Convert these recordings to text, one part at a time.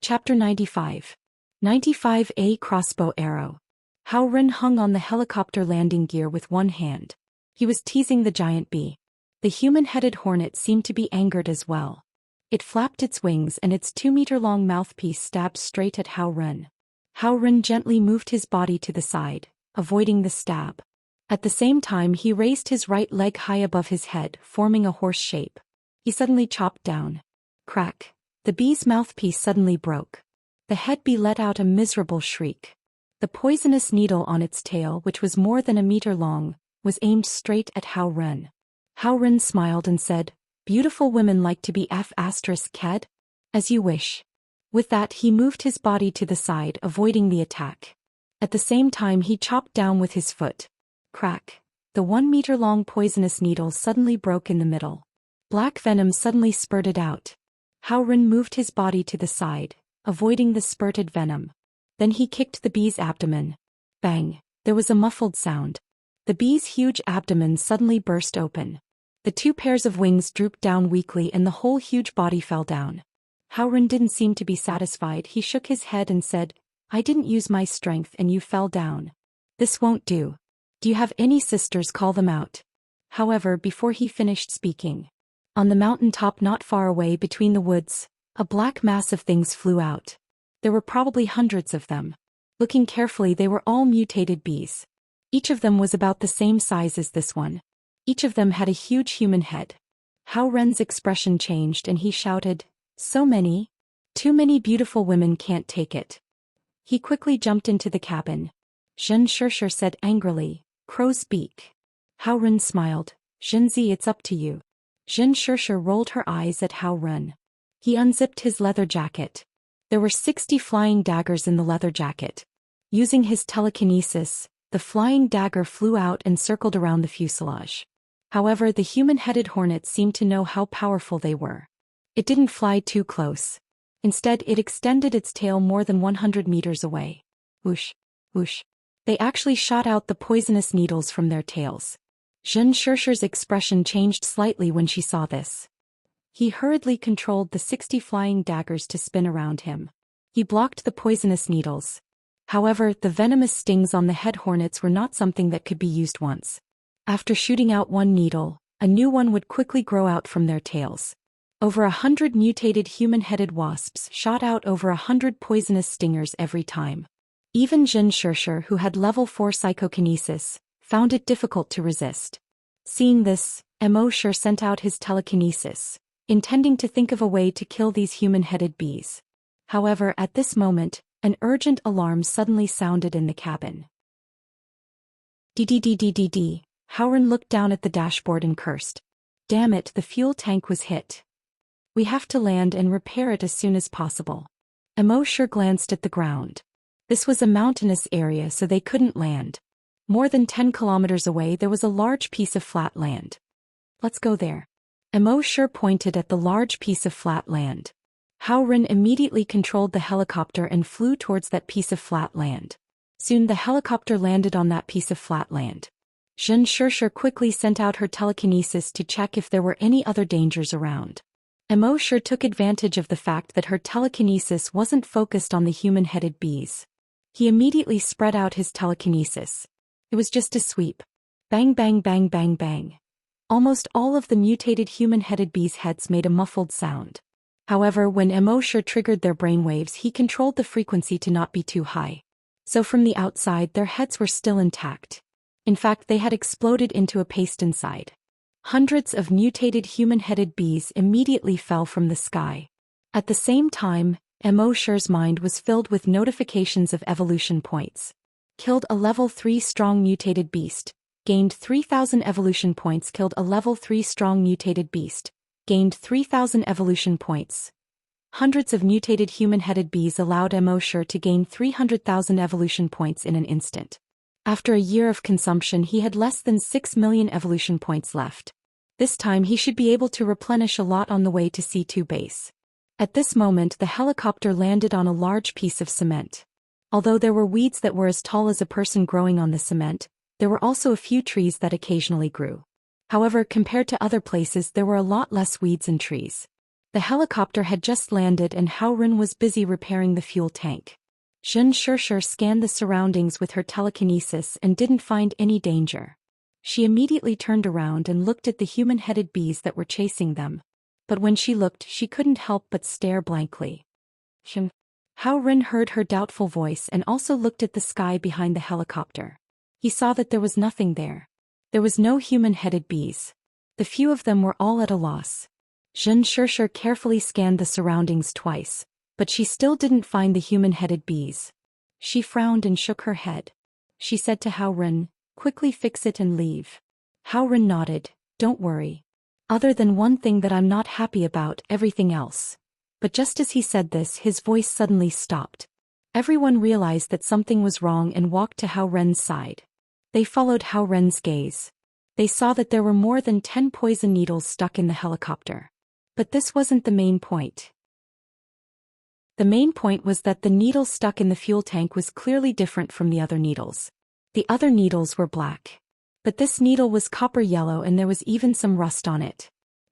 Chapter 95. 95A Crossbow Arrow. Hao Ren hung on the helicopter landing gear with one hand. He was teasing the giant bee. The human-headed hornet seemed to be angered as well. It flapped its wings and its 2-meter-long mouthpiece stabbed straight at Hao Ren. Hao Ren gently moved his body to the side, avoiding the stab. At the same time he raised his right leg high above his head, forming a horse shape. He suddenly chopped down. Crack. The bee's mouthpiece suddenly broke. The head bee let out a miserable shriek. The poisonous needle on its tail, which was more than a meter long, was aimed straight at Hao Ren. Hao Ren smiled and said, "Beautiful women like to be F***ked? As you wish." With that he moved his body to the side, avoiding the attack. At the same time he chopped down with his foot. Crack. The 1-meter-long poisonous needle suddenly broke in the middle. Black venom suddenly spurted out. Hao Ren moved his body to the side, avoiding the spurted venom. Then he kicked the bee's abdomen. Bang! There was a muffled sound. The bee's huge abdomen suddenly burst open. The 2 pairs of wings drooped down weakly and the whole huge body fell down. Hao Ren didn't seem to be satisfied. He shook his head and said, "I didn't use my strength and you fell down. This won't do. Do you have any sisters? Call them out." However, before he finished speaking, on the mountaintop not far away between the woods, a black mass of things flew out. There were probably hundreds of them. Looking carefully, they were all mutated bees. Each of them was about the same size as this one. Each of them had a huge human head. Hao Ren's expression changed and he shouted, "So many? Too many beautiful women can't take it." He quickly jumped into the cabin. Xianxia said angrily, "Crow's beak." Hao Ren smiled. "Xianxia, it's up to you." Xianxia rolled her eyes at Hao Ren. He unzipped his leather jacket. There were 60 flying daggers in the leather jacket. Using his telekinesis, the flying dagger flew out and circled around the fuselage. However, the human-headed hornet seemed to know how powerful they were. It didn't fly too close. Instead, it extended its tail more than 100 meters away. Whoosh, whoosh. They actually shot out the poisonous needles from their tails. Xianxia's expression changed slightly when she saw this. He hurriedly controlled the 60 flying daggers to spin around him. He blocked the poisonous needles. However, the venomous stings on the head hornets were not something that could be used once. After shooting out one needle, a new one would quickly grow out from their tails. Over 100 mutated human-headed wasps shot out over 100 poisonous stingers every time. Even Xianxia, who had level 4 psychokinesis, found it difficult to resist. Seeing this, Immorse sent out his telekinesis, intending to think of a way to kill these human-headed bees. However, at this moment, an urgent alarm suddenly sounded in the cabin. Ddd. Hao Ren looked down at the dashboard and cursed. Damn it, the fuel tank was hit. We have to land and repair it as soon as possible. Immorse glanced at the ground. This was a mountainous area, so they couldn't land. More than 10 kilometers away there was a large piece of flat land. Let's go there. Immorse pointed at the large piece of flat land. Hao Ren immediately controlled the helicopter and flew towards that piece of flat land. Soon the helicopter landed on that piece of flat land. Xianxia quickly sent out her telekinesis to check if there were any other dangers around. Immorse took advantage of the fact that her telekinesis wasn't focused on the human-headed bees. He immediately spread out his telekinesis. It was just a sweep. Bang bang bang bang bang. Almost all of the mutated human-headed bees' heads made a muffled sound. However, when Immorse triggered their brainwaves, he controlled the frequency to not be too high. So from the outside their heads were still intact. In fact, they had exploded into a paste inside. Hundreds of mutated human-headed bees immediately fell from the sky. At the same time, Immorse's mind was filled with notifications of evolution points. Killed a level 3 strong mutated beast. Gained 3,000 evolution points. Killed a level 3 strong mutated beast. Gained 3,000 evolution points. Hundreds of mutated human-headed bees allowed Immorse to gain 300,000 evolution points in an instant. After a year of consumption, he had less than 6 million evolution points left. This time he should be able to replenish a lot on the way to C2 base. At this moment the helicopter landed on a large piece of cement. Although there were weeds that were as tall as a person growing on the cement, there were also a few trees that occasionally grew. However, compared to other places there were a lot less weeds and trees. The helicopter had just landed and Hao Ren was busy repairing the fuel tank. Xianxia scanned the surroundings with her telekinesis and didn't find any danger. She immediately turned around and looked at the human-headed bees that were chasing them. But when she looked, she couldn't help but stare blankly. Hao Ren heard her doubtful voice and also looked at the sky behind the helicopter. He saw that there was nothing there. There was no human-headed bees. The few of them were all at a loss. Xianxia carefully scanned the surroundings twice, but she still didn't find the human-headed bees. She frowned and shook her head. She said to Hao Ren, "Quickly fix it and leave." Hao Ren nodded, "Don't worry. Other than one thing that I'm not happy about, everything else." But just as he said this, his voice suddenly stopped. Everyone realized that something was wrong and walked to Hao Ren's side. They followed Hao Ren's gaze. They saw that there were more than 10 poison needles stuck in the helicopter. But this wasn't the main point. The main point was that the needle stuck in the fuel tank was clearly different from the other needles. The other needles were black. But this needle was copper yellow and there was even some rust on it.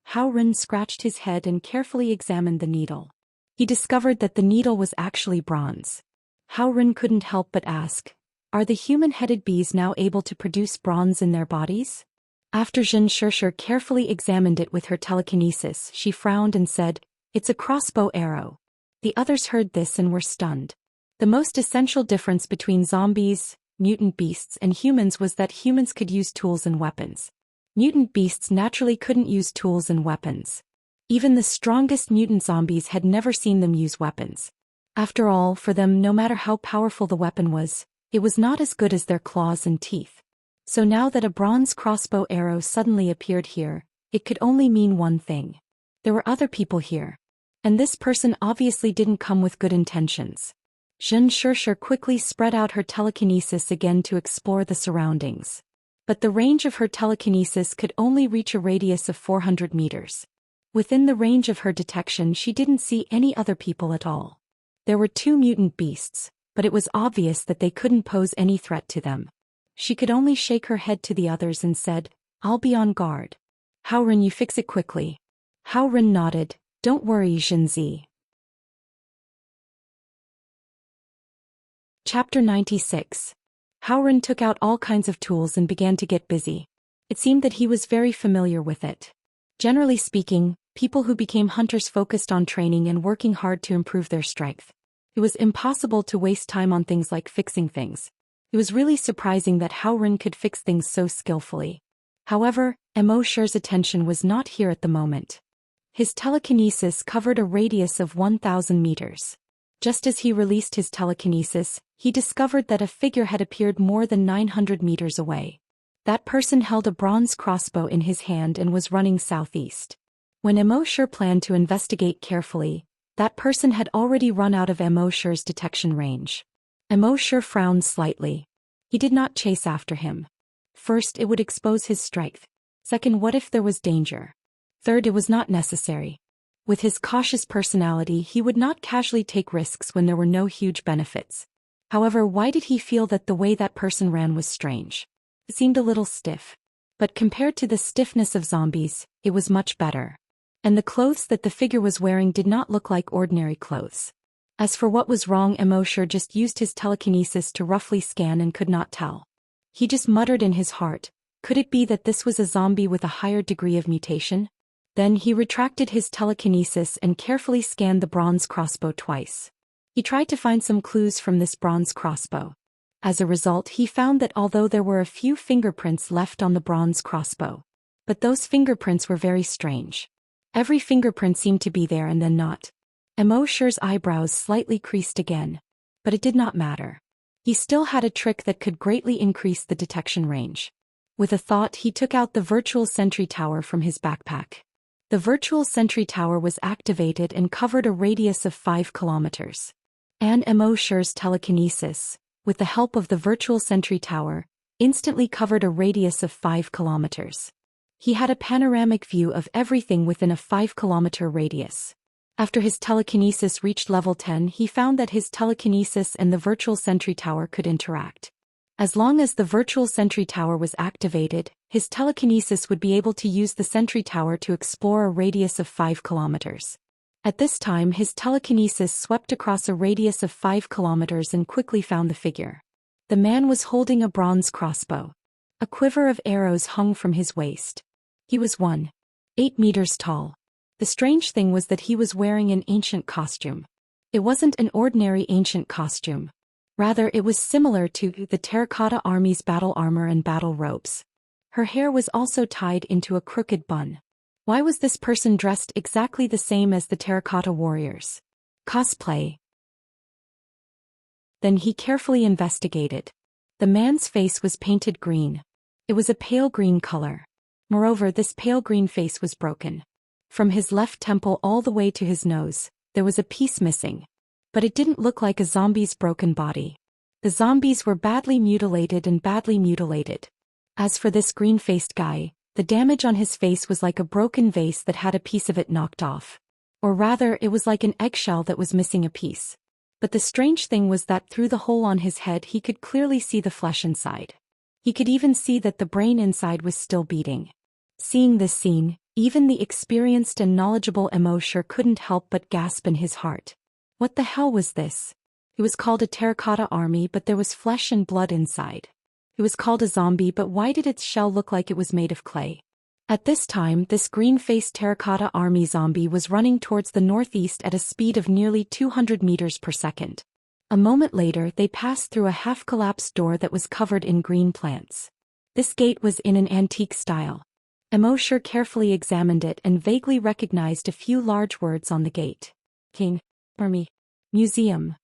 Hao Ren scratched his head and carefully examined the needle. He discovered that the needle was actually bronze. Hao Ren couldn't help but ask, "Are the human-headed bees now able to produce bronze in their bodies?" After Xianxia carefully examined it with her telekinesis, she frowned and said, "It's a crossbow arrow." The others heard this and were stunned. The most essential difference between zombies, mutant beasts and humans was that humans could use tools and weapons. Mutant beasts naturally couldn't use tools and weapons. Even the strongest mutant zombies had never seen them use weapons. After all, for them, no matter how powerful the weapon was, it was not as good as their claws and teeth. So now that a bronze crossbow arrow suddenly appeared here, it could only mean one thing. There were other people here. And this person obviously didn't come with good intentions. Xianxia quickly spread out her telekinesis again to explore the surroundings. But the range of her telekinesis could only reach a radius of 400 meters. Within the range of her detection, she didn't see any other people at all. There were 2 mutant beasts, but it was obvious that they couldn't pose any threat to them. She could only shake her head to the others and said, "I'll be on guard. Hao Ren, you fix it quickly." Hao Ren nodded, "Don't worry, Xianxia." Chapter 96. Hao Ren took out all kinds of tools and began to get busy. It seemed that he was very familiar with it. Generally speaking, people who became hunters focused on training and working hard to improve their strength. It was impossible to waste time on things like fixing things. It was really surprising that Hao Ren could fix things so skillfully. However, Immerse's attention was not here at the moment. His telekinesis covered a radius of 1,000 meters. Just as he released his telekinesis, he discovered that a figure had appeared more than 900 meters away. That person held a bronze crossbow in his hand and was running southeast. When Immerse planned to investigate carefully, that person had already run out of Immerse's detection range. Immerse frowned slightly. He did not chase after him. First, it would expose his strength. Second, what if there was danger? Third, it was not necessary. With his cautious personality, he would not casually take risks when there were no huge benefits. However, why did he feel that the way that person ran was strange? It seemed a little stiff. But compared to the stiffness of zombies, it was much better. And the clothes that the figure was wearing did not look like ordinary clothes. As for what was wrong, Immerse just used his telekinesis to roughly scan and could not tell. He just muttered in his heart, could it be that this was a zombie with a higher degree of mutation? Then he retracted his telekinesis and carefully scanned the bronze crossbow twice. He tried to find some clues from this bronze crossbow. As a result, he found that although there were a few fingerprints left on the bronze crossbow, but those fingerprints were very strange. Every fingerprint seemed to be there and then not. Immerse's eyebrows slightly creased again. But it did not matter. He still had a trick that could greatly increase the detection range. With a thought, he took out the virtual sentry tower from his backpack. The virtual sentry tower was activated and covered a radius of 5 kilometers. And Immerse's telekinesis, with the help of the virtual sentry tower, instantly covered a radius of 5 kilometers. He had a panoramic view of everything within a 5-kilometer radius. After his telekinesis reached level 10, he found that his telekinesis and the virtual sentry tower could interact. As long as the virtual sentry tower was activated, his telekinesis would be able to use the sentry tower to explore a radius of 5 kilometers. At this time his telekinesis swept across a radius of 5 kilometers and quickly found the figure. The man was holding a bronze crossbow. A quiver of arrows hung from his waist. He was 1.8 meters tall. The strange thing was that he was wearing an ancient costume. It wasn't an ordinary ancient costume. Rather, it was similar to the terracotta army's battle armor and battle robes. Her hair was also tied into a crooked bun. Why was this person dressed exactly the same as the terracotta warriors? Cosplay. Then he carefully investigated. The man's face was painted green. It was a pale green color. Moreover, this pale green face was broken. From his left temple all the way to his nose, there was a piece missing. But it didn't look like a zombie's broken body. The zombies were badly mutilated and badly mutilated. As for this green-faced guy, the damage on his face was like a broken vase that had a piece of it knocked off. Or rather, it was like an eggshell that was missing a piece. But the strange thing was that through the hole on his head he could clearly see the flesh inside. He could even see that the brain inside was still beating. Seeing this scene, even the experienced and knowledgeable Immerse couldn't help but gasp in his heart. What the hell was this? It was called a terracotta army, but there was flesh and blood inside. It was called a zombie, but why did its shell look like it was made of clay? At this time, this green-faced terracotta army zombie was running towards the northeast at a speed of nearly 200 meters per second. A moment later, they passed through a half-collapsed door that was covered in green plants. This gate was in an antique style. Immerse carefully examined it and vaguely recognized a few large words on the gate. King, Army, Museum.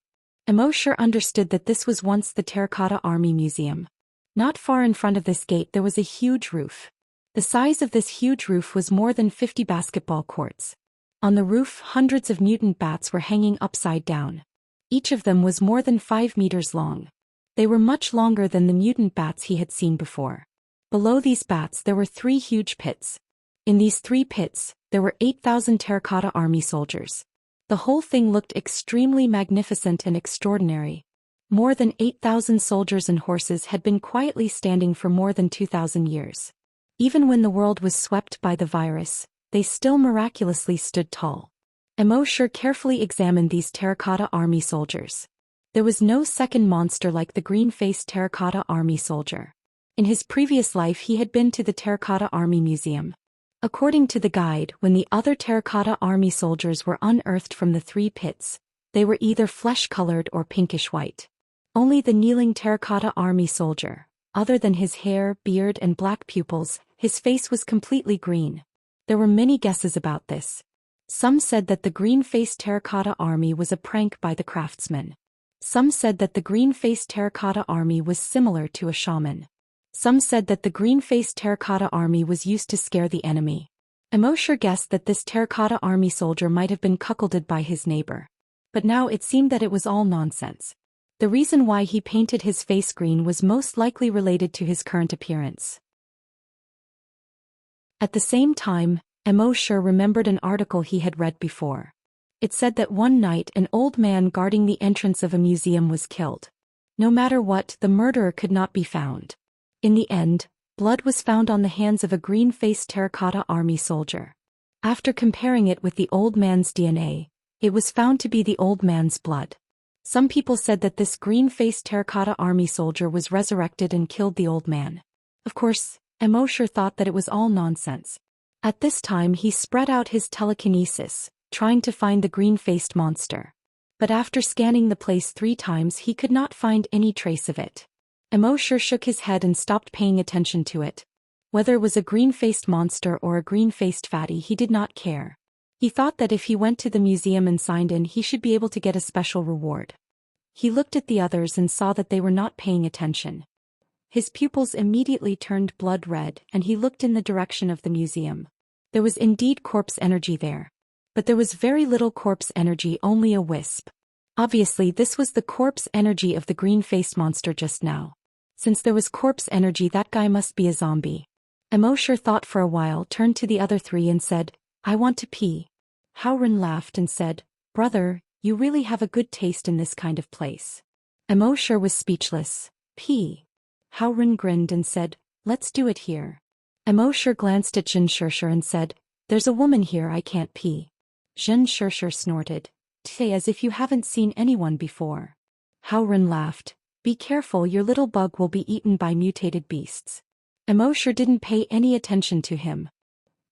Immerse understood that this was once the Terracotta Army Museum. Not far in front of this gate there was a huge roof. The size of this huge roof was more than 50 basketball courts. On the roof, hundreds of mutant bats were hanging upside down. Each of them was more than 5 meters long. They were much longer than the mutant bats he had seen before. Below these bats there were 3 huge pits. In these 3 pits, there were 8,000 Terracotta Army soldiers. The whole thing looked extremely magnificent and extraordinary. More than 8,000 soldiers and horses had been quietly standing for more than 2,000 years. Even when the world was swept by the virus, they still miraculously stood tall. Immerse carefully examined these terracotta army soldiers. There was no second monster like the green-faced terracotta army soldier. In his previous life he had been to the Terracotta Army Museum. According to the guide, when the other terracotta army soldiers were unearthed from the 3 pits, they were either flesh-colored or pinkish-white. Only the kneeling terracotta army soldier, other than his hair, beard and black pupils, his face was completely green. There were many guesses about this. Some said that the green-faced terracotta army was a prank by the craftsman. Some said that the green-faced terracotta army was similar to a shaman. Some said that the green-faced terracotta army was used to scare the enemy. Immerse guessed that this terracotta army soldier might have been cuckolded by his neighbor. But now it seemed that it was all nonsense. The reason why he painted his face green was most likely related to his current appearance. At the same time, Immerse remembered an article he had read before. It said that one night an old man guarding the entrance of a museum was killed. No matter what, the murderer could not be found. In the end, blood was found on the hands of a green-faced terracotta army soldier. After comparing it with the old man's DNA, it was found to be the old man's blood. Some people said that this green-faced terracotta army soldier was resurrected and killed the old man. Of course, Immerse thought that it was all nonsense. At this time he spread out his telekinesis, trying to find the green-faced monster. But after scanning the place 3 times he could not find any trace of it. Immerse shook his head and stopped paying attention to it. Whether it was a green-faced monster or a green-faced fatty he did not care. He thought that if he went to the museum and signed in he should be able to get a special reward. He looked at the others and saw that they were not paying attention. His pupils immediately turned blood red and he looked in the direction of the museum. There was indeed corpse energy there. But there was very little corpse energy, only a wisp. Obviously this was the corpse energy of the green-faced monster just now. Since there was corpse energy, that guy must be a zombie. Immerse thought for a while, turned to the other 3 and said, "I want to pee." Howren laughed and said, "Brother, you really have a good taste in this kind of place." Immerse was speechless. "Pee." Howren grinned and said, "Let's do it here." Immerse glanced at Xianxia and said, "There's a woman here, I can't pee." Xianxia snorted. Say as if you haven't seen anyone before. Hao Ren laughed. Be careful, your little bug will be eaten by mutated beasts. Immorse didn't pay any attention to him.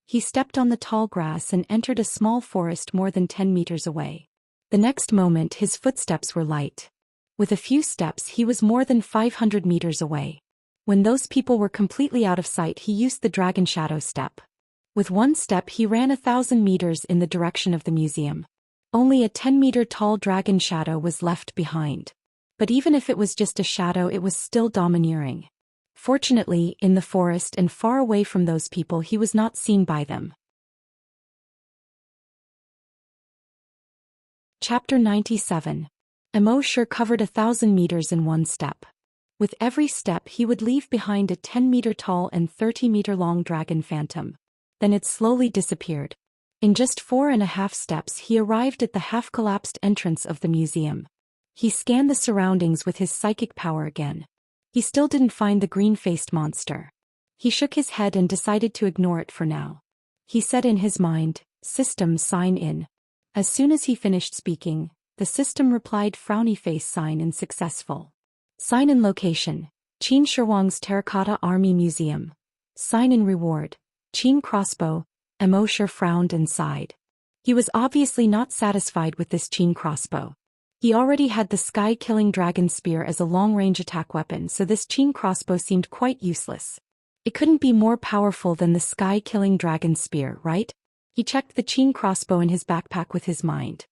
He stepped on the tall grass and entered a small forest more than 10 meters away. The next moment his footsteps were light. With a few steps he was more than 500 meters away. When those people were completely out of sight he used the dragon shadow step. With one step he ran 1,000 meters in the direction of the museum. Only a 10-meter tall dragon shadow was left behind. But even if it was just a shadow, it was still domineering. Fortunately, in the forest and far away from those people, he was not seen by them. Chapter 97. Immorse covered 1,000 meters in one step. With every step he would leave behind a 10-meter tall and 30-meter long dragon phantom. Then it slowly disappeared. In just 4.5 steps he arrived at the half-collapsed entrance of the museum. He scanned the surroundings with his psychic power again. He still didn't find the green-faced monster. He shook his head and decided to ignore it for now. He said in his mind, "System, sign in." As soon as he finished speaking, the system replied, "Frowny face, sign in successful. Sign in location, Qin Shi Huang's Terracotta Army Museum. Sign in reward, Qin crossbow." Immorse frowned and sighed. He was obviously not satisfied with this Qin crossbow. He already had the sky-killing dragon spear as a long-range attack weapon, so this Qin crossbow seemed quite useless. It couldn't be more powerful than the sky-killing dragon spear, right? He checked the Qin crossbow in his backpack with his mind.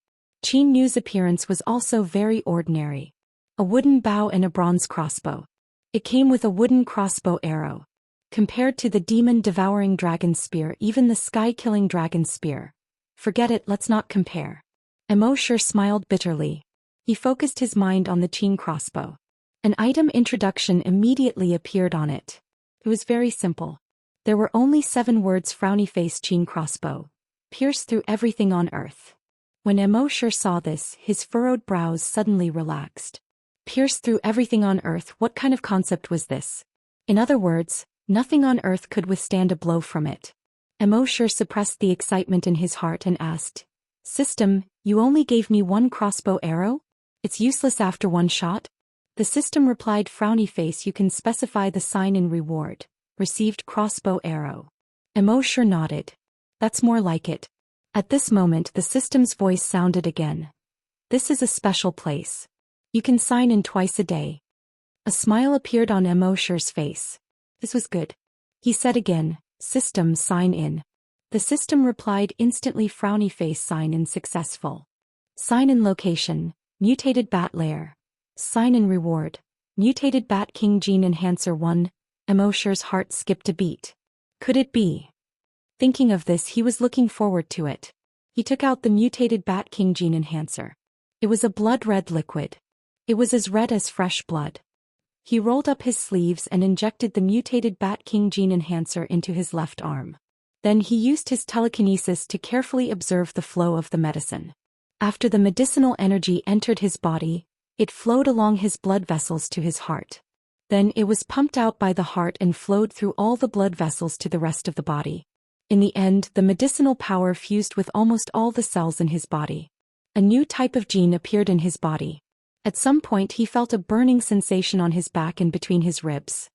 Qin Nu's appearance was also very ordinary. A wooden bow and a bronze crossbow. It came with a wooden crossbow arrow. Compared to the demon-devouring dragon spear, even the sky-killing dragon spear. Forget it, let's not compare. Immorse smiled bitterly. He focused his mind on the Qin crossbow. An item introduction immediately appeared on it. It was very simple. There were only 7 words: frowny face Qin crossbow. Pierce through everything on earth. When Immorse saw this, his furrowed brows suddenly relaxed. Pierce through everything on earth, what kind of concept was this? In other words, nothing on earth could withstand a blow from it. Immorse suppressed the excitement in his heart and asked, "System, you only gave me 1 crossbow arrow? It's useless after 1 shot?" The system replied, "Frowny face, you can specify the sign in reward. Received crossbow arrow." Immorse nodded. "That's more like it." At this moment the system's voice sounded again. "This is a special place. You can sign in twice a day." A smile appeared on Immorse's face. This was good. He said again, "System, sign in." The system replied instantly, "Frowny face, sign in successful. Sign in location, mutated bat lair. Sign in reward, mutated bat king gene enhancer 1. Immorse's heart skipped a beat. Could it be? Thinking of this, he was looking forward to it. He took out the mutated bat king gene enhancer. It was a blood-red liquid. It was as red as fresh blood. He rolled up his sleeves and injected the mutated Bat King gene enhancer into his left arm. Then he used his telekinesis to carefully observe the flow of the medicine. After the medicinal energy entered his body, it flowed along his blood vessels to his heart. Then it was pumped out by the heart and flowed through all the blood vessels to the rest of the body. In the end, the medicinal power fused with almost all the cells in his body. A new type of gene appeared in his body. At some point he felt a burning sensation on his back and between his ribs.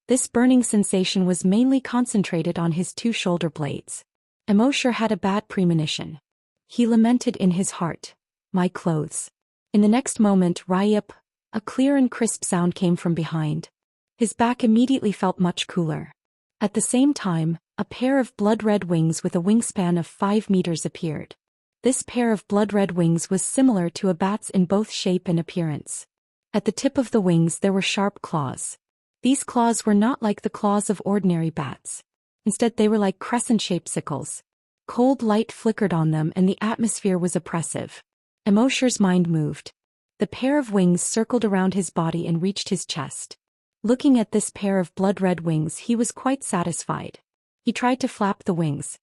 This burning sensation was mainly concentrated on his 2 shoulder blades. Immorse had a bad premonition. He lamented in his heart, "My clothes." In the next moment, "Ryup," a clear and crisp sound came from behind. His back immediately felt much cooler. At the same time, a pair of blood-red wings with a wingspan of 5 meters appeared. This pair of blood-red wings was similar to a bat's in both shape and appearance. At the tip of the wings there were sharp claws. These claws were not like the claws of ordinary bats. Instead they were like crescent-shaped sickles. Cold light flickered on them and the atmosphere was oppressive. Immorse's mind moved. The pair of wings circled around his body and reached his chest. Looking at this pair of blood-red wings, he was quite satisfied. He tried to flap the wings.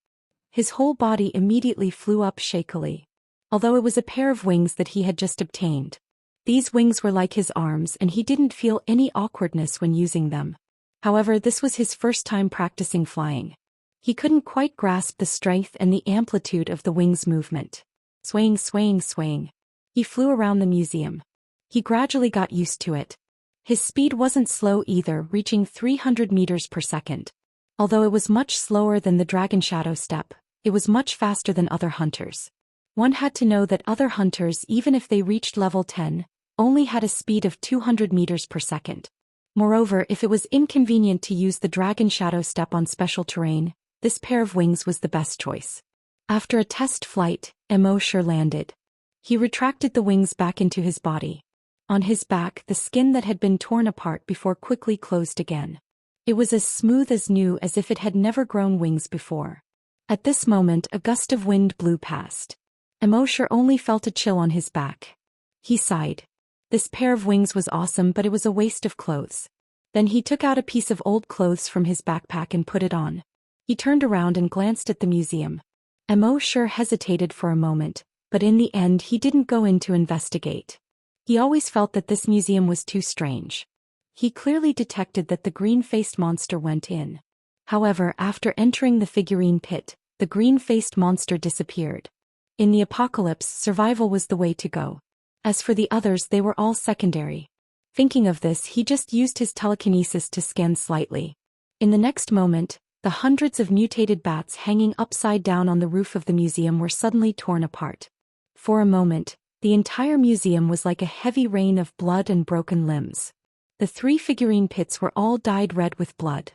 His whole body immediately flew up shakily. Although it was a pair of wings that he had just obtained. These wings were like his arms and he didn't feel any awkwardness when using them. However, this was his first time practicing flying. He couldn't quite grasp the strength and the amplitude of the wings' movement. Swaying, swaying, swaying. He flew around the museum. He gradually got used to it. His speed wasn't slow either, reaching 300 meters per second. Although it was much slower than the dragon shadow step, it was much faster than other hunters. One had to know that other hunters, even if they reached level 10, only had a speed of 200 meters per second. Moreover, if it was inconvenient to use the dragon shadow step on special terrain, this pair of wings was the best choice. After a test flight, Immerse landed. He retracted the wings back into his body. On his back, the skin that had been torn apart before quickly closed again. It was as smooth as new, as if it had never grown wings before. At this moment, a gust of wind blew past. Immerse only felt a chill on his back. He sighed. This pair of wings was awesome, but it was a waste of clothes. Then he took out a piece of old clothes from his backpack and put it on. He turned around and glanced at the museum. Immerse hesitated for a moment, but in the end he didn't go in to investigate. He always felt that this museum was too strange. He clearly detected that the green-faced monster went in. However, after entering the figurine pit, the green-faced monster disappeared. In the apocalypse, survival was the way to go. As for the others, they were all secondary. Thinking of this, he just used his telekinesis to scan slightly. In the next moment, the hundreds of mutated bats hanging upside down on the roof of the museum were suddenly torn apart. For a moment, the entire museum was like a heavy rain of blood and broken limbs. The 3 figurine pits were all dyed red with blood.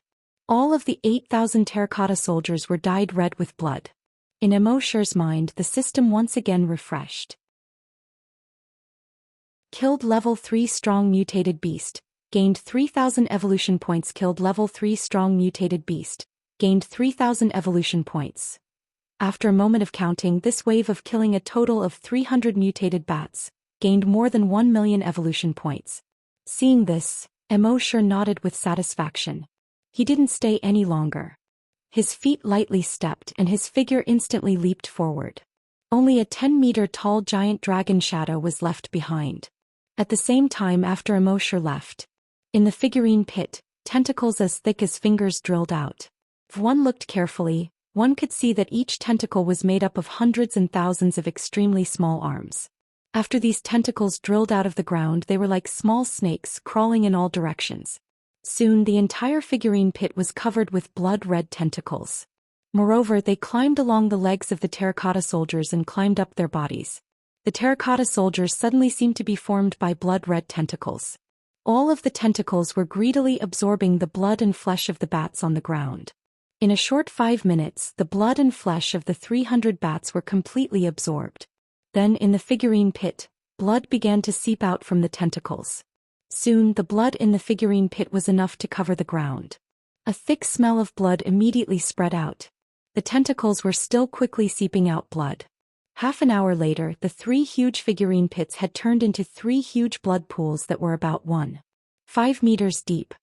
All of the 8,000 terracotta soldiers were dyed red with blood. In Immerse's mind, the system once again refreshed. Killed level 3 strong mutated beast. Gained 3,000 evolution points. Killed level 3 strong mutated beast. Gained 3,000 evolution points. After a moment of counting, this wave of killing a total of 300 mutated bats, gained more than 1 million evolution points. Seeing this, Immerse nodded with satisfaction. He didn't stay any longer. His feet lightly stepped and his figure instantly leaped forward. Only a 10-meter-tall giant dragon shadow was left behind. At the same time, after Immerse left, in the figurine pit, tentacles as thick as fingers drilled out. If one looked carefully, one could see that each tentacle was made up of hundreds and thousands of extremely small arms. After these tentacles drilled out of the ground, they were like small snakes crawling in all directions. Soon the entire figurine pit was covered with blood-red tentacles. Moreover, they climbed along the legs of the terracotta soldiers and climbed up their bodies. The terracotta soldiers suddenly seemed to be formed by blood-red tentacles. All of the tentacles were greedily absorbing the blood and flesh of the bats on the ground. In a short 5 minutes, the blood and flesh of the 300 bats were completely absorbed. Then, in the figurine pit, blood began to seep out from the tentacles. Soon, the blood in the figurine pit was enough to cover the ground. A thick smell of blood immediately spread out. The tentacles were still quickly seeping out blood. Half an hour later, the 3 huge figurine pits had turned into 3 huge blood pools that were about 1.5 meters deep.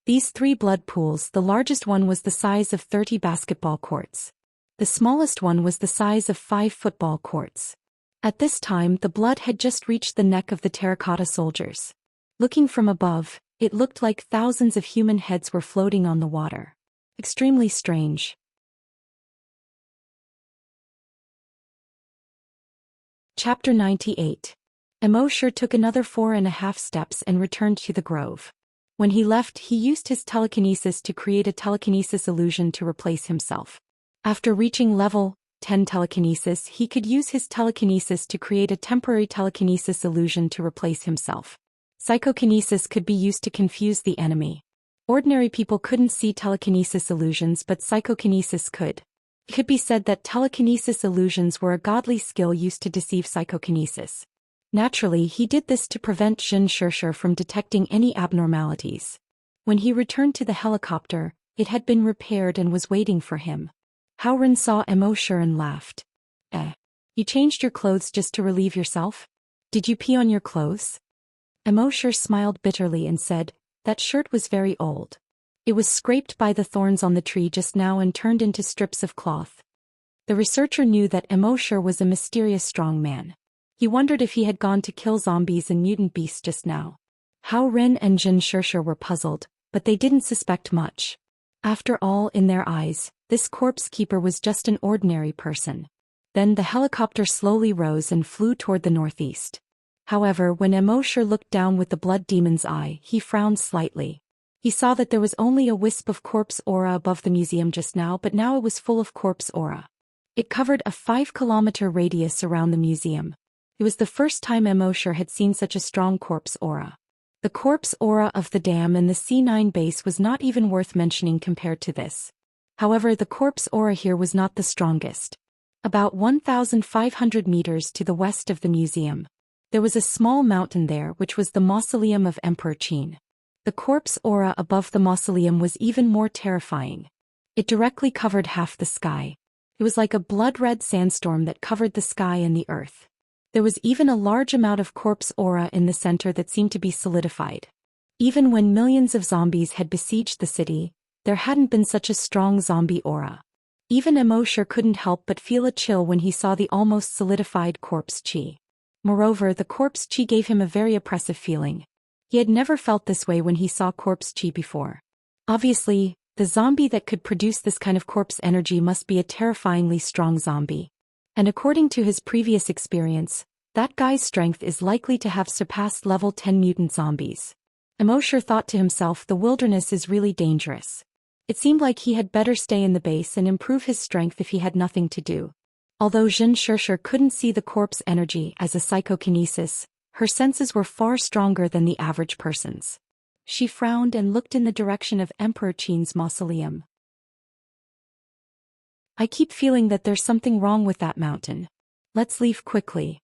These 3 blood pools, the largest one was the size of 30 basketball courts. The smallest one was the size of 5 football courts. At this time, the blood had just reached the neck of the terracotta soldiers. Looking from above, it looked like thousands of human heads were floating on the water. Extremely strange. Chapter 98. Immerse took another 4.5 steps and returned to the grove. When he left, he used his telekinesis to create a telekinesis illusion to replace himself. After reaching level 10 telekinesis, he could use his telekinesis to create a temporary telekinesis illusion to replace himself. Psychokinesis could be used to confuse the enemy. Ordinary people couldn't see telekinesis illusions, but psychokinesis could. It could be said that telekinesis illusions were a godly skill used to deceive psychokinesis. Naturally, he did this to prevent Xianxia from detecting any abnormalities. When he returned to the helicopter, it had been repaired and was waiting for him. Haoren saw Immerse and laughed. You changed your clothes just to relieve yourself? Did you pee on your clothes? Immerse smiled bitterly and said, that shirt was very old. It was scraped by the thorns on the tree just now and turned into strips of cloth. The researcher knew that Immerse was a mysterious strong man. He wondered if he had gone to kill zombies and mutant beasts just now. Haoren and Xianxia were puzzled, but they didn't suspect much. After all, in their eyes, This corpse keeper was just an ordinary person. Then the helicopter slowly rose and flew toward the northeast. However, when Immorse looked down with the blood demon's eye, he frowned slightly. He saw that there was only a wisp of corpse aura above the museum just now, but now it was full of corpse aura. It covered a 5-kilometer radius around the museum. It was the first time Immorse had seen such a strong corpse aura. The corpse aura of the dam and the C9 base was not even worth mentioning compared to this. However, the corpse aura here was not the strongest. About 1,500 meters to the west of the museum, there was a small mountain there which was the mausoleum of Emperor Qin. The corpse aura above the mausoleum was even more terrifying. It directly covered half the sky. It was like a blood-red sandstorm that covered the sky and the earth. There was even a large amount of corpse aura in the center that seemed to be solidified. Even when millions of zombies had besieged the city, there hadn't been such a strong zombie aura. Even Immorse couldn't help but feel a chill when he saw the almost solidified corpse chi. Moreover, the corpse chi gave him a very oppressive feeling. He had never felt this way when he saw corpse chi before. Obviously, the zombie that could produce this kind of corpse energy must be a terrifyingly strong zombie. And according to his previous experience, that guy's strength is likely to have surpassed level 10 mutant zombies. Immorse thought to himself, the wilderness is really dangerous. It seemed like he had better stay in the base and improve his strength if he had nothing to do. Although Xianxia couldn't see the corpse energy as a psychokinesis, her senses were far stronger than the average person's. She frowned and looked in the direction of Emperor Qin's mausoleum. I keep feeling that there's something wrong with that mountain. Let's leave quickly.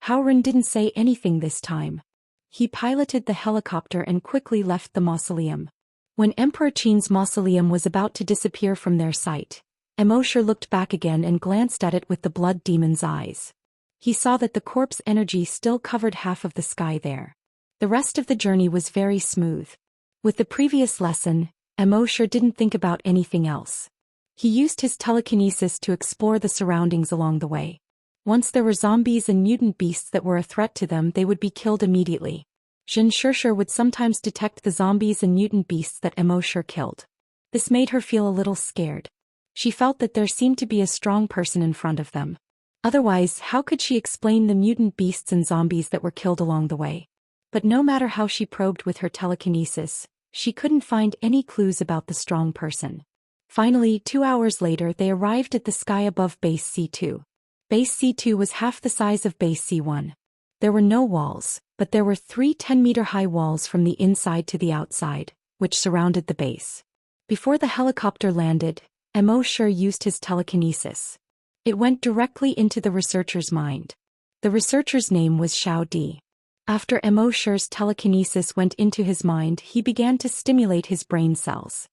Haoren didn't say anything this time. He piloted the helicopter and quickly left the mausoleum. When Emperor Qin's mausoleum was about to disappear from their sight, Immorse looked back again and glanced at it with the blood demon's eyes. He saw that the corpse energy still covered half of the sky there. The rest of the journey was very smooth. With the previous lesson, Immorse didn't think about anything else. He used his telekinesis to explore the surroundings along the way. Once there were zombies and mutant beasts that were a threat to them, they would be killed immediately. Xianxia would sometimes detect the zombies and mutant beasts that Immorse killed. This made her feel a little scared. She felt that there seemed to be a strong person in front of them. Otherwise, how could she explain the mutant beasts and zombies that were killed along the way? But no matter how she probed with her telekinesis, she couldn't find any clues about the strong person. Finally, 2 hours later, they arrived at the sky above Base C2. Base C2 was half the size of Base C1. There were no walls, but there were 3 10-meter-high walls from the inside to the outside, which surrounded the base. Before the helicopter landed, Immorse used his telekinesis. It went directly into the researcher's mind. The researcher's name was Xiao Di. After Immorse's telekinesis went into his mind, he began to stimulate his brain cells.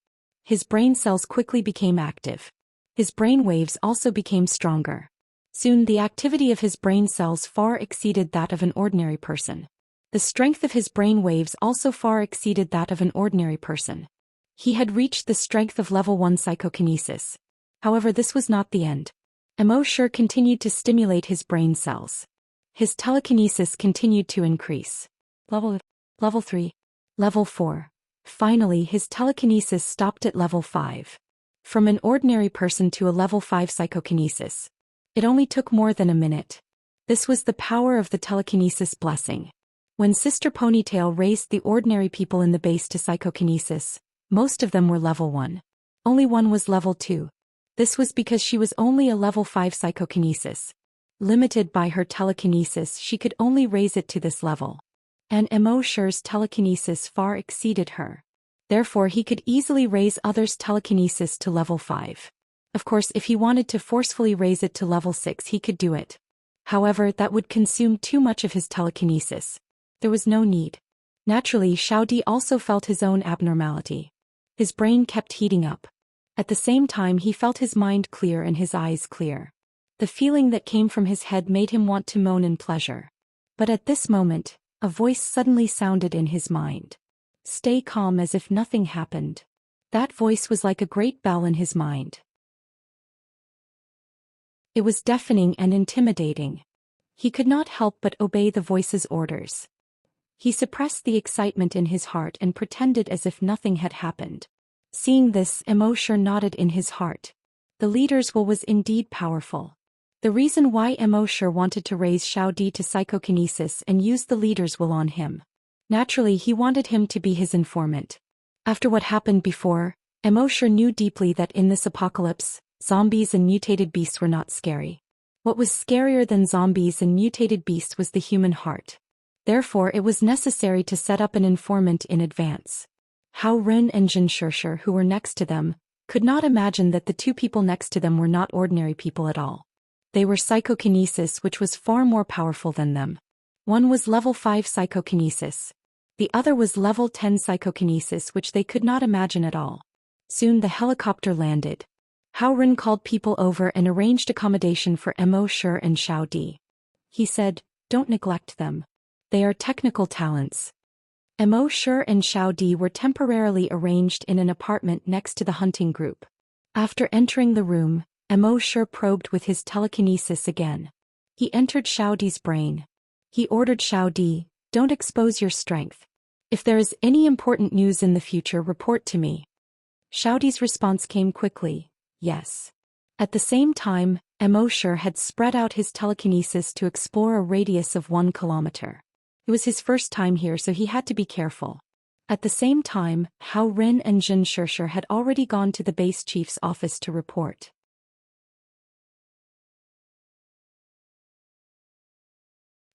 His brain cells quickly became active. His brain waves also became stronger. Soon the activity of his brain cells far exceeded that of an ordinary person. The strength of his brain waves also far exceeded that of an ordinary person. He had reached the strength of level 1 psychokinesis. However, this was not the end. Immorse continued to stimulate his brain cells. His telekinesis continued to increase. Level 3. Level 4. Finally, his telekinesis stopped at level 5. From an ordinary person to a level 5 psychokinesis. It only took more than a minute. This was the power of the telekinesis blessing. When Sister Ponytail raised the ordinary people in the base to psychokinesis, most of them were level 1. Only one was level 2. This was because she was only a level 5 psychokinesis. Limited by her telekinesis, she could only raise it to this level. And Immorse's telekinesis far exceeded her. Therefore, he could easily raise others' telekinesis to level 5. Of course, if he wanted to forcefully raise it to level 6, he could do it. However, that would consume too much of his telekinesis. There was no need. Naturally, Xiao Di also felt his own abnormality. His brain kept heating up. At the same time, he felt his mind clear and his eyes clear. The feeling that came from his head made him want to moan in pleasure. But at this moment, a voice suddenly sounded in his mind. Stay calm as if nothing happened. That voice was like a great bell in his mind. It was deafening and intimidating. He could not help but obey the voice's orders. He suppressed the excitement in his heart and pretended as if nothing had happened. Seeing this, Immorse nodded in his heart. The leader's will was indeed powerful. The reason why Immerse wanted to raise Xiao Di to psychokinesis and use the leader's will on him. Naturally, he wanted him to be his informant. After what happened before, Immerse knew deeply that in this apocalypse, zombies and mutated beasts were not scary. What was scarier than zombies and mutated beasts was the human heart. Therefore, it was necessary to set up an informant in advance. Hao Ren and Xianxia, who were next to them, could not imagine that the two people next to them were not ordinary people at all. They were psychokinesis, which was far more powerful than them. One was level 5 psychokinesis. The other was level 10 psychokinesis, which they could not imagine at all. Soon the helicopter landed. Hao Ren called people over and arranged accommodation for Immerse and Xiao Di. He said, "Don't neglect them. They are technical talents." Immerse and Xiao Di were temporarily arranged in an apartment next to the hunting group. After entering the room, Immerse probed with his telekinesis again. He entered Xiao Di's brain. He ordered Xiao Di, "Don't expose your strength. If there is any important news in the future, report to me." Xiao Di's response came quickly, "Yes." At the same time, Immerse had spread out his telekinesis to explore a radius of 1 kilometer. It was his first time here, so he had to be careful. At the same time, Hao Ren and Xianxia had already gone to the base chief's office to report.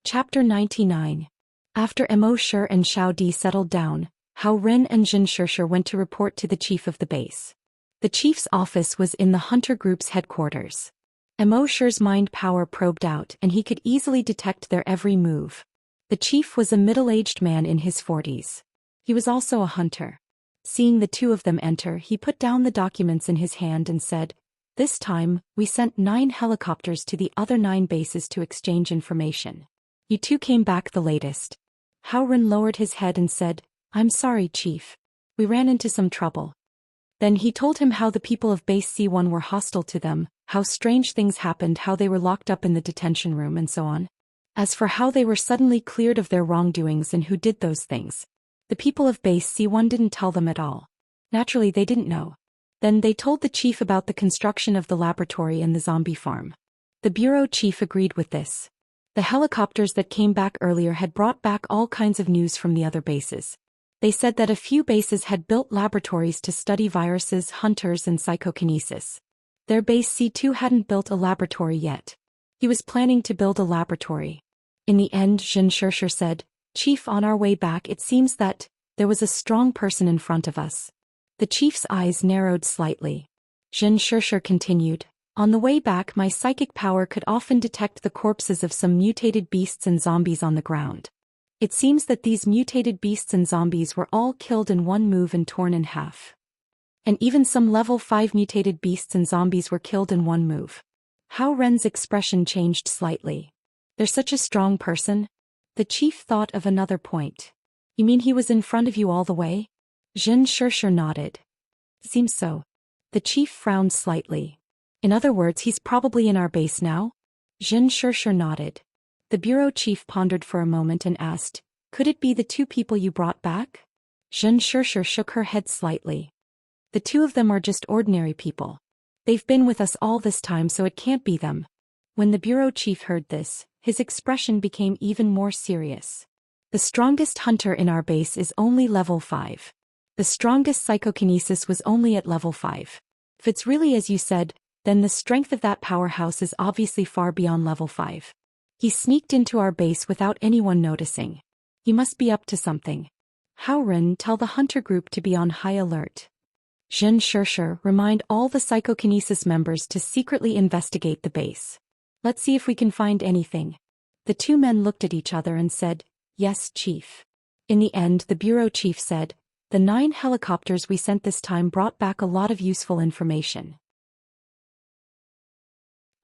Chapter 99. After Immerse and Xiao Di settled down, Hao Ren and Xianxia went to report to the chief of the base. The chief's office was in the hunter group's headquarters. Immerse's mind power probed out, and he could easily detect their every move. The chief was a middle-aged man in his 40s. He was also a hunter. Seeing the two of them enter, he put down the documents in his hand and said, "This time, we sent 9 helicopters to the other 9 bases to exchange information. You two came back the latest." Hao Ren lowered his head and said, "I'm sorry, Chief. We ran into some trouble." Then he told him how the people of Base C1 were hostile to them, how strange things happened, how they were locked up in the detention room, and so on. As for how they were suddenly cleared of their wrongdoings and who did those things, the people of Base C1 didn't tell them at all. Naturally, they didn't know. Then they told the chief about the construction of the laboratory and the zombie farm. The bureau chief agreed with this. The helicopters that came back earlier had brought back all kinds of news from the other bases. They said that a few bases had built laboratories to study viruses, hunters, and psychokinesis. Their base C2 hadn't built a laboratory yet. He was planning to build a laboratory. In the end, Xianxia said, "Chief, on our way back it seems that there was a strong person in front of us." The chief's eyes narrowed slightly. Xianxia continued, "On the way back my psychic power could often detect the corpses of some mutated beasts and zombies on the ground. It seems that these mutated beasts and zombies were all killed in one move and torn in half. And even some level 5 mutated beasts and zombies were killed in one move." Hao Ren's expression changed slightly. "They're such a strong person?" The chief thought of another point. "You mean he was in front of you all the way?" Xianxia nodded. "Seems so." The chief frowned slightly. "In other words, he's probably in our base now?" Xianxia nodded. The bureau chief pondered for a moment and asked, "Could it be the 2 people you brought back?" Xianxia shook her head slightly. "The 2 of them are just ordinary people. They've been with us all this time, so it can't be them." When the bureau chief heard this, his expression became even more serious. "The strongest hunter in our base is only level 5. The strongest psychokinesis was only at level 5. If it's really as you said, then the strength of that powerhouse is obviously far beyond level 5. He sneaked into our base without anyone noticing. He must be up to something. Hao Ren, tell the hunter group to be on high alert. Xianxia, remind all the psychokinesis members to secretly investigate the base. Let's see if we can find anything." The 2 men looked at each other and said, "Yes, Chief." In the end, the bureau chief said, "The 9 helicopters we sent this time brought back a lot of useful information.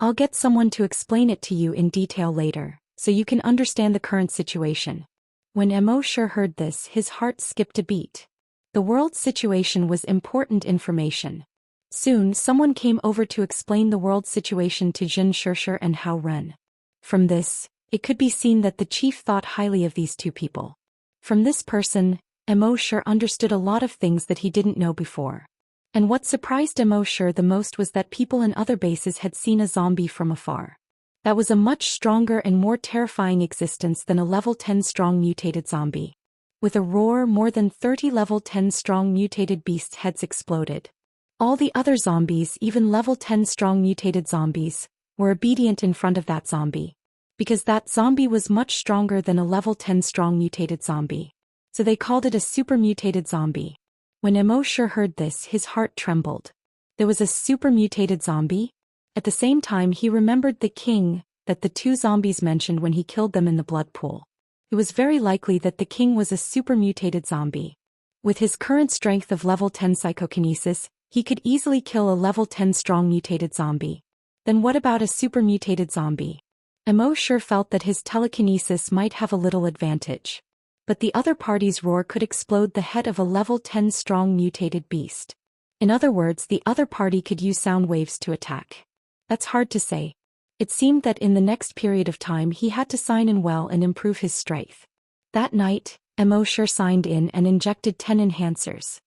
I'll get someone to explain it to you in detail later, so you can understand the current situation." When Immerse heard this, his heart skipped a beat. The world situation was important information. Soon, someone came over to explain the world situation to Xianxia and Hao Ren. From this, it could be seen that the chief thought highly of these 2 people. From this person, Immerse understood a lot of things that he didn't know before. And what surprised Immorse the most was that people in other bases had seen a zombie from afar. That was a much stronger and more terrifying existence than a level 10 strong mutated zombie. With a roar, more than 30 level 10 strong mutated beast heads exploded. All the other zombies, even level 10 strong mutated zombies, were obedient in front of that zombie. Because that zombie was much stronger than a level 10 strong mutated zombie. So they called it a super mutated zombie. When Immorse heard this, his heart trembled. There was a super mutated zombie? At the same time he remembered the king that the two zombies mentioned when he killed them in the blood pool. It was very likely that the king was a super mutated zombie. With his current strength of level 10 psychokinesis, he could easily kill a level 10 strong mutated zombie. Then what about a super mutated zombie? Immorse felt that his telekinesis might have a little advantage. But the other party's roar could explode the head of a level 10 strong mutated beast. In other words, the other party could use sound waves to attack. That's hard to say. It seemed that in the next period of time he had to sign in well and improve his strength. That night, Immorse signed in and injected 10 enhancers.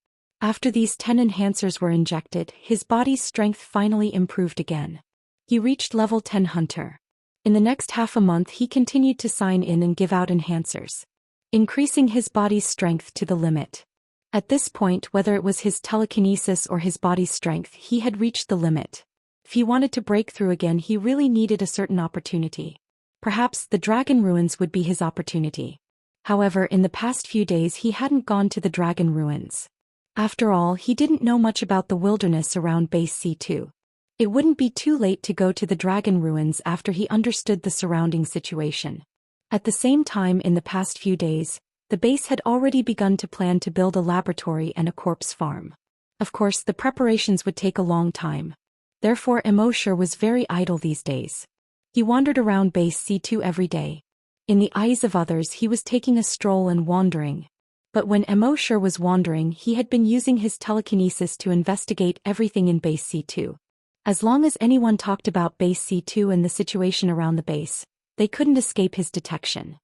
After these 10 enhancers were injected, his body's strength finally improved again. He reached level 10 hunter. In the next half a month he continued to sign in and give out enhancers, increasing his body's strength to the limit. At this point, whether it was his telekinesis or his body's strength, he had reached the limit. If he wanted to break through again, he really needed a certain opportunity. Perhaps the Dragon Ruins would be his opportunity. However, in the past few days he hadn't gone to the Dragon Ruins. After all, he didn't know much about the wilderness around Base C2. It wouldn't be too late to go to the Dragon Ruins after he understood the surrounding situation. At the same time, in the past few days, the base had already begun to plan to build a laboratory and a corpse farm. Of course, the preparations would take a long time. Therefore, Immorse was very idle these days. He wandered around Base C2 every day. In the eyes of others, he was taking a stroll and wandering. But when Immorse was wandering, he had been using his telekinesis to investigate everything in Base C2. As long as anyone talked about Base C2 and the situation around the base, they couldn't escape his detection.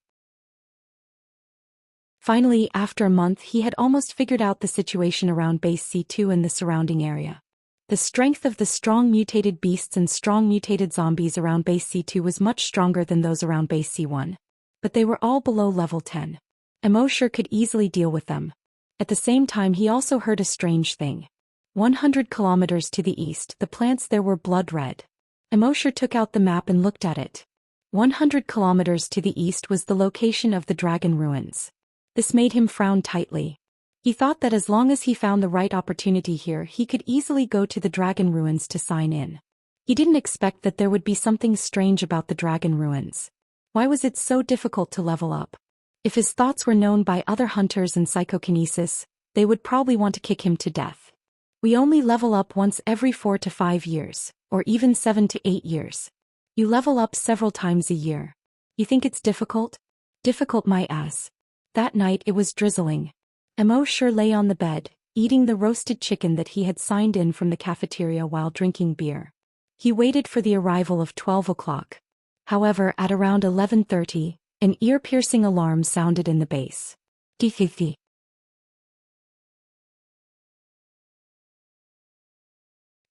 Finally, after a month, he had almost figured out the situation around Base C2 and the surrounding area. The strength of the strong mutated beasts and strong mutated zombies around Base C2 was much stronger than those around Base C1. But they were all below level 10. Immorse could easily deal with them. At the same time, he also heard a strange thing. 100 kilometers to the east, the plants there were blood red. Immorse took out the map and looked at it. 100 kilometers to the east was the location of the Dragon Ruins. This made him frown tightly. He thought that as long as he found the right opportunity here, he could easily go to the Dragon Ruins to sign in. He didn't expect that there would be something strange about the Dragon Ruins. Why was it so difficult to level up? If his thoughts were known by other hunters in psychokinesis, they would probably want to kick him to death. We only level up once every 4 to 5 years, or even 7 to 8 years. You level up several times a year. You think it's difficult? Difficult my ass. That night it was drizzling. Immorse lay on the bed, eating the roasted chicken that he had signed in from the cafeteria while drinking beer. He waited for the arrival of 12 o'clock. However, at around 11:30, an ear-piercing alarm sounded in the base. Thi.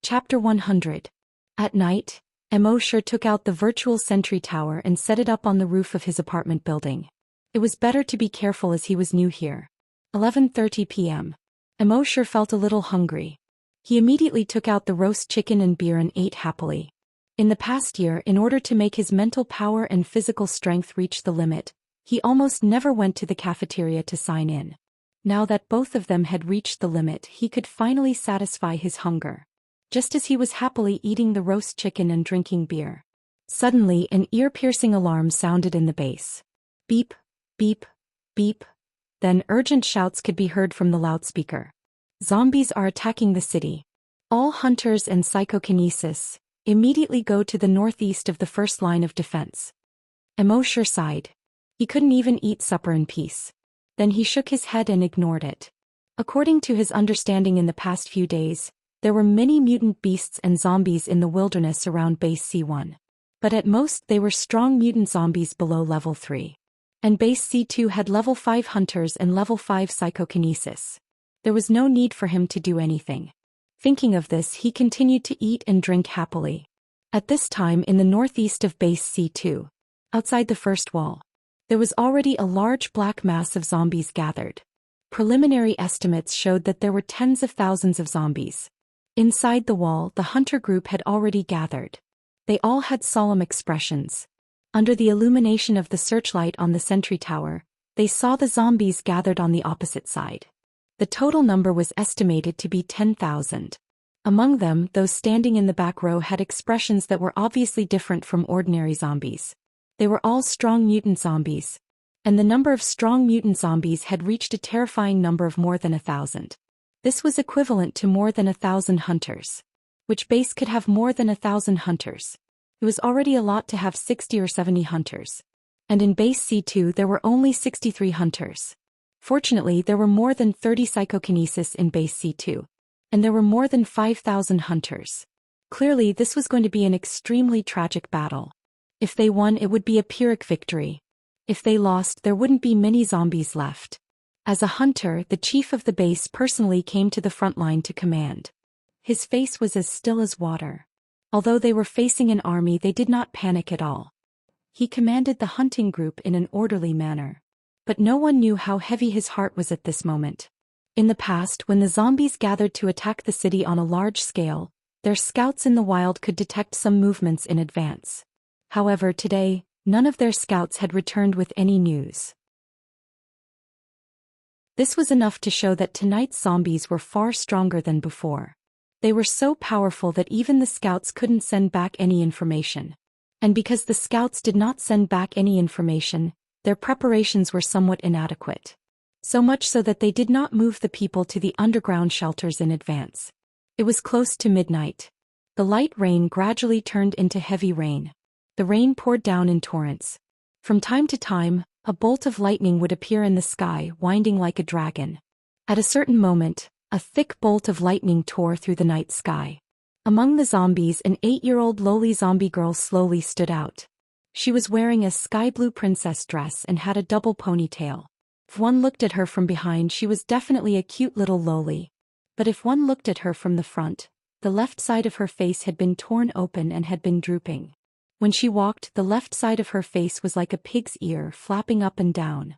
Chapter 100. At night, Immorse took out the virtual sentry tower and set it up on the roof of his apartment building. It was better to be careful as he was new here. 11:30 p.m. Immorse felt a little hungry. He immediately took out the roast chicken and beer and ate happily. In the past year, in order to make his mental power and physical strength reach the limit, he almost never went to the cafeteria to sign in. Now that both of them had reached the limit, he could finally satisfy his hunger. Just as he was happily eating the roast chicken and drinking beer, suddenly an ear-piercing alarm sounded in the base. Beep, beep, beep. Then urgent shouts could be heard from the loudspeaker. Zombies are attacking the city. All hunters and psychokinesis immediately go to the northeast of the first line of defense. Immorse sighed. He couldn't even eat supper in peace. Then he shook his head and ignored it. According to his understanding in the past few days, there were many mutant beasts and zombies in the wilderness around Base C1. But at most they were strong mutant zombies below level 3. And Base C2 had level 5 hunters and level 5 psychokinesis. There was no need for him to do anything. Thinking of this, he continued to eat and drink happily. At this time in the northeast of base C2, outside the first wall, there was already a large black mass of zombies gathered. Preliminary estimates showed that there were tens of thousands of zombies. Inside the wall, the hunter group had already gathered. They all had solemn expressions. Under the illumination of the searchlight on the sentry tower, they saw the zombies gathered on the opposite side. The total number was estimated to be 10,000. Among them, those standing in the back row had expressions that were obviously different from ordinary zombies. They were all strong mutant zombies. And the number of strong mutant zombies had reached a terrifying number of more than 1,000. This was equivalent to more than 1,000 hunters. Which base could have more than 1,000 hunters? It was already a lot to have 60 or 70 hunters. And in base C2 there were only 63 hunters. Fortunately, there were more than 30 psychokinesis in base C2. And there were more than 5,000 hunters. Clearly, this was going to be an extremely tragic battle. If they won, it would be a Pyrrhic victory. If they lost, there wouldn't be many zombies left. As a hunter, the chief of the base personally came to the front line to command. His face was as still as water. Although they were facing an army, they did not panic at all. He commanded the hunting group in an orderly manner. But no one knew how heavy his heart was at this moment. In the past, when the zombies gathered to attack the city on a large scale, their scouts in the wild could detect some movements in advance. However, today, none of their scouts had returned with any news. This was enough to show that tonight's zombies were far stronger than before. They were so powerful that even the scouts couldn't send back any information. And because the scouts did not send back any information, their preparations were somewhat inadequate. So much so that they did not move the people to the underground shelters in advance. It was close to midnight. The light rain gradually turned into heavy rain. The rain poured down in torrents. From time to time, a bolt of lightning would appear in the sky, winding like a dragon. At a certain moment, a thick bolt of lightning tore through the night sky. Among the zombies, an 8-year-old lowly zombie girl slowly stood out. She was wearing a sky-blue princess dress and had a double ponytail. If one looked at her from behind, she was definitely a cute little lowly. But if one looked at her from the front, the left side of her face had been torn open and had been drooping. When she walked, the left side of her face was like a pig's ear, flapping up and down.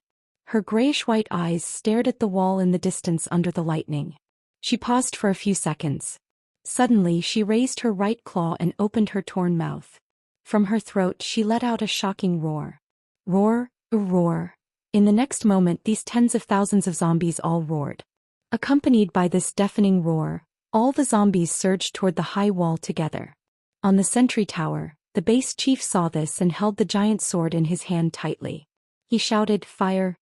Her grayish-white eyes stared at the wall in the distance under the lightning. She paused for a few seconds. Suddenly, she raised her right claw and opened her torn mouth. From her throat, she let out a shocking roar. Roar, a roar. In the next moment, these tens of thousands of zombies all roared. Accompanied by this deafening roar, all the zombies surged toward the high wall together. On the sentry tower, the base chief saw this and held the giant sword in his hand tightly. He shouted, "Fire!"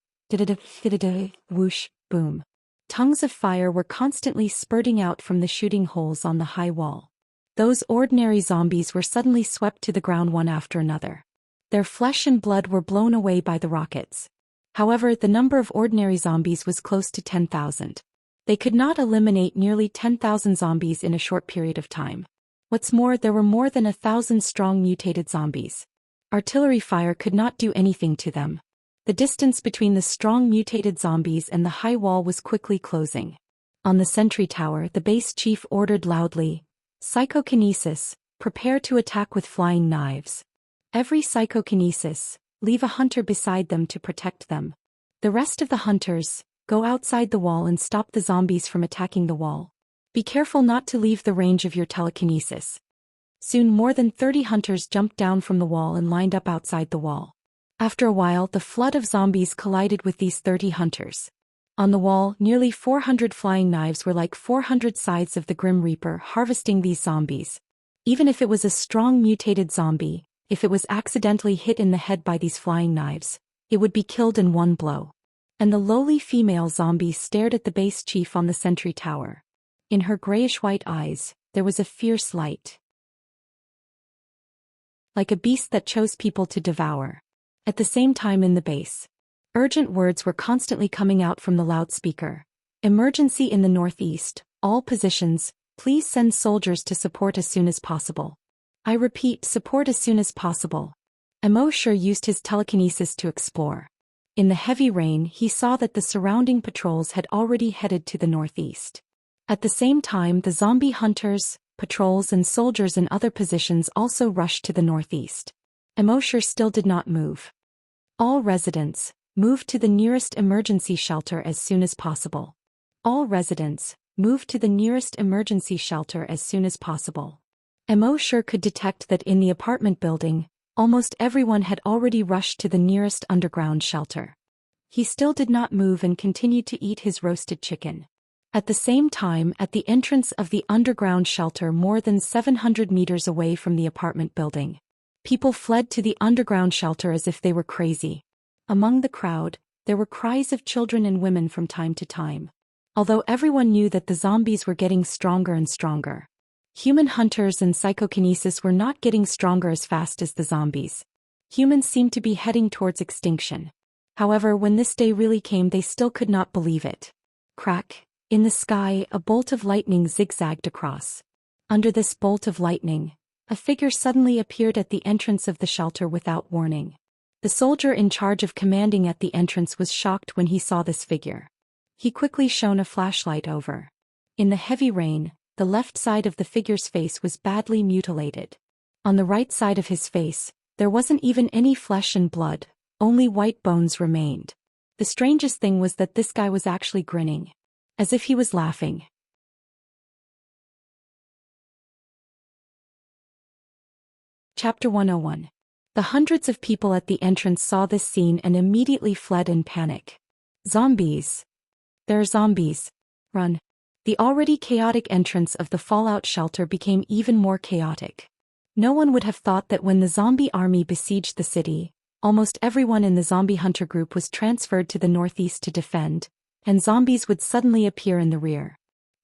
Whoosh, boom. Tongues of fire were constantly spurting out from the shooting holes on the high wall. Those ordinary zombies were suddenly swept to the ground one after another. Their flesh and blood were blown away by the rockets. However, the number of ordinary zombies was close to 10,000. They could not eliminate nearly 10,000 zombies in a short period of time. What's more, there were more than 1,000 strong mutated zombies. Artillery fire could not do anything to them. The distance between the strong mutated zombies and the high wall was quickly closing. On the sentry tower, the base chief ordered loudly, "Psychokinesis, prepare to attack with flying knives. Every psychokinesis, leave a hunter beside them to protect them. The rest of the hunters, go outside the wall and stop the zombies from attacking the wall. Be careful not to leave the range of your telekinesis." Soon more than 30 hunters jumped down from the wall and lined up outside the wall. After a while, the flood of zombies collided with these 30 hunters. On the wall, nearly 400 flying knives were like 400 scythes of the Grim Reaper harvesting these zombies. Even if it was a strong mutated zombie, if it was accidentally hit in the head by these flying knives, it would be killed in one blow. And the lowly female zombie stared at the base chief on the sentry tower. In her grayish-white eyes, there was a fierce light. Like a beast that chose people to devour. At the same time in the base, urgent words were constantly coming out from the loudspeaker. "Emergency in the northeast, all positions, please send soldiers to support as soon as possible. I repeat, support as soon as possible." Immerse used his telekinesis to explore. In the heavy rain, he saw that the surrounding patrols had already headed to the northeast. At the same time, the zombie hunters, patrols and soldiers in other positions also rushed to the northeast. Immorse still did not move. All residents, move to the nearest emergency shelter as soon as possible. All residents, move to the nearest emergency shelter as soon as possible. Immorse could detect that in the apartment building, almost everyone had already rushed to the nearest underground shelter. He still did not move and continued to eat his roasted chicken. At the same time, at the entrance of the underground shelter more than 700 meters away from the apartment building, people fled to the underground shelter as if they were crazy. Among the crowd, there were cries of children and women from time to time. Although everyone knew that the zombies were getting stronger and stronger, human hunters and psychokinesis were not getting stronger as fast as the zombies. Humans seemed to be heading towards extinction. However, when this day really came, they still could not believe it. Crack! In the sky, a bolt of lightning zigzagged across. Under this bolt of lightning, a figure suddenly appeared at the entrance of the shelter without warning. The soldier in charge of commanding at the entrance was shocked when he saw this figure. He quickly shone a flashlight over. In the heavy rain, the left side of the figure's face was badly mutilated. On the right side of his face, there wasn't even any flesh and blood, only white bones remained. The strangest thing was that this guy was actually grinning, as if he was laughing. Chapter 101. The hundreds of people at the entrance saw this scene and immediately fled in panic. Zombies! There are zombies! Run! The already chaotic entrance of the fallout shelter became even more chaotic. No one would have thought that when the zombie army besieged the city, almost everyone in the zombie hunter group was transferred to the northeast to defend, and zombies would suddenly appear in the rear.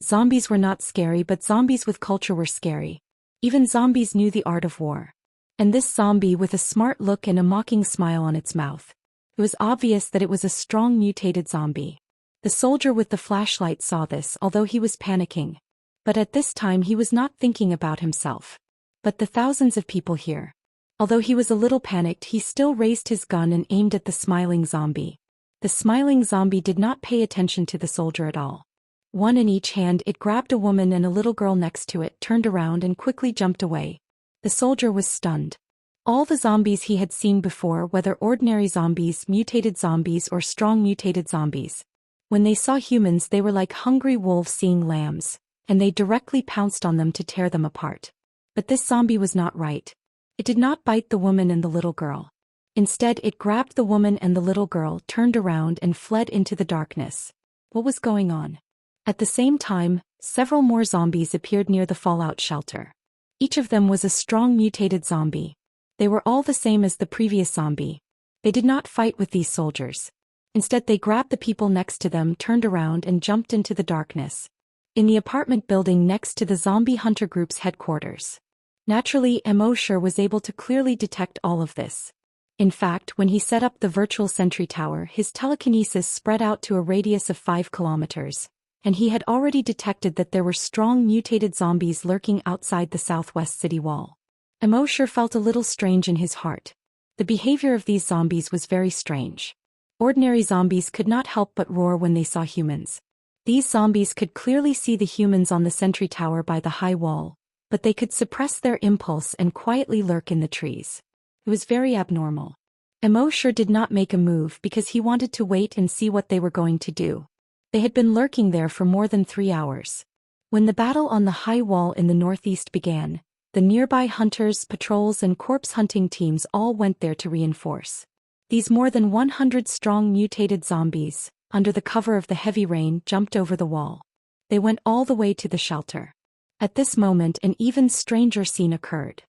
Zombies were not scary, but zombies with culture were scary. Even zombies knew the art of war. And this zombie with a smart look and a mocking smile on its mouth. It was obvious that it was a strong mutated zombie. The soldier with the flashlight saw this, although he was panicking. But at this time he was not thinking about himself, but the thousands of people here. Although he was a little panicked, he still raised his gun and aimed at the smiling zombie. The smiling zombie did not pay attention to the soldier at all. One in each hand, it grabbed a woman and a little girl next to it, turned around and quickly jumped away. The soldier was stunned. All the zombies he had seen before, whether ordinary zombies, mutated zombies or strong mutated zombies, when they saw humans they were like hungry wolves seeing lambs, and they directly pounced on them to tear them apart. But this zombie was not right. It did not bite the woman and the little girl. Instead, it grabbed the woman and the little girl, turned around and fled into the darkness. What was going on? At the same time, several more zombies appeared near the fallout shelter. Each of them was a strong mutated zombie. They were all the same as the previous zombie. They did not fight with these soldiers. Instead, they grabbed the people next to them, turned around and jumped into the darkness. In the apartment building next to the zombie hunter group's headquarters. Naturally, Immorse was able to clearly detect all of this. In fact, when he set up the virtual sentry tower, his telekinesis spread out to a radius of 5 kilometers, and he had already detected that there were strong mutated zombies lurking outside the southwest city wall. Immorse felt a little strange in his heart. The behavior of these zombies was very strange. Ordinary zombies could not help but roar when they saw humans. These zombies could clearly see the humans on the sentry tower by the high wall, but they could suppress their impulse and quietly lurk in the trees. It was very abnormal. Immorse did not make a move because he wanted to wait and see what they were going to do. They had been lurking there for more than 3 hours. When the battle on the high wall in the northeast began, the nearby hunters, patrols and corpse hunting teams all went there to reinforce. These more than 100 strong mutated zombies, under the cover of the heavy rain, jumped over the wall. They went all the way to the shelter. At this moment, an even stranger scene occurred.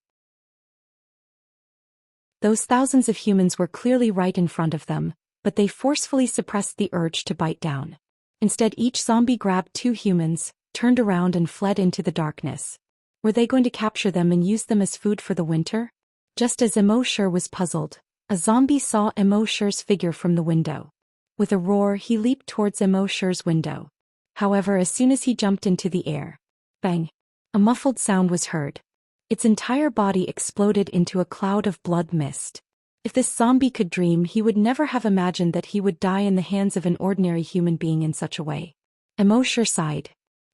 Those thousands of humans were clearly right in front of them, but they forcefully suppressed the urge to bite down. Instead, each zombie grabbed 2 humans, turned around and fled into the darkness. Were they going to capture them and use them as food for the winter? Just as Immorse was puzzled, a zombie saw Immorse's figure from the window. With a roar, he leaped towards Immorse's window. However, as soon as he jumped into the air, bang! A muffled sound was heard. Its entire body exploded into a cloud of blood mist. If this zombie could dream, he would never have imagined that he would die in the hands of an ordinary human being in such a way. Immorse sighed.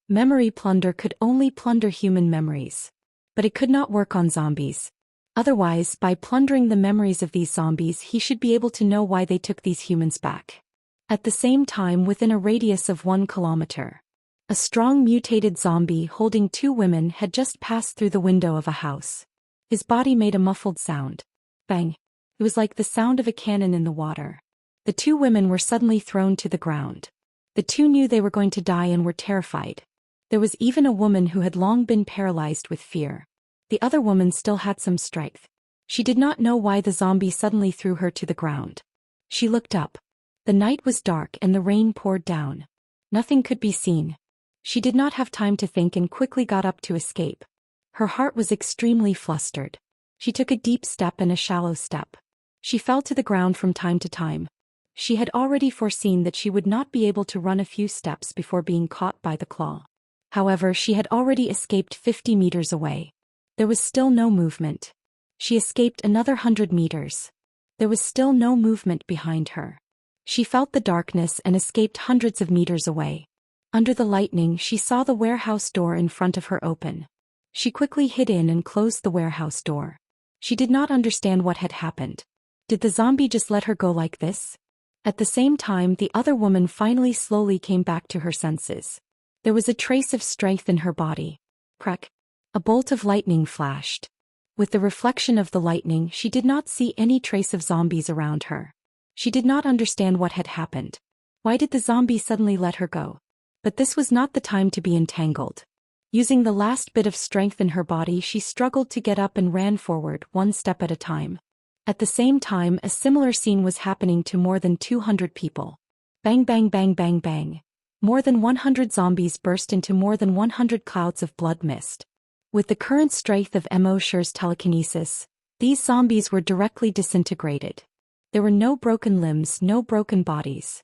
Memory plunder could only plunder human memories. But it could not work on zombies. Otherwise, by plundering the memories of these zombies, he should be able to know why they took these humans back. At the same time, within a radius of 1 kilometer, a strong mutated zombie holding 2 women had just passed through the window of a house. His body made a muffled sound. Bang! It was like the sound of a cannon in the water. The 2 women were suddenly thrown to the ground. The 2 knew they were going to die and were terrified. There was even a woman who had long been paralyzed with fear. The other woman still had some strength. She did not know why the zombie suddenly threw her to the ground. She looked up. The night was dark and the rain poured down. Nothing could be seen. She did not have time to think and quickly got up to escape. Her heart was extremely flustered. She took a deep step and a shallow step. She fell to the ground from time to time. She had already foreseen that she would not be able to run a few steps before being caught by the claw. However, she had already escaped 50 meters away. There was still no movement. She escaped another 100 meters. There was still no movement behind her. She felt the darkness and escaped hundreds of meters away. Under the lightning, she saw the warehouse door in front of her open. She quickly hid in and closed the warehouse door. She did not understand what had happened. Did the zombie just let her go like this? At the same time, the other woman finally slowly came back to her senses. There was a trace of strength in her body. Crack! A bolt of lightning flashed. With the reflection of the lightning, she did not see any trace of zombies around her. She did not understand what had happened. Why did the zombie suddenly let her go? But this was not the time to be entangled. Using the last bit of strength in her body, she struggled to get up and ran forward, 1 step at a time. At the same time, a similar scene was happening to more than 200 people. Bang bang bang bang bang. More than 100 zombies burst into more than 100 clouds of blood mist. With the current strength of Immerse's telekinesis, these zombies were directly disintegrated. There were no broken limbs, no broken bodies.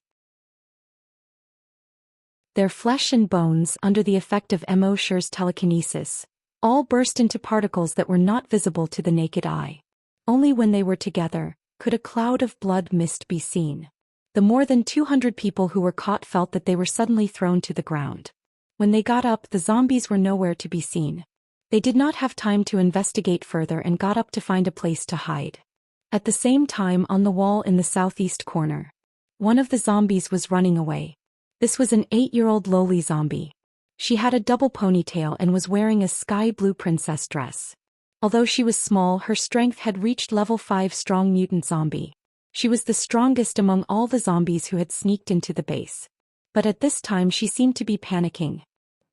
Their flesh and bones, under the effect of Immerse's telekinesis, all burst into particles that were not visible to the naked eye. Only when they were together could a cloud of blood mist be seen. The more than 200 people who were caught felt that they were suddenly thrown to the ground. When they got up, the zombies were nowhere to be seen. They did not have time to investigate further and got up to find a place to hide. At the same time, on the wall in the southeast corner, one of the zombies was running away. This was an 8-year-old lowly zombie. She had a double ponytail and was wearing a sky blue princess dress. Although she was small, her strength had reached level 5 strong mutant zombie. She was the strongest among all the zombies who had sneaked into the base. But at this time she seemed to be panicking.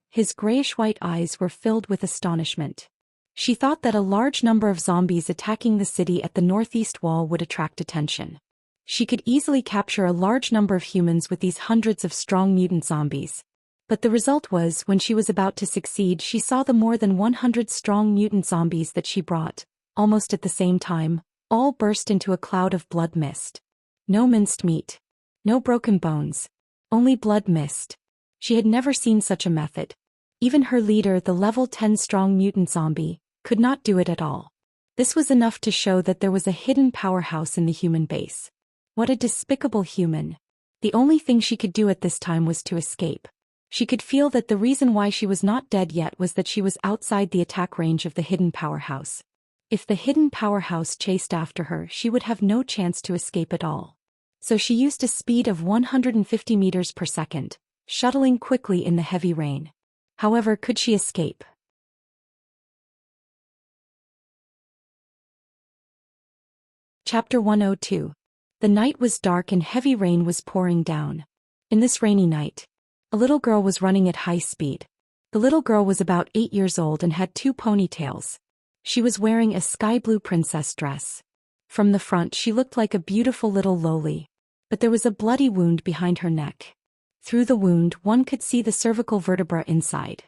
His grayish-white eyes were filled with astonishment. She thought that a large number of zombies attacking the city at the northeast wall would attract attention. She could easily capture a large number of humans with these hundreds of strong mutant zombies. But the result was, when she was about to succeed, she saw the more than 100 strong mutant zombies that she brought, almost at the same time, all burst into a cloud of blood mist. No minced meat. No broken bones. Only blood mist. She had never seen such a method. Even her leader, the level 10 strong mutant zombie, could not do it at all. This was enough to show that there was a hidden powerhouse in the human base. What a despicable human. The only thing she could do at this time was to escape. She could feel that the reason why she was not dead yet was that she was outside the attack range of the hidden powerhouse. If the hidden powerhouse chased after her, she would have no chance to escape at all. So she used a speed of 150 meters per second, shuttling quickly in the heavy rain. However, could she escape? Chapter 102. The night was dark and heavy rain was pouring down. In this rainy night, a little girl was running at high speed. The little girl was about 8 years old and had 2 ponytails. She was wearing a sky blue princess dress. From the front she looked like a beautiful little loli. But there was a bloody wound behind her neck. Through the wound one could see the cervical vertebra inside.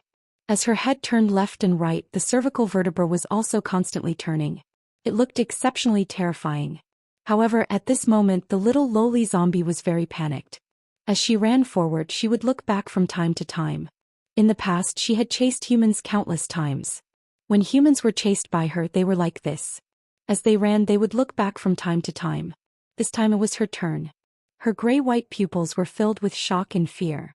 As her head turned left and right, the cervical vertebra was also constantly turning. It looked exceptionally terrifying. However, at this moment the little lowly zombie was very panicked. As she ran forward, she would look back from time to time. In the past she had chased humans countless times. When humans were chased by her, they were like this. As they ran, they would look back from time to time. This time it was her turn. Her gray-white pupils were filled with shock and fear.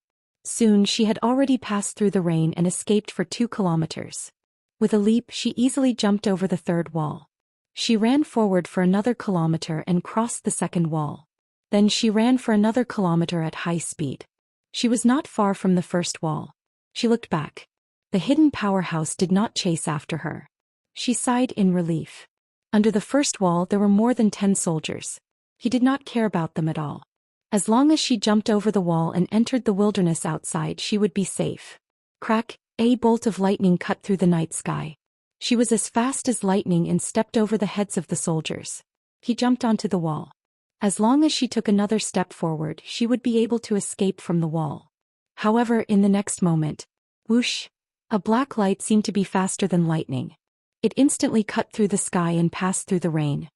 Soon she had already passed through the rain and escaped for 2 kilometers. With a leap, she easily jumped over the third wall. She ran forward for another kilometer and crossed the second wall. Then she ran for another kilometer at high speed. She was not far from the first wall. She looked back. The hidden powerhouse did not chase after her. She sighed in relief. Under the first wall there were more than 10 soldiers. He did not care about them at all. As long as she jumped over the wall and entered the wilderness outside, she would be safe. Crack, a bolt of lightning cut through the night sky. She was as fast as lightning and stepped over the heads of the soldiers. He jumped onto the wall. As long as she took another step forward, she would be able to escape from the wall. However, in the next moment, whoosh, a black light seemed to be faster than lightning. It instantly cut through the sky and passed through the rain.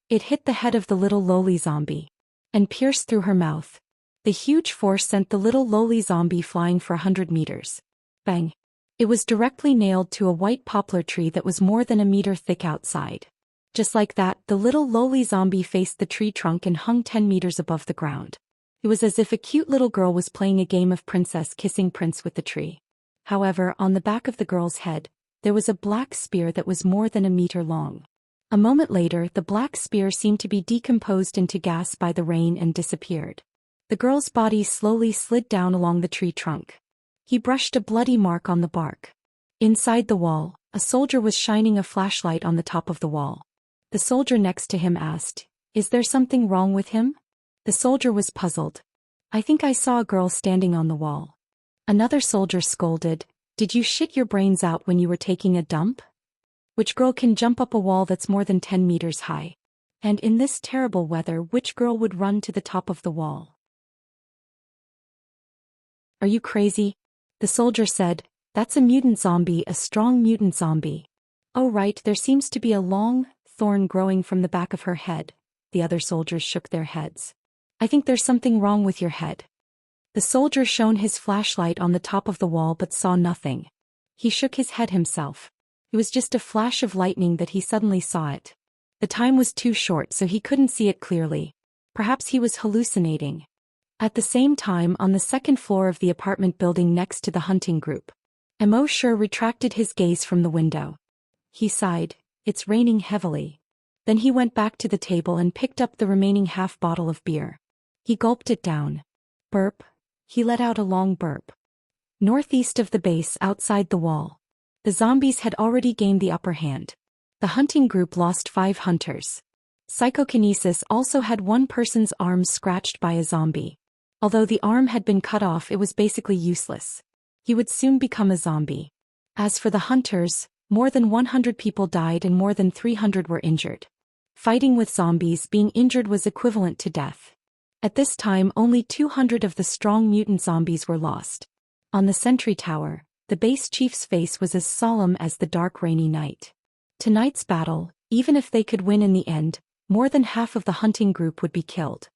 It hit the head of the little lowly zombie and pierced through her mouth. The huge force sent the little lowly zombie flying for 100 meters. Bang! It was directly nailed to a white poplar tree that was more than a meter thick outside. Just like that, the little lowly zombie faced the tree trunk and hung 10 meters above the ground. It was as if a cute little girl was playing a game of princess kissing prince with the tree. However, on the back of the girl's head, there was a black spear that was more than a meter long. A moment later, the black spear seemed to be decomposed into gas by the rain and disappeared. The girl's body slowly slid down along the tree trunk. He brushed a bloody mark on the bark. Inside the wall, a soldier was shining a flashlight on the top of the wall. The soldier next to him asked, "Is there something wrong with him?" The soldier was puzzled. "I think I saw a girl standing on the wall." Another soldier scolded, "Did you shit your brains out when you were taking a dump? Which girl can jump up a wall that's more than 10 meters high? And in this terrible weather, which girl would run to the top of the wall?" "Are you crazy?" The soldier said, "That's a mutant zombie, a strong mutant zombie." "Oh right, there seems to be a long thorn growing from the back of her head." The other soldiers shook their heads. "I think there's something wrong with your head." The soldier shone his flashlight on the top of the wall but saw nothing. He shook his head himself. It was just a flash of lightning that he suddenly saw it. The time was too short so he couldn't see it clearly. Perhaps he was hallucinating. At the same time, on the second floor of the apartment building next to the hunting group, Immerse retracted his gaze from the window. He sighed, "It's raining heavily." Then he went back to the table and picked up the remaining half bottle of beer. He gulped it down. Burp. He let out a long burp. Northeast of the base, outside the wall, the zombies had already gained the upper hand. The hunting group lost 5 hunters. Psychokinesis also had one person's arm scratched by a zombie. Although the arm had been cut off, it was basically useless. He would soon become a zombie. As for the hunters, more than 100 people died and more than 300 were injured. Fighting with zombies, being injured was equivalent to death. At this time, only 200 of the strong mutant zombies were lost. On the sentry tower, the base chief's face was as solemn as the dark rainy night. Tonight's battle, even if they could win in the end, more than half of the hunting group would be killed.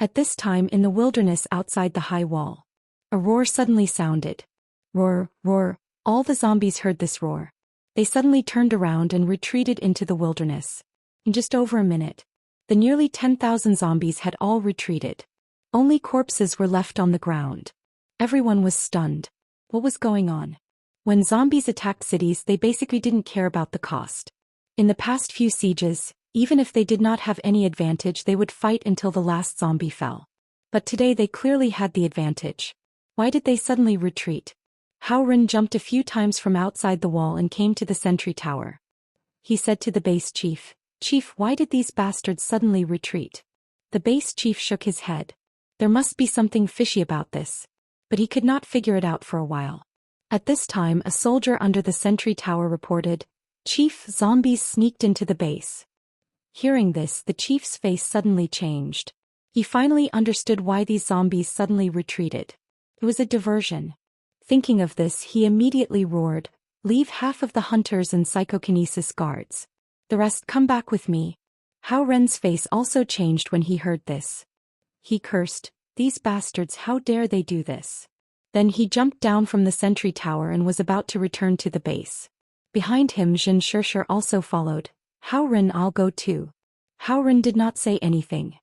At this time in the wilderness outside the high wall, a roar suddenly sounded. Roar, roar, all the zombies heard this roar. They suddenly turned around and retreated into the wilderness. In just over a minute, the nearly 10,000 zombies had all retreated. Only corpses were left on the ground. Everyone was stunned. What was going on? When zombies attacked cities, they basically didn't care about the cost. In the past few sieges, even if they did not have any advantage, they would fight until the last zombie fell. But today they clearly had the advantage. Why did they suddenly retreat? Ren jumped a few times from outside the wall and came to the sentry tower. He said to the base chief, "Chief, why did these bastards suddenly retreat?" The base chief shook his head. There must be something fishy about this. But he could not figure it out for a while. At this time, a soldier under the sentry tower reported, "Chief, zombies sneaked into the base." Hearing this, the chief's face suddenly changed. He finally understood why these zombies suddenly retreated. It was a diversion. Thinking of this, he immediately roared, "Leave half of the hunters and psychokinesis guards. The rest come back with me." Ren's face also changed when he heard this. He cursed, "These bastards, how dare they do this?" Then he jumped down from the sentry tower and was about to return to the base. Behind him, Xianxia also followed. "Ren, I'll go too." Ren did not say anything.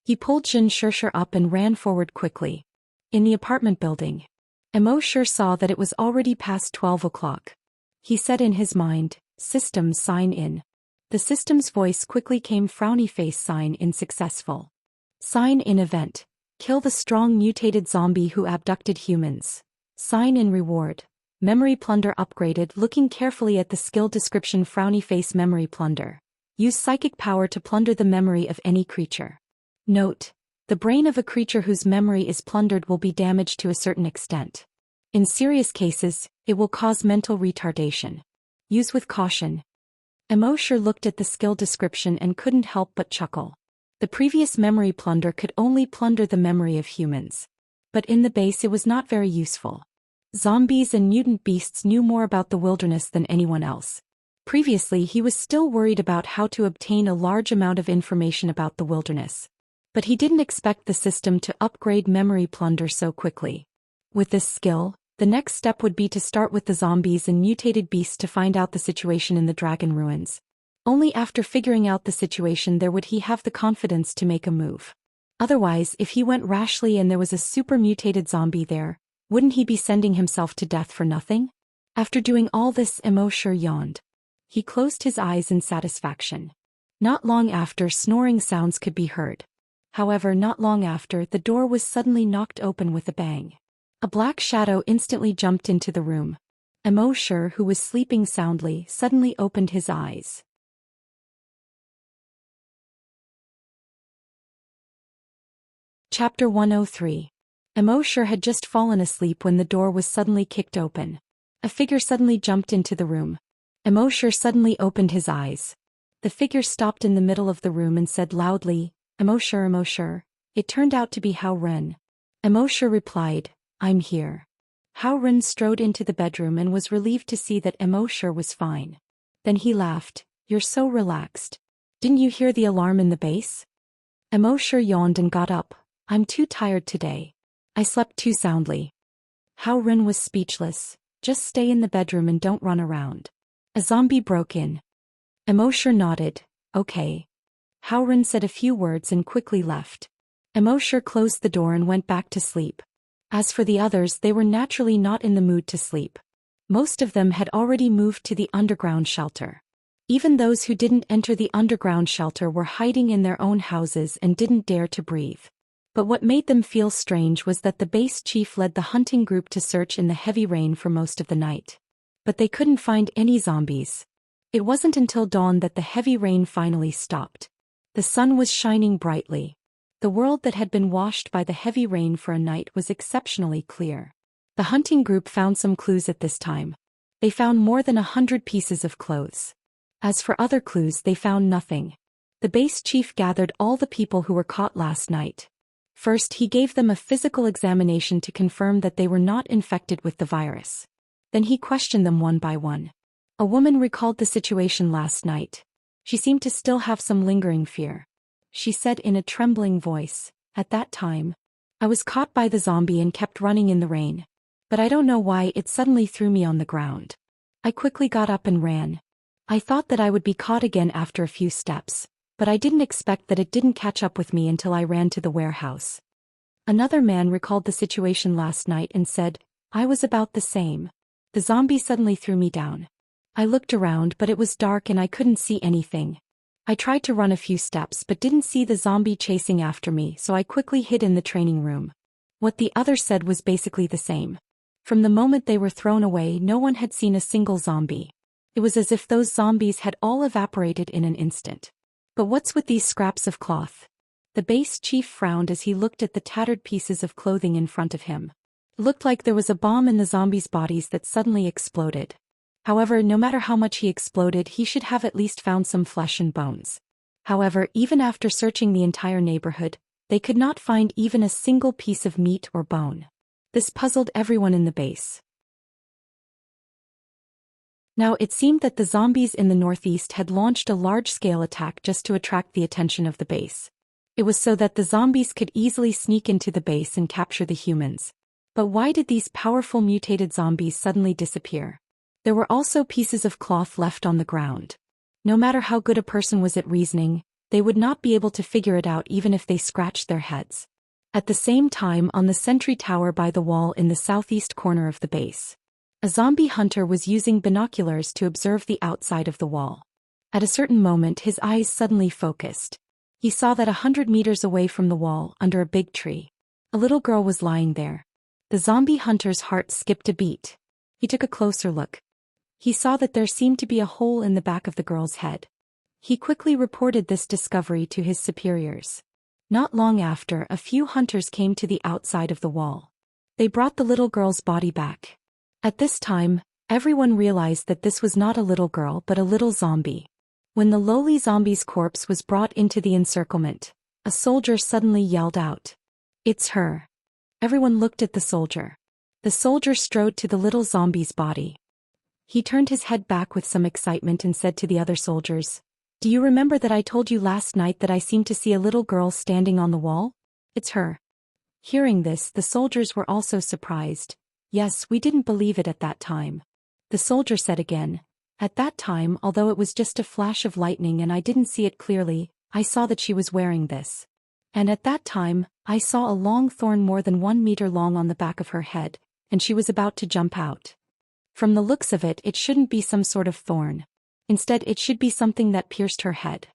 He pulled Xianxia up and ran forward quickly. In the apartment building, Immorse saw that it was already past 12 o'clock. He said in his mind, "Systems sign in." The system's voice quickly came, "Frowny face, sign in successful. Sign in event. Kill the strong mutated zombie who abducted humans. Sign in reward. Memory plunder upgraded." Looking carefully at the skill description, "Frowny face memory plunder. Use psychic power to plunder the memory of any creature." Note: the brain of a creature whose memory is plundered will be damaged to a certain extent. In serious cases, it will cause mental retardation. Use with caution. Immorse looked at the skill description and couldn't help but chuckle. The previous memory plunder could only plunder the memory of humans. But in the base it was not very useful. Zombies and mutant beasts knew more about the wilderness than anyone else. Previously he was still worried about how to obtain a large amount of information about the wilderness. But he didn't expect the system to upgrade memory plunder so quickly. With this skill, the next step would be to start with the zombies and mutated beasts to find out the situation in the dragon ruins. Only after figuring out the situation there would he have the confidence to make a move. Otherwise, if he went rashly and there was a super mutated zombie there, wouldn't he be sending himself to death for nothing? After doing all this, Immorse yawned. He closed his eyes in satisfaction. Not long after, snoring sounds could be heard. However, not long after, the door was suddenly knocked open with a bang. A black shadow instantly jumped into the room. Immorse, who was sleeping soundly, suddenly opened his eyes. Chapter 103. Immorse had just fallen asleep when the door was suddenly kicked open. A figure suddenly jumped into the room. Immorse suddenly opened his eyes. The figure stopped in the middle of the room and said loudly, "Immorse, Immorse." It turned out to be Hao Ren. Immorse replied, "I'm here." Hao Ren strode into the bedroom and was relieved to see that Immorse was fine. Then he laughed, "You're so relaxed. Didn't you hear the alarm in the base?" Immorse yawned and got up. "I'm too tired today. I slept too soundly." Hao Ren was speechless. "Just stay in the bedroom and don't run around. A zombie broke in." Immorse nodded. "Okay." Hao Ren said a few words and quickly left. Immorse closed the door and went back to sleep. As for the others, they were naturally not in the mood to sleep. Most of them had already moved to the underground shelter. Even those who didn't enter the underground shelter were hiding in their own houses and didn't dare to breathe. But what made them feel strange was that the base chief led the hunting group to search in the heavy rain for most of the night. But they couldn't find any zombies. It wasn't until dawn that the heavy rain finally stopped. The sun was shining brightly. The world that had been washed by the heavy rain for a night was exceptionally clear. The hunting group found some clues at this time. They found more than 100 pieces of clothes. As for other clues, they found nothing. The base chief gathered all the people who were caught last night. First, he gave them a physical examination to confirm that they were not infected with the virus. Then he questioned them one by one. A woman recalled the situation last night. She seemed to still have some lingering fear. She said in a trembling voice, "At that time, I was caught by the zombie and kept running in the rain. But I don't know why it suddenly threw me on the ground. I quickly got up and ran. I thought that I would be caught again after a few steps, but I didn't expect that it didn't catch up with me until I ran to the warehouse." Another man recalled the situation last night and said, "I was about the same. The zombie suddenly threw me down. I looked around but it was dark and I couldn't see anything. I tried to run a few steps but didn't see the zombie chasing after me, so I quickly hid in the training room." What the other said was basically the same. From the moment they were thrown away, no one had seen a single zombie. It was as if those zombies had all evaporated in an instant. But what's with these scraps of cloth? The base chief frowned as he looked at the tattered pieces of clothing in front of him. It looked like there was a bomb in the zombies' bodies that suddenly exploded. However, no matter how much he exploded, he should have at least found some flesh and bones. However, even after searching the entire neighborhood, they could not find even a single piece of meat or bone. This puzzled everyone in the base. Now it seemed that the zombies in the northeast had launched a large-scale attack just to attract the attention of the base. It was so that the zombies could easily sneak into the base and capture the humans. But why did these powerful mutated zombies suddenly disappear? There were also pieces of cloth left on the ground. No matter how good a person was at reasoning, They would not be able to figure it out even if they scratched their heads. At the same time, on the sentry tower by the wall in the southeast corner of the base, a zombie hunter was using binoculars to observe the outside of the wall. At a certain moment, his eyes suddenly focused. He saw that 100 meters away from the wall, under a big tree, a little girl was lying there. The zombie hunter's heart skipped a beat. He took a closer look. He saw that there seemed to be a hole in the back of the girl's head. He quickly reported this discovery to his superiors. Not long after, a few hunters came to the outside of the wall. They brought the little girl's body back. At this time, everyone realized that this was not a little girl but a little zombie. When the lowly zombie's corpse was brought into the encirclement, a soldier suddenly yelled out, "It's her." Everyone looked at the soldier. The soldier strode to the little zombie's body. He turned his head back with some excitement and said to the other soldiers, "Do you remember that I told you last night that I seemed to see a little girl standing on the wall? It's her." Hearing this, the soldiers were also surprised. "Yes, we didn't believe it at that time." The soldier said again, "At that time, although it was just a flash of lightning and I didn't see it clearly, I saw that she was wearing this. And at that time, I saw a long thorn more than 1 meter long on the back of her head, and she was about to jump out. From the looks of it, it shouldn't be some sort of thorn. Instead, it should be something that pierced her head."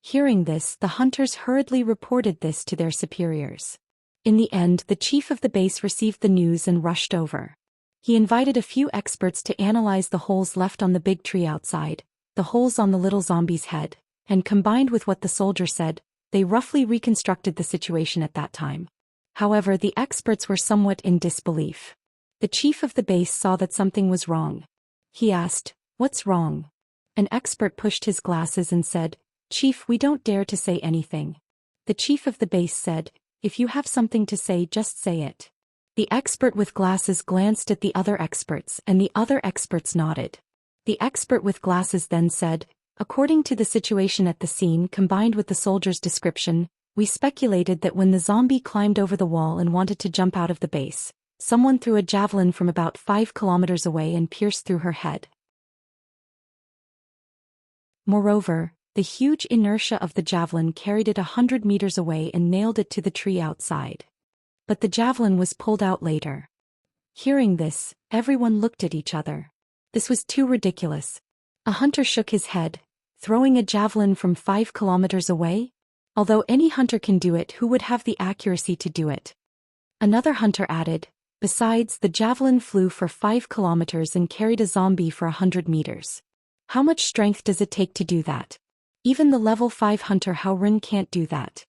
Hearing this, the hunters hurriedly reported this to their superiors. In the end, the chief of the base received the news and rushed over. He invited a few experts to analyze the holes left on the big tree outside, the holes on the little zombie's head, and combined with what the soldier said, they roughly reconstructed the situation at that time. However, the experts were somewhat in disbelief. The chief of the base saw that something was wrong. He asked, "What's wrong?" An expert pushed his glasses and said, "Chief, we don't dare to say anything." The chief of the base said, "If you have something to say, just say it." The expert with glasses glanced at the other experts and the other experts nodded. The expert with glasses then said, "According to the situation at the scene combined with the soldier's description, we speculated that when the zombie climbed over the wall and wanted to jump out of the base, someone threw a javelin from about 5 kilometers away and pierced through her head. Moreover, the huge inertia of the javelin carried it 100 meters away and nailed it to the tree outside. But the javelin was pulled out later." Hearing this, everyone looked at each other. This was too ridiculous. A hunter shook his head. Throwing a javelin from 5 kilometers away? Although any hunter can do it, who would have the accuracy to do it? Another hunter added, "Besides, the javelin flew for 5 kilometers and carried a zombie for 100 meters. How much strength does it take to do that? Even the level 5 hunter Hao Ren can't do that."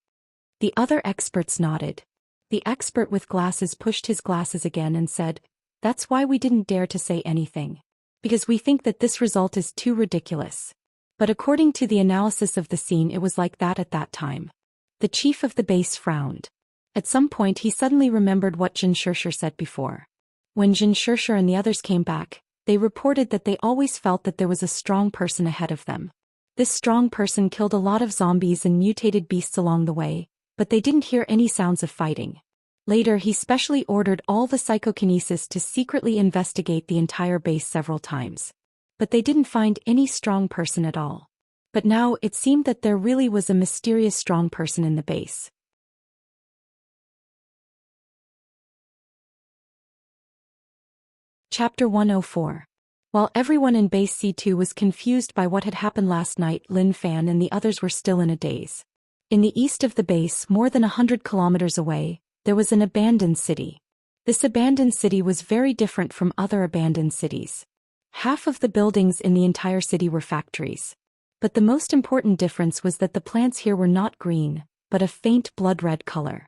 The other experts nodded. The expert with glasses pushed his glasses again and said, "That's why we didn't dare to say anything. Because we think that this result is too ridiculous." But according to the analysis of the scene, it was like that at that time. The chief of the base frowned. At some point he suddenly remembered what Xianxia said before. When Xianxia and the others came back, they reported that they always felt that there was a strong person ahead of them. This strong person killed a lot of zombies and mutated beasts along the way, but they didn't hear any sounds of fighting. Later he specially ordered all the psychokinesis to secretly investigate the entire base several times. But they didn't find any strong person at all. But now it seemed that there really was a mysterious strong person in the base. Chapter 104. While everyone in Base C2 was confused by what had happened last night, Lin Fan and the others were still in a daze. In the east of the base, more than 100 kilometers away, there was an abandoned city. This abandoned city was very different from other abandoned cities. Half of the buildings in the entire city were factories. But the most important difference was that the plants here were not green, but a faint blood-red color.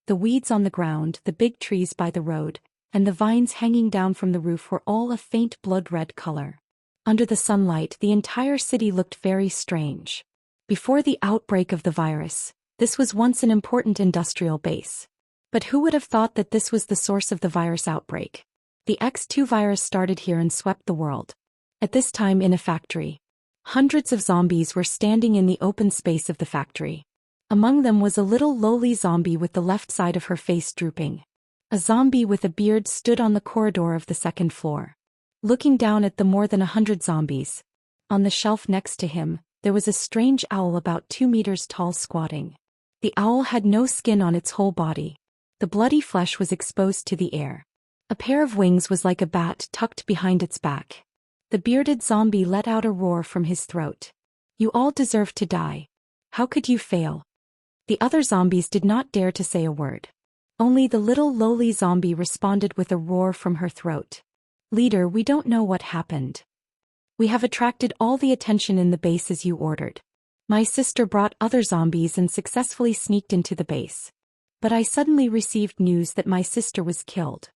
The weeds on the ground, the big trees by the road, and the vines hanging down from the roof were all a faint blood-red color. Under the sunlight, the entire city looked very strange. Before the outbreak of the virus, this was once an important industrial base. But who would have thought that this was the source of the virus outbreak? The X2 virus started here and swept the world. At this time in a factory, hundreds of zombies were standing in the open space of the factory. Among them was a little lowly zombie with the left side of her face drooping. A zombie with a beard stood on the corridor of the second floor, looking down at the more than 100 zombies. On the shelf next to him, there was a strange owl about 2 meters tall squatting. The owl had no skin on its whole body. The bloody flesh was exposed to the air. A pair of wings was like a bat tucked behind its back. The bearded zombie let out a roar from his throat. "You all deserve to die. How could you fail?" The other zombies did not dare to say a word. Only the little lowly zombie responded with a roar from her throat. "Leader, we don't know what happened. We have attracted all the attention in the base as you ordered. My sister brought other zombies and successfully sneaked into the base. But I suddenly received news that my sister was killed.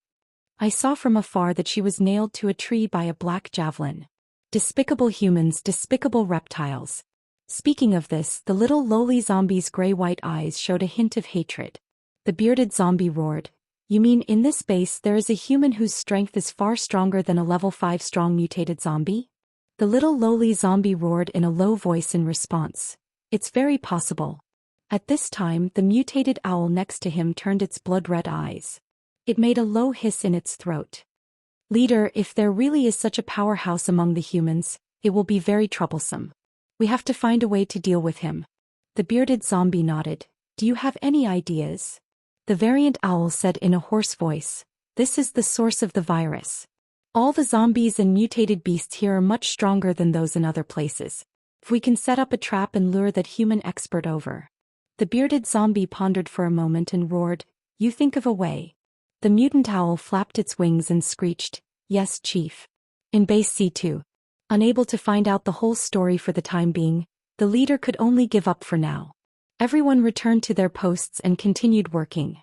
I saw from afar that she was nailed to a tree by a black javelin. Despicable humans, despicable reptiles." Speaking of this, the little lowly zombie's gray-white eyes showed a hint of hatred. The bearded zombie roared, "You mean in this base there is a human whose strength is far stronger than a level 5 strong mutated zombie?" The little lowly zombie roared in a low voice in response, "It's very possible." At this time, the mutated owl next to him turned its blood-red eyes. It made a low hiss in its throat. "Leader, if there really is such a powerhouse among the humans, it will be very troublesome. We have to find a way to deal with him." The bearded zombie nodded. "Do you have any ideas?" The variant owl said in a hoarse voice, "This is the source of the virus. All the zombies and mutated beasts here are much stronger than those in other places. If we can set up a trap and lure that human expert over." The bearded zombie pondered for a moment and roared, "You think of a way." The mutant owl flapped its wings and screeched, "Yes, Chief." In Base C2. Unable to find out the whole story for the time being, the leader could only give up for now. Everyone returned to their posts and continued working.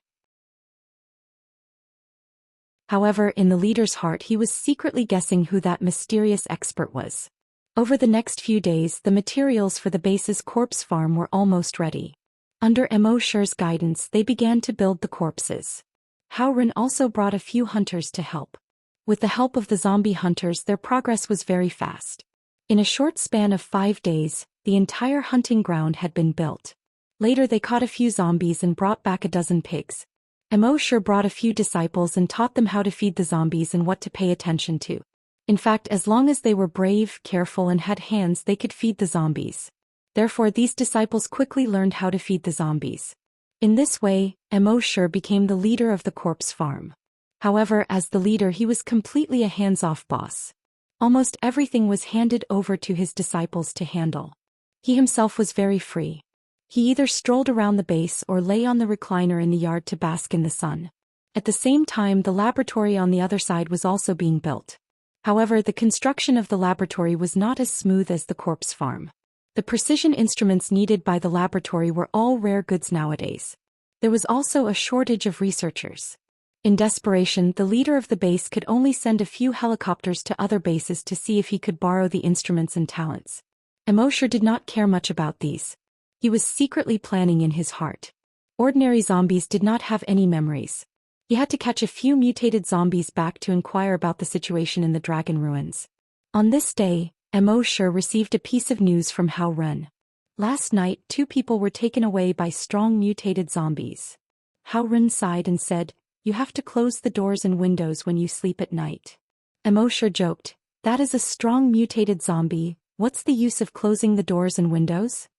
However, in the leader's heart he was secretly guessing who that mysterious expert was. Over the next few days, the materials for the base's corpse farm were almost ready. Under Immerse's guidance, they began to build the corpses. Howren also brought a few hunters to help. With the help of the zombie hunters, their progress was very fast. In a short span of 5 days, the entire hunting ground had been built. Later they caught a few zombies and brought back a dozen pigs. Immerse brought a few disciples and taught them how to feed the zombies and what to pay attention to. In fact, as long as they were brave, careful and had hands, they could feed the zombies. Therefore these disciples quickly learned how to feed the zombies. In this way, Immerse became the leader of the corpse farm. However, as the leader he was completely a hands-off boss. Almost everything was handed over to his disciples to handle. He himself was very free. He either strolled around the base or lay on the recliner in the yard to bask in the sun. At the same time, the laboratory on the other side was also being built. However, the construction of the laboratory was not as smooth as the corpse farm. The precision instruments needed by the laboratory were all rare goods nowadays. There was also a shortage of researchers. In desperation, the leader of the base could only send a few helicopters to other bases to see if he could borrow the instruments and talents. Immerse did not care much about these. He was secretly planning in his heart. Ordinary zombies did not have any memories. He had to catch a few mutated zombies back to inquire about the situation in the dragon ruins. On this day, Immerse received a piece of news from Howren. Last night, 2 people were taken away by strong mutated zombies. Howren sighed and said, "You have to close the doors and windows when you sleep at night." Immerse joked, "That is a strong mutated zombie, what's the use of closing the doors and windows?"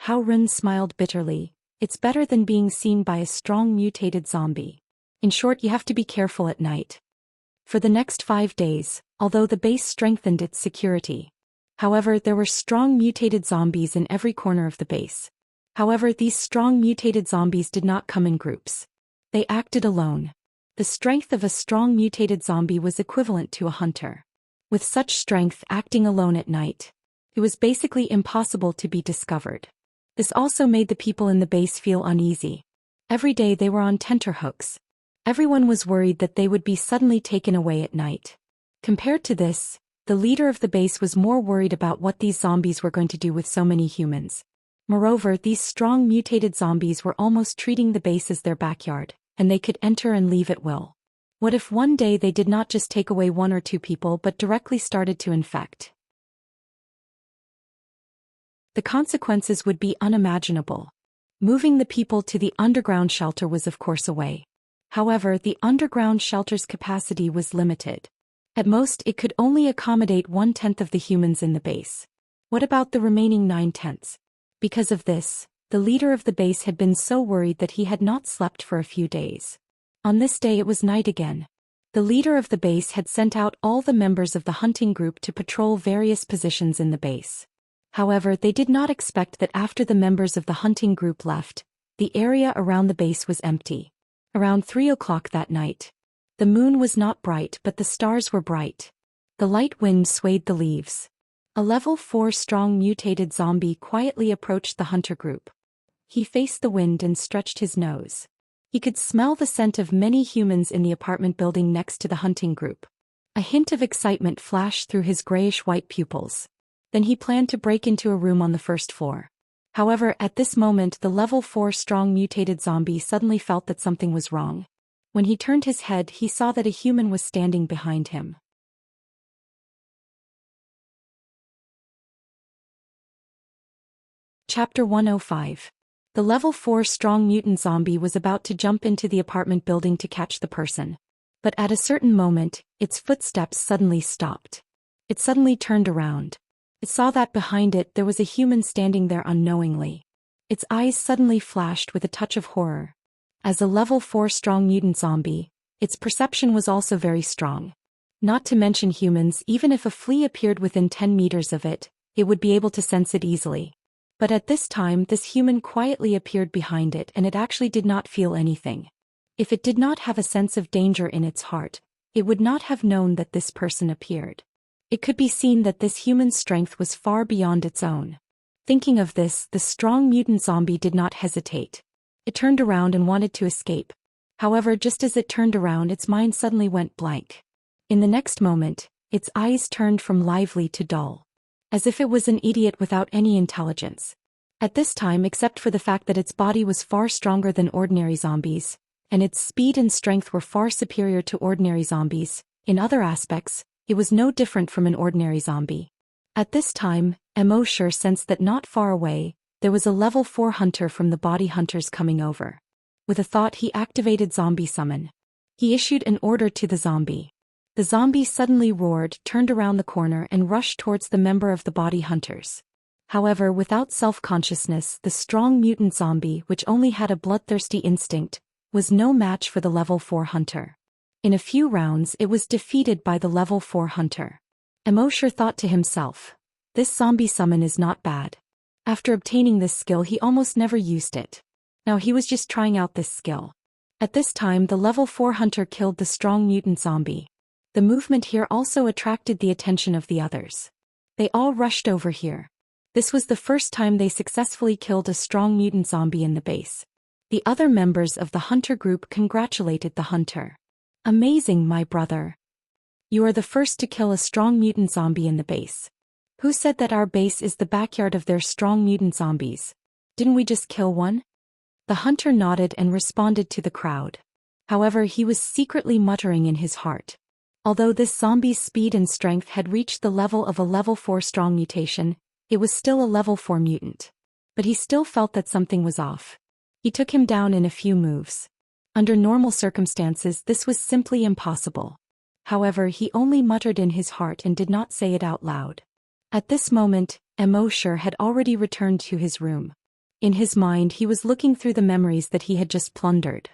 Howren smiled bitterly, "It's better than being seen by a strong mutated zombie. In short, you have to be careful at night." For the next 5 days, although the base strengthened its security. However, there were strong mutated zombies in every corner of the base. However, these strong mutated zombies did not come in groups. They acted alone. The strength of a strong mutated zombie was equivalent to a hunter. With such strength acting alone at night, it was basically impossible to be discovered. This also made the people in the base feel uneasy. Every day they were on tenterhooks. Everyone was worried that they would be suddenly taken away at night. Compared to this, the leader of the base was more worried about what these zombies were going to do with so many humans. Moreover, these strong mutated zombies were almost treating the base as their backyard, and they could enter and leave at will. What if one day they did not just take away 1 or 2 people but directly started to infect? The consequences would be unimaginable. Moving the people to the underground shelter was of course a way. However, the underground shelter's capacity was limited. At most, it could only accommodate 1/10 of the humans in the base. What about the remaining 9/10? Because of this, the leader of the base had been so worried that he had not slept for a few days. On this day it was night again. The leader of the base had sent out all the members of the hunting group to patrol various positions in the base. However, they did not expect that after the members of the hunting group left, the area around the base was empty. Around 3 o'clock that night. The moon was not bright but the stars were bright. The light wind swayed the leaves. A level 4 strong mutated zombie quietly approached the hunter group. He faced the wind and stretched his nose. He could smell the scent of many humans in the apartment building next to the hunting group. A hint of excitement flashed through his grayish-white pupils. Then he planned to break into a room on the first floor. However, at this moment the level 4 strong mutated zombie suddenly felt that something was wrong. When he turned his head, he saw that a human was standing behind him. Chapter 105. The level 4 strong mutant zombie was about to jump into the apartment building to catch the person. But at a certain moment, its footsteps suddenly stopped. It suddenly turned around. It saw that behind it there was a human standing there unknowingly. Its eyes suddenly flashed with a touch of horror. As a level 4 strong mutant zombie, its perception was also very strong. Not to mention humans, even if a flea appeared within 10 meters of it, it would be able to sense it easily. But at this time this human quietly appeared behind it and it actually did not feel anything. If it did not have a sense of danger in its heart, it would not have known that this person appeared. It could be seen that this human's strength was far beyond its own. Thinking of this, the strong mutant zombie did not hesitate. It turned around and wanted to escape. However, just as it turned around, its mind suddenly went blank. In the next moment, its eyes turned from lively to dull. As if it was an idiot without any intelligence. At this time, except for the fact that its body was far stronger than ordinary zombies, and its speed and strength were far superior to ordinary zombies, in other aspects, it was no different from an ordinary zombie. At this time, Immorse sensed that not far away, there was a level 4 hunter from the body hunters coming over. With a thought, he activated zombie summon. He issued an order to the zombie. The zombie suddenly roared, turned around the corner and rushed towards the member of the body hunters. However, without self-consciousness, the strong mutant zombie, which only had a bloodthirsty instinct, was no match for the level 4 hunter. In a few rounds it was defeated by the level 4 hunter. Immorse thought to himself, this zombie summon is not bad. After obtaining this skill he almost never used it. Now he was just trying out this skill. At this time the level 4 hunter killed the strong mutant zombie. The movement here also attracted the attention of the others. They all rushed over here. This was the first time they successfully killed a strong mutant zombie in the base. The other members of the hunter group congratulated the hunter. Amazing, my brother. You are the first to kill a strong mutant zombie in the base. Who said that our base is the backyard of their strong mutant zombies? Didn't we just kill one? The hunter nodded and responded to the crowd. However, he was secretly muttering in his heart. Although this zombie's speed and strength had reached the level of a level 4 strong mutation, it was still a level 4 mutant. But he still felt that something was off. He took him down in a few moves. Under normal circumstances this was simply impossible. However, he only muttered in his heart and did not say it out loud. At this moment, Immorse had already returned to his room. In his mind he was looking through the memories that he had just plundered.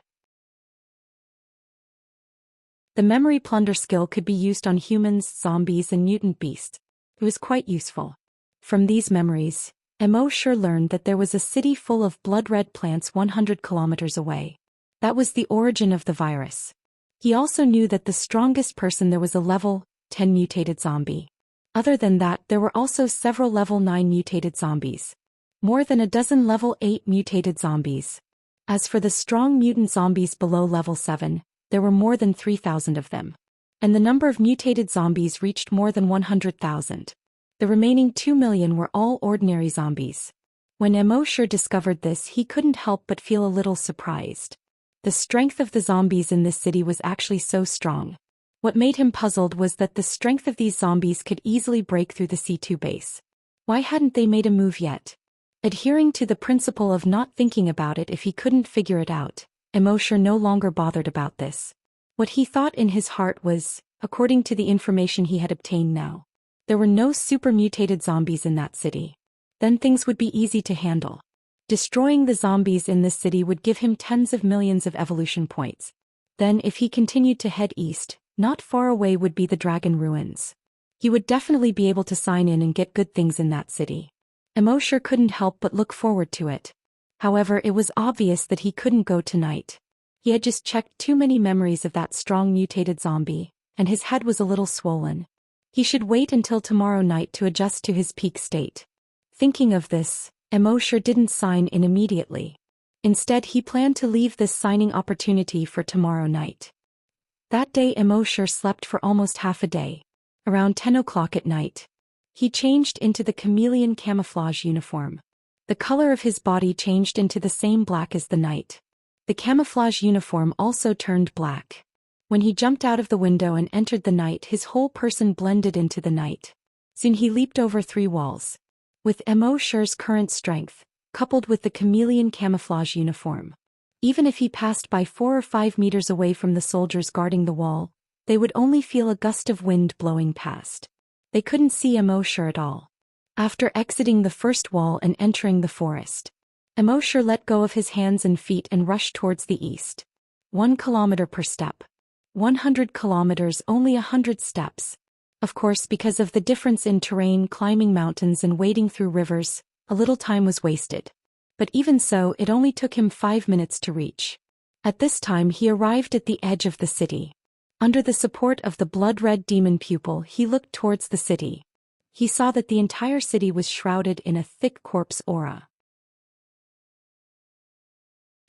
The memory plunder skill could be used on humans, zombies and mutant beasts. It was quite useful. From these memories, Immorse learned that there was a city full of blood-red plants 100 kilometers away. That was the origin of the virus. He also knew that the strongest person there was a level 10 mutated zombie. Other than that, there were also several level 9 mutated zombies. More than a dozen level 8 mutated zombies. As for the strong mutant zombies below level 7, there were more than 3,000 of them. And the number of mutated zombies reached more than 100,000. The remaining 2 million were all ordinary zombies. When Immorse discovered this, he couldn't help but feel a little surprised. The strength of the zombies in this city was actually so strong. What made him puzzled was that the strength of these zombies could easily break through the C2 base. Why hadn't they made a move yet? Adhering to the principle of not thinking about it if he couldn't figure it out, Immorse no longer bothered about this. What he thought in his heart was, according to the information he had obtained now, There were no super mutated zombies in that city. Then things would be easy to handle. Destroying the zombies in this city would give him tens of millions of evolution points. Then if he continued to head east, not far away would be the dragon ruins. He would definitely be able to sign in and get good things in that city. Immorse couldn't help but look forward to it. However, it was obvious that he couldn't go tonight. He had just checked too many memories of that strong mutated zombie, and his head was a little swollen. He should wait until tomorrow night to adjust to his peak state. Thinking of this, Immorse didn't sign in immediately. Instead, he planned to leave this signing opportunity for tomorrow night. That day Immorse slept for almost half a day. Around 10 o'clock at night, he changed into the chameleon camouflage uniform. The color of his body changed into the same black as the night. The camouflage uniform also turned black. When he jumped out of the window and entered the night, his whole person blended into the night. Soon he leaped over 3 walls. With Immorse's current strength, coupled with the chameleon camouflage uniform, even if he passed by 4 or 5 meters away from the soldiers guarding the wall, they would only feel a gust of wind blowing past. They couldn't see Immorse at all. After exiting the first wall and entering the forest, Immorse let go of his hands and feet and rushed towards the east. 1 kilometer per step. 100 kilometers, only 100 steps. Of course, because of the difference in terrain, climbing mountains and wading through rivers, a little time was wasted. But even so, it only took him 5 minutes to reach. At this time he arrived at the edge of the city. Under the support of the blood-red demon pupil, he looked towards the city. He saw that the entire city was shrouded in a thick corpse aura.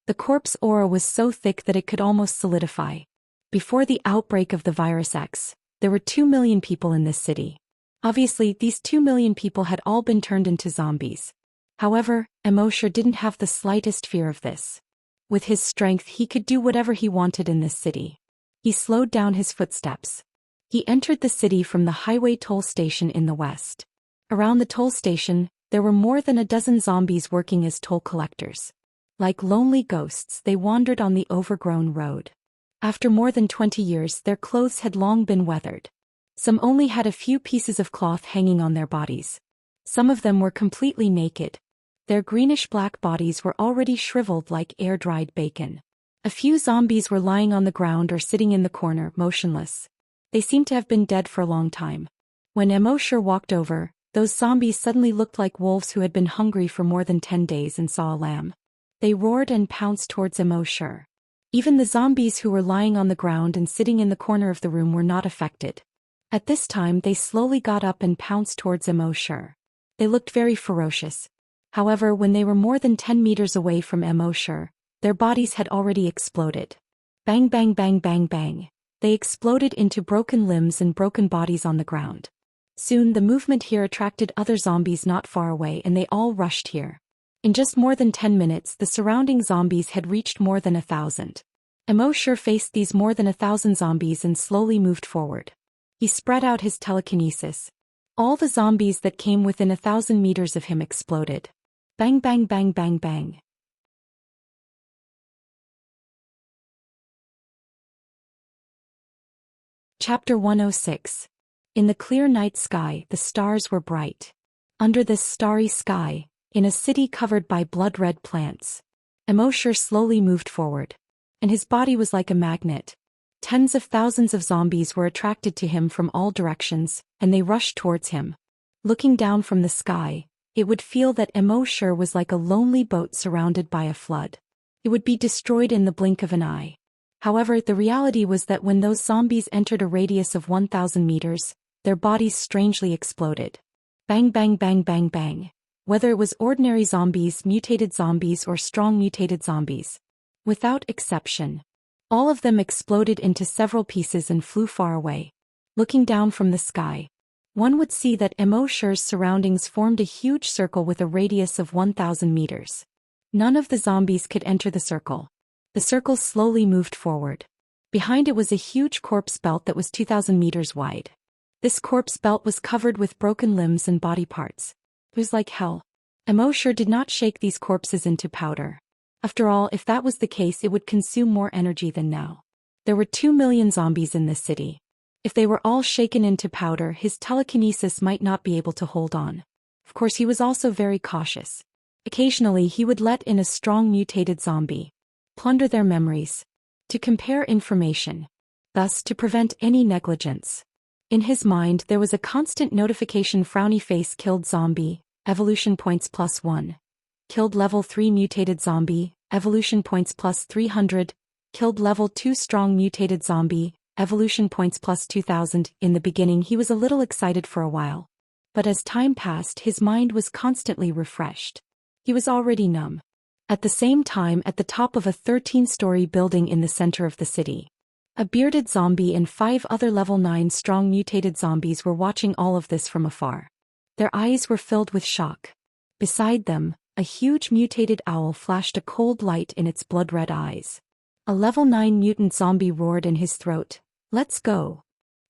The corpse aura was so thick that it could almost solidify. Before the outbreak of the virus X, there were 2 million people in this city. Obviously, these 2 million people had all been turned into zombies. However, Immorse didn't have the slightest fear of this. With his strength, he could do whatever he wanted in this city. He slowed down his footsteps. He entered the city from the highway toll station in the west. Around the toll station, there were more than a dozen zombies working as toll collectors. Like lonely ghosts, they wandered on the overgrown road. After more than 20 years, their clothes had long been weathered. Some only had a few pieces of cloth hanging on their bodies. Some of them were completely naked. Their greenish-black bodies were already shriveled like air-dried bacon. A few zombies were lying on the ground or sitting in the corner, motionless. They seemed to have been dead for a long time. When Immorse walked over, those zombies suddenly looked like wolves who had been hungry for more than 10 days and saw a lamb. They roared and pounced towards Immorse. Even the zombies who were lying on the ground and sitting in the corner of the room were not affected. At this time they slowly got up and pounced towards Immorse. They looked very ferocious. However, when they were more than 10 meters away from Immorse, their bodies had already exploded. Bang bang bang bang bang. They exploded into broken limbs and broken bodies on the ground. Soon the movement here attracted other zombies not far away and they all rushed here. In just more than 10 minutes, the surrounding zombies had reached more than 1,000. Immorse faced these more than 1,000 zombies and slowly moved forward. He spread out his telekinesis. All the zombies that came within 1,000 meters of him exploded. Bang bang bang bang bang. Chapter 106. In the clear night sky, the stars were bright. Under this starry sky, in a city covered by blood-red plants, Immorse slowly moved forward. And his body was like a magnet. Tens of thousands of zombies were attracted to him from all directions, and they rushed towards him. Looking down from the sky, it would feel that Immorse was like a lonely boat surrounded by a flood. It would be destroyed in the blink of an eye. However, the reality was that when those zombies entered a radius of 1,000 meters, their bodies strangely exploded. Bang bang bang bang bang. Whether it was ordinary zombies, mutated zombies, or strong mutated zombies. Without exception, all of them exploded into several pieces and flew far away. Looking down from the sky, one would see that Immorse's surroundings formed a huge circle with a radius of 1,000 meters. None of the zombies could enter the circle. The circle slowly moved forward. Behind it was a huge corpse belt that was 2,000 meters wide. This corpse belt was covered with broken limbs and body parts. It was like hell. Immorse did not shake these corpses into powder. After all, if that was the case, it would consume more energy than now. There were 2 million zombies in this city. If they were all shaken into powder, his telekinesis might not be able to hold on. Of course, he was also very cautious. Occasionally, he would let in a strong mutated zombie, plunder their memories, to compare information, thus to prevent any negligence. In his mind, there was a constant notification: frowny face killed zombie, evolution points +1. Killed level 3 mutated zombie, evolution points +300. Killed level 2 strong mutated zombie, evolution points +2000. In the beginning, he was a little excited for a while. But as time passed, his mind was constantly refreshed. He was already numb. At the same time, at the top of a 13-story building in the center of the city, a bearded zombie and 5 other level 9 strong mutated zombies were watching all of this from afar. Their eyes were filled with shock. Beside them, a huge mutated owl flashed a cold light in its blood-red eyes. A level 9 mutant zombie roared in his throat, "Let's go.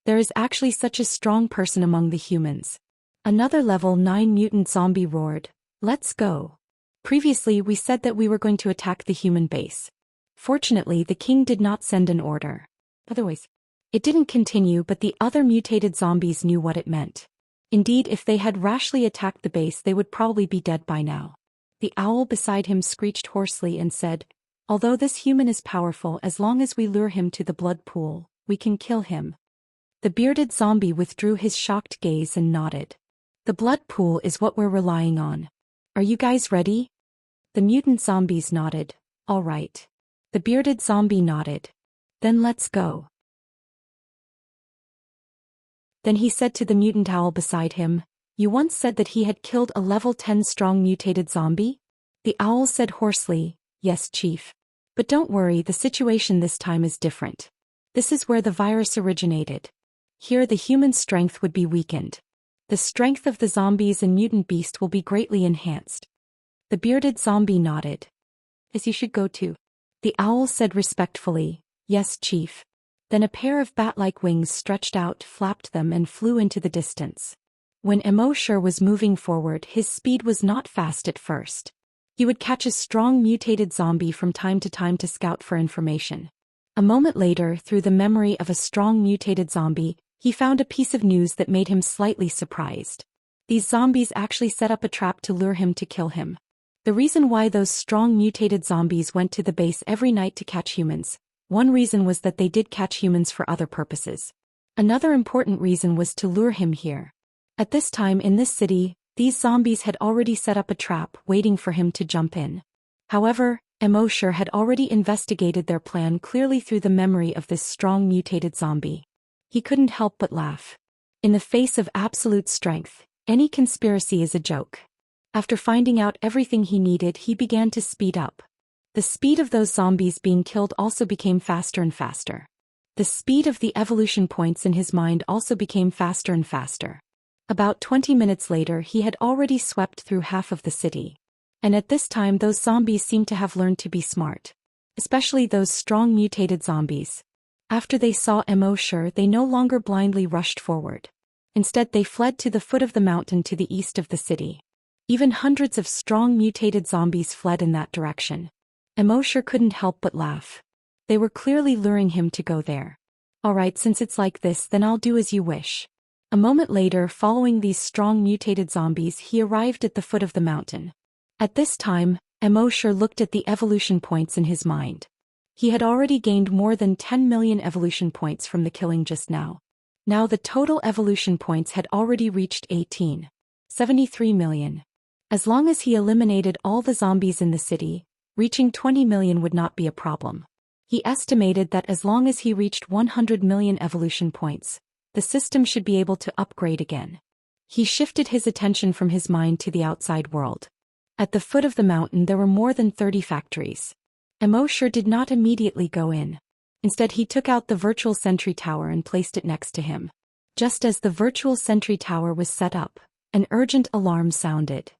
There is actually such a strong person among the humans." Another level 9 mutant zombie roared, "Let's go. Previously we said that we were going to attack the human base. Fortunately, the king did not send an order. Otherwise, it didn't continue, but the other mutated zombies knew what it meant. Indeed, if they had rashly attacked the base, they would probably be dead by now. The owl beside him screeched hoarsely and said, "Although this human is powerful, as long as we lure him to the blood pool, we can kill him." The bearded zombie withdrew his shocked gaze and nodded. "The blood pool is what we're relying on. Are you guys ready?" The mutant zombies nodded. "All right." The bearded zombie nodded. "Then let's go." Then he said to the mutant owl beside him, "You once said that he had killed a level 10 strong mutated zombie?" The owl said hoarsely, "Yes, Chief. But don't worry, the situation this time is different. This is where the virus originated. Here the human strength would be weakened. The strength of the zombies and mutant beast will be greatly enhanced." The bearded zombie nodded. "As you should go too." The owl said respectfully, "Yes, Chief." Then a pair of bat-like wings stretched out, flapped them, and flew into the distance. When Immorse was moving forward, his speed was not fast at first. He would catch a strong mutated zombie from time to time to scout for information. A moment later, through the memory of a strong mutated zombie, he found a piece of news that made him slightly surprised. These zombies actually set up a trap to lure him to kill him. The reason why those strong mutated zombies went to the base every night to catch humans, one reason was that they did catch humans for other purposes. Another important reason was to lure him here. At this time in this city, these zombies had already set up a trap waiting for him to jump in. However, Immorse had already investigated their plan clearly through the memory of this strong mutated zombie. He couldn't help but laugh. In the face of absolute strength, any conspiracy is a joke. After finding out everything he needed, he began to speed up. The speed of those zombies being killed also became faster and faster. The speed of the evolution points in his mind also became faster and faster. About 20 minutes later, he had already swept through half of the city. And at this time, those zombies seemed to have learned to be smart. Especially those strong mutated zombies. After they saw Immorse, they no longer blindly rushed forward. Instead, they fled to the foot of the mountain to the east of the city. Even hundreds of strong mutated zombies fled in that direction. Immorse couldn't help but laugh. They were clearly luring him to go there. "Alright, since it's like this, then I'll do as you wish." A moment later, following these strong mutated zombies, he arrived at the foot of the mountain. At this time, Immorse looked at the evolution points in his mind. He had already gained more than 10 million evolution points from the killing just now. Now the total evolution points had already reached 73 million. As long as he eliminated all the zombies in the city, reaching 20 million would not be a problem. He estimated that as long as he reached 100 million evolution points, the system should be able to upgrade again. He shifted his attention from his mind to the outside world. At the foot of the mountain there were more than 30 factories. Immorse did not immediately go in. Instead, he took out the virtual sentry tower and placed it next to him. Just as the virtual sentry tower was set up, an urgent alarm sounded.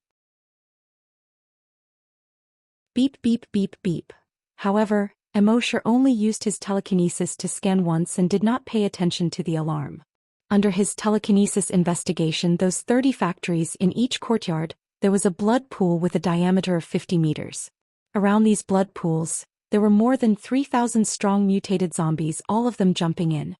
Beep beep beep beep. However, Immorse only used his telekinesis to scan once and did not pay attention to the alarm. Under his telekinesis investigation, those 30 factories in each courtyard, there was a blood pool with a diameter of 50 meters. Around these blood pools, there were more than 3,000 strong mutated zombies, all of them jumping in.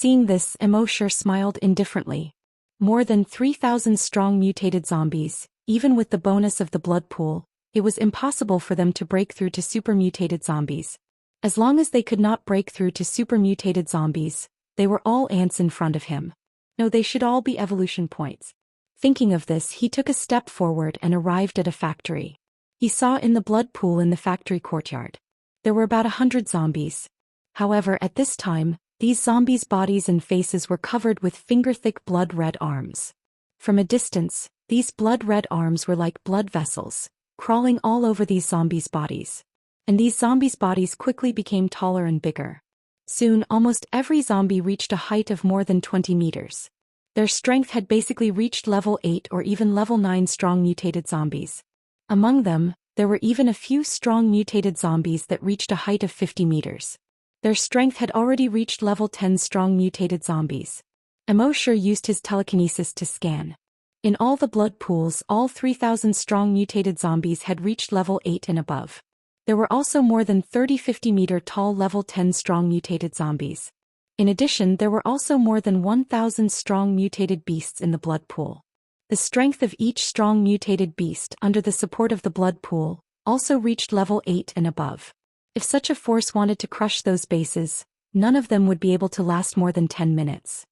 Seeing this, Immerse smiled indifferently. More than 3,000 strong mutated zombies, even with the bonus of the blood pool, it was impossible for them to break through to super mutated zombies. As long as they could not break through to super mutated zombies, they were all ants in front of him. No, they should all be evolution points. Thinking of this, he took a step forward and arrived at a factory. He saw in the blood pool in the factory courtyard. There were about 100 zombies. However, at this time, these zombies' bodies and faces were covered with finger-thick blood-red arms. From a distance, these blood-red arms were like blood vessels, crawling all over these zombies' bodies. And these zombies' bodies quickly became taller and bigger. Soon, almost every zombie reached a height of more than 20 meters. Their strength had basically reached level 8 or even level 9 strong mutated zombies. Among them, there were even a few strong mutated zombies that reached a height of 50 meters. Their strength had already reached level 10 strong mutated zombies. Immerse used his telekinesis to scan. In all the blood pools, all 3,000 strong mutated zombies had reached level 8 and above. There were also more than 30 50-meter tall level 10 strong mutated zombies. In addition, there were also more than 1,000 strong mutated beasts in the blood pool. The strength of each strong mutated beast under the support of the blood pool also reached level 8 and above. If such a force wanted to crush those bases, none of them would be able to last more than 10 minutes.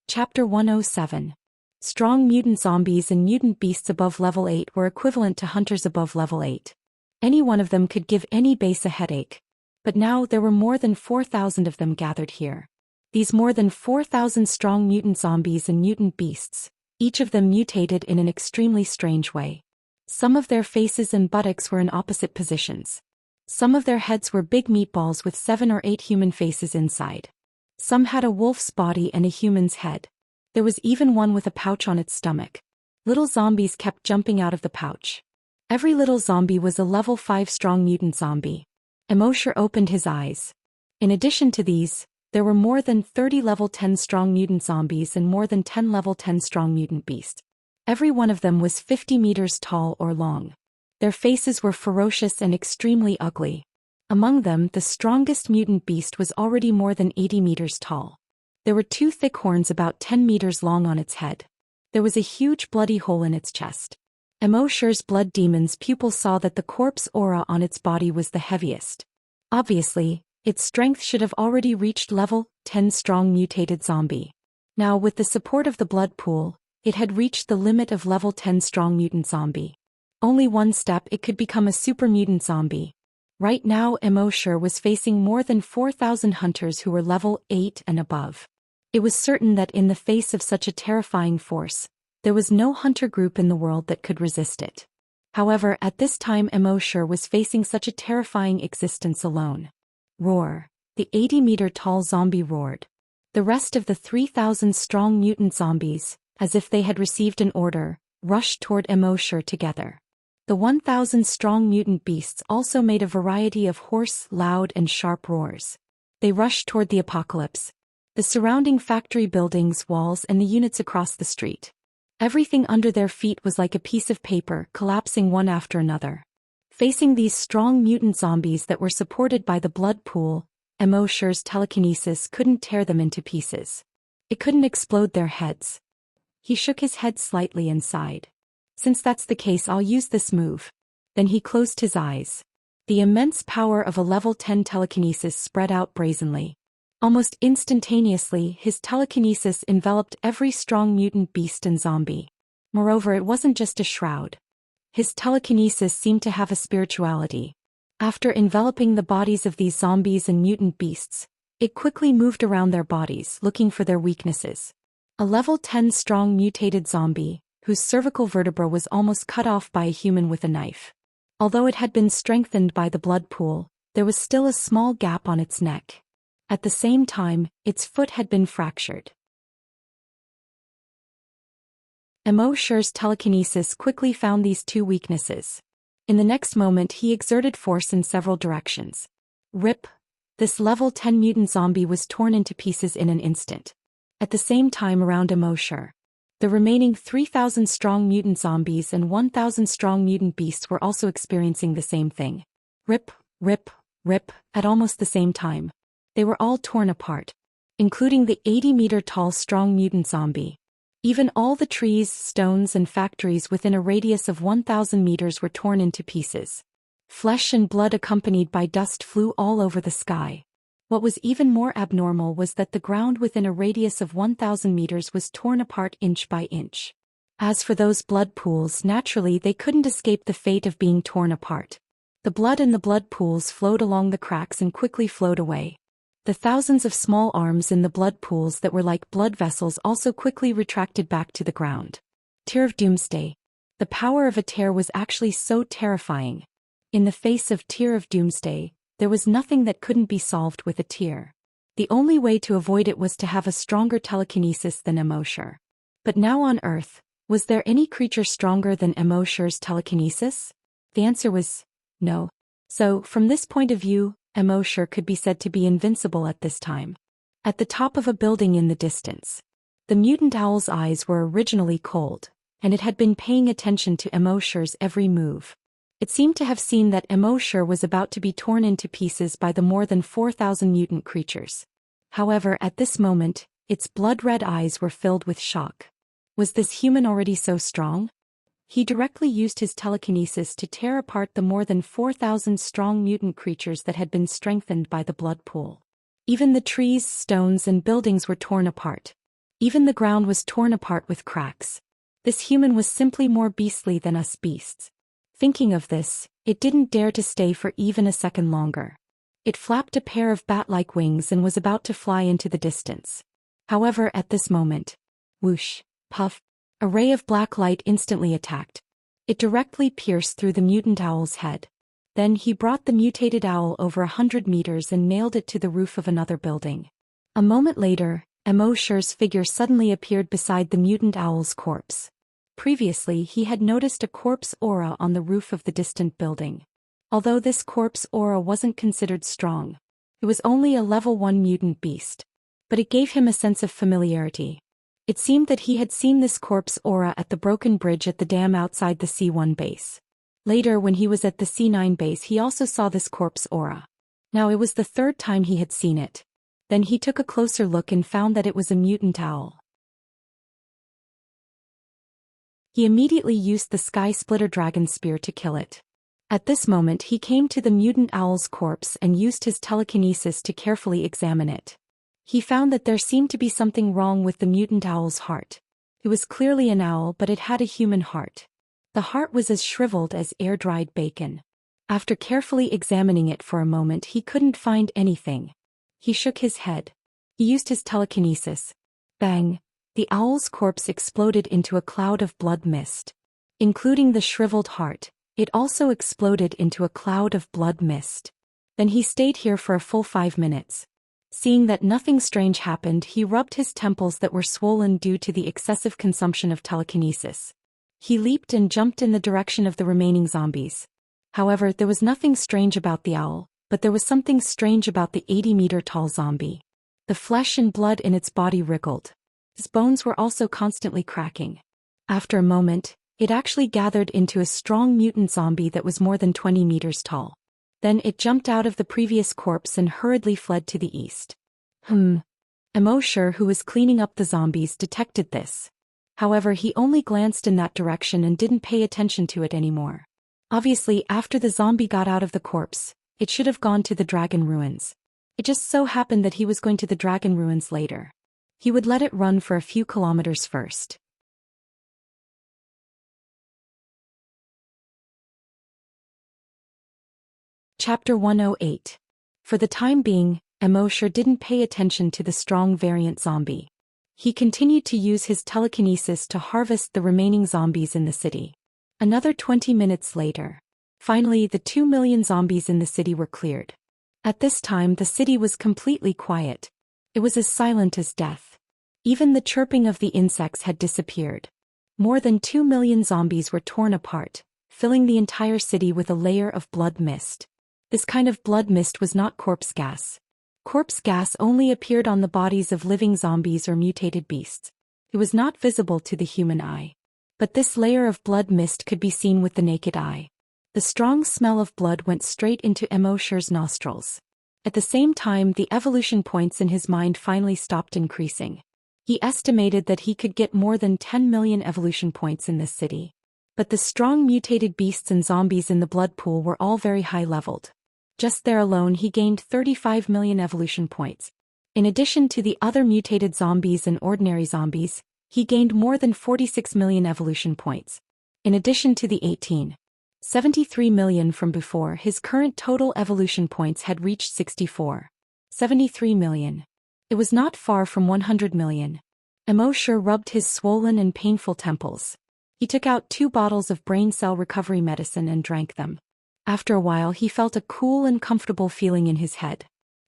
Chapter 107. Strong mutant zombies and mutant beasts above level 8 were equivalent to hunters above level 8. Any one of them could give any base a headache. But now there were more than 4,000 of them gathered here. These more than 4,000 strong mutant zombies and mutant beasts, each of them mutated in an extremely strange way. Some of their faces and buttocks were in opposite positions. Some of their heads were big meatballs with 7 or 8 human faces inside. Some had a wolf's body and a human's head. There was even one with a pouch on its stomach. Little zombies kept jumping out of the pouch. Every little zombie was a level 5 strong mutant zombie. Immerse opened his eyes. In addition to these, there were more than 30 level 10 strong mutant zombies and more than 10 level 10 strong mutant beasts. Every one of them was 50 meters tall or long. Their faces were ferocious and extremely ugly. Among them, the strongest mutant beast was already more than 80 meters tall. There were 2 thick horns about 10 meters long on its head. There was a huge bloody hole in its chest. Immerse's blood demon's pupil saw that the corpse aura on its body was the heaviest. Obviously, its strength should have already reached level 10 strong mutated zombie. Now, with the support of the blood pool, it had reached the limit of level 10 strong mutant zombie. Only one step it could become a super mutant zombie. Right now, Immerse was facing more than 4,000 hunters who were level 8 and above. It was certain that in the face of such a terrifying force, there was no hunter group in the world that could resist it. However, at this time Immerse was facing such a terrifying existence alone. Roar! The 80-meter-tall zombie roared. The rest of the 3,000 strong mutant zombies, as if they had received an order, rushed toward Immerse together. The 1,000 strong mutant beasts also made a variety of hoarse, loud and sharp roars. They rushed toward the apocalypse. The surrounding factory buildings, walls and the units across the street. Everything under their feet was like a piece of paper collapsing one after another. Facing these strong mutant zombies that were supported by the blood pool, Immerse's telekinesis couldn't tear them into pieces. It couldn't explode their heads. He shook his head slightly and sighed. Since that's the case, I'll use this move. Then he closed his eyes. The immense power of a level 10 telekinesis spread out brazenly. Almost instantaneously, his telekinesis enveloped every strong mutant beast and zombie. Moreover, it wasn't just a shroud. His telekinesis seemed to have a spirituality. After enveloping the bodies of these zombies and mutant beasts, it quickly moved around their bodies, looking for their weaknesses. A level 10 strong mutated zombie, whose cervical vertebra was almost cut off by a human with a knife. Although it had been strengthened by the blood pool, there was still a small gap on its neck. At the same time, its foot had been fractured. Immerse's telekinesis quickly found these 2 weaknesses. In the next moment he exerted force in several directions. Rip! This level 10 mutant zombie was torn into pieces in an instant. At the same time around Immerse, the remaining 3,000 strong mutant zombies and 1,000 strong mutant beasts were also experiencing the same thing. Rip, rip, rip, at almost the same time. They were all torn apart, including the 80-meter-tall strong mutant zombie. Even all the trees, stones and factories within a radius of 1,000 meters were torn into pieces. Flesh and blood accompanied by dust flew all over the sky. What was even more abnormal was that the ground within a radius of 1,000 meters was torn apart inch by inch. As for those blood pools, naturally they couldn't escape the fate of being torn apart. The blood in the blood pools flowed along the cracks and quickly flowed away. The thousands of small arms in the blood pools that were like blood vessels also quickly retracted back to the ground. Tear of Doomsday. The power of a tear was actually so terrifying. In the face of Tear of Doomsday, there was nothing that couldn't be solved with a tear. The only way to avoid it was to have a stronger telekinesis than Immorse. But now on Earth, was there any creature stronger than Immorse's telekinesis? The answer was no. So, from this point of view, Immorse could be said to be invincible at this time. At the top of a building in the distance, the mutant owl's eyes were originally cold, and it had been paying attention to Immorse's every move. It seemed to have seen that Immorse was about to be torn into pieces by the more than 4,000 mutant creatures. However, at this moment, its blood-red eyes were filled with shock. Was this human already so strong? He directly used his telekinesis to tear apart the more than 4,000 strong mutant creatures that had been strengthened by the blood pool. Even the trees, stones and buildings were torn apart. Even the ground was torn apart with cracks. This human was simply more beastly than us beasts. Thinking of this, it didn't dare to stay for even a second longer. It flapped a pair of bat-like wings and was about to fly into the distance. However, at this moment, whoosh, puff, a ray of black light instantly attacked. It directly pierced through the mutant owl's head. Then he brought the mutated owl over 100 meters and nailed it to the roof of another building. A moment later, Immorse's figure suddenly appeared beside the mutant owl's corpse. Previously, he had noticed a corpse aura on the roof of the distant building. Although this corpse aura wasn't considered strong, it was only a level 1 mutant beast. But it gave him a sense of familiarity. It seemed that he had seen this corpse aura at the broken bridge at the dam outside the C1 base. Later, when he was at the C9 base, he also saw this corpse aura. Now it was the third time he had seen it. Then he took a closer look and found that it was a mutant owl. He immediately used the Sky Splitter Dragon Spear to kill it. At this moment, he came to the mutant owl's corpse and used his telekinesis to carefully examine it. He found that there seemed to be something wrong with the mutant owl's heart. It was clearly an owl, but it had a human heart. The heart was as shriveled as air-dried bacon. After carefully examining it for a moment, he couldn't find anything. He shook his head. He used his telekinesis. Bang! The owl's corpse exploded into a cloud of blood mist. Including the shriveled heart, it also exploded into a cloud of blood mist. Then he stayed here for a full 5 minutes. Seeing that nothing strange happened, he rubbed his temples that were swollen due to the excessive consumption of telekinesis. He leaped and jumped in the direction of the remaining zombies. However, there was nothing strange about the owl, but there was something strange about the 80-meter-tall zombie. The flesh and blood in its body wriggled. Its bones were also constantly cracking. After a moment, it actually gathered into a strong mutant zombie that was more than 20 meters tall. Then it jumped out of the previous corpse and hurriedly fled to the east. Immorse, who was cleaning up the zombies, detected this. However, he only glanced in that direction and didn't pay attention to it anymore. Obviously, after the zombie got out of the corpse, it should have gone to the dragon ruins. It just so happened that he was going to the dragon ruins later. He would let it run for a few kilometers first. Chapter 108. For the time being, Immorse didn't pay attention to the strong variant zombie. He continued to use his telekinesis to harvest the remaining zombies in the city. Another 20 minutes later. Finally, the 2 million zombies in the city were cleared. At this time, the city was completely quiet. It was as silent as death. Even the chirping of the insects had disappeared. More than 2 million zombies were torn apart, filling the entire city with a layer of blood mist. This kind of blood mist was not corpse gas. Corpse gas only appeared on the bodies of living zombies or mutated beasts. It was not visible to the human eye. But this layer of blood mist could be seen with the naked eye. The strong smell of blood went straight into Immerse's nostrils. At the same time, the evolution points in his mind finally stopped increasing. He estimated that he could get more than 10 million evolution points in this city. But the strong mutated beasts and zombies in the blood pool were all very high-leveled. Just there alone he gained 35 million evolution points. In addition to the other mutated zombies and ordinary zombies, he gained more than 46 million evolution points. In addition to the 73 million from before, his current total evolution points had reached 73 million. It was not far from 100 million. Immerse rubbed his swollen and painful temples. He took out 2 bottles of brain cell recovery medicine and drank them. After a while he felt a cool and comfortable feeling in his head.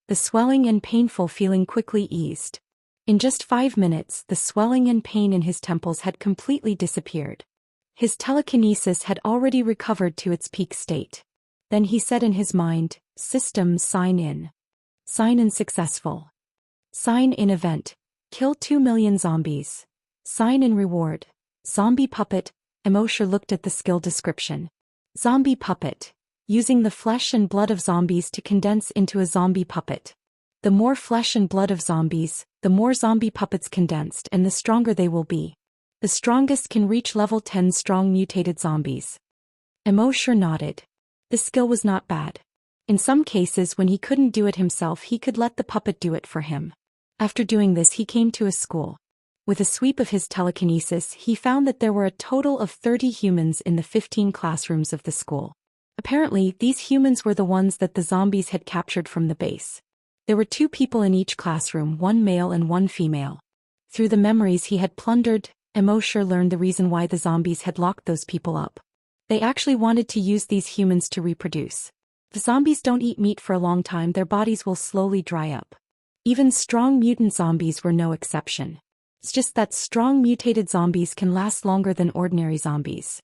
The swelling and painful feeling quickly eased. In just 5 minutes, the swelling and pain in his temples had completely disappeared. His telekinesis had already recovered to its peak state. Then he said in his mind, "System sign in. Sign in successful. Sign in event. Kill 2 million zombies. Sign in reward. Zombie puppet." Immerse looked at the skill description. Zombie puppet. Using the flesh and blood of zombies to condense into a zombie puppet. The more flesh and blood of zombies, the more zombie puppets condensed and the stronger they will be. The strongest can reach level 10 strong mutated zombies. Immerse nodded. This skill was not bad. In some cases when he couldn't do it himself he could let the puppet do it for him. After doing this he came to a school. With a sweep of his telekinesis he found that there were a total of 30 humans in the 15 classrooms of the school. Apparently, these humans were the ones that the zombies had captured from the base. There were 2 people in each classroom, 1 male and 1 female. Through the memories he had plundered, Immerse learned the reason why the zombies had locked those people up. They actually wanted to use these humans to reproduce. If zombies don't eat meat for a long time, their bodies will slowly dry up. Even strong mutant zombies were no exception. It's just that strong mutated zombies can last longer than ordinary zombies.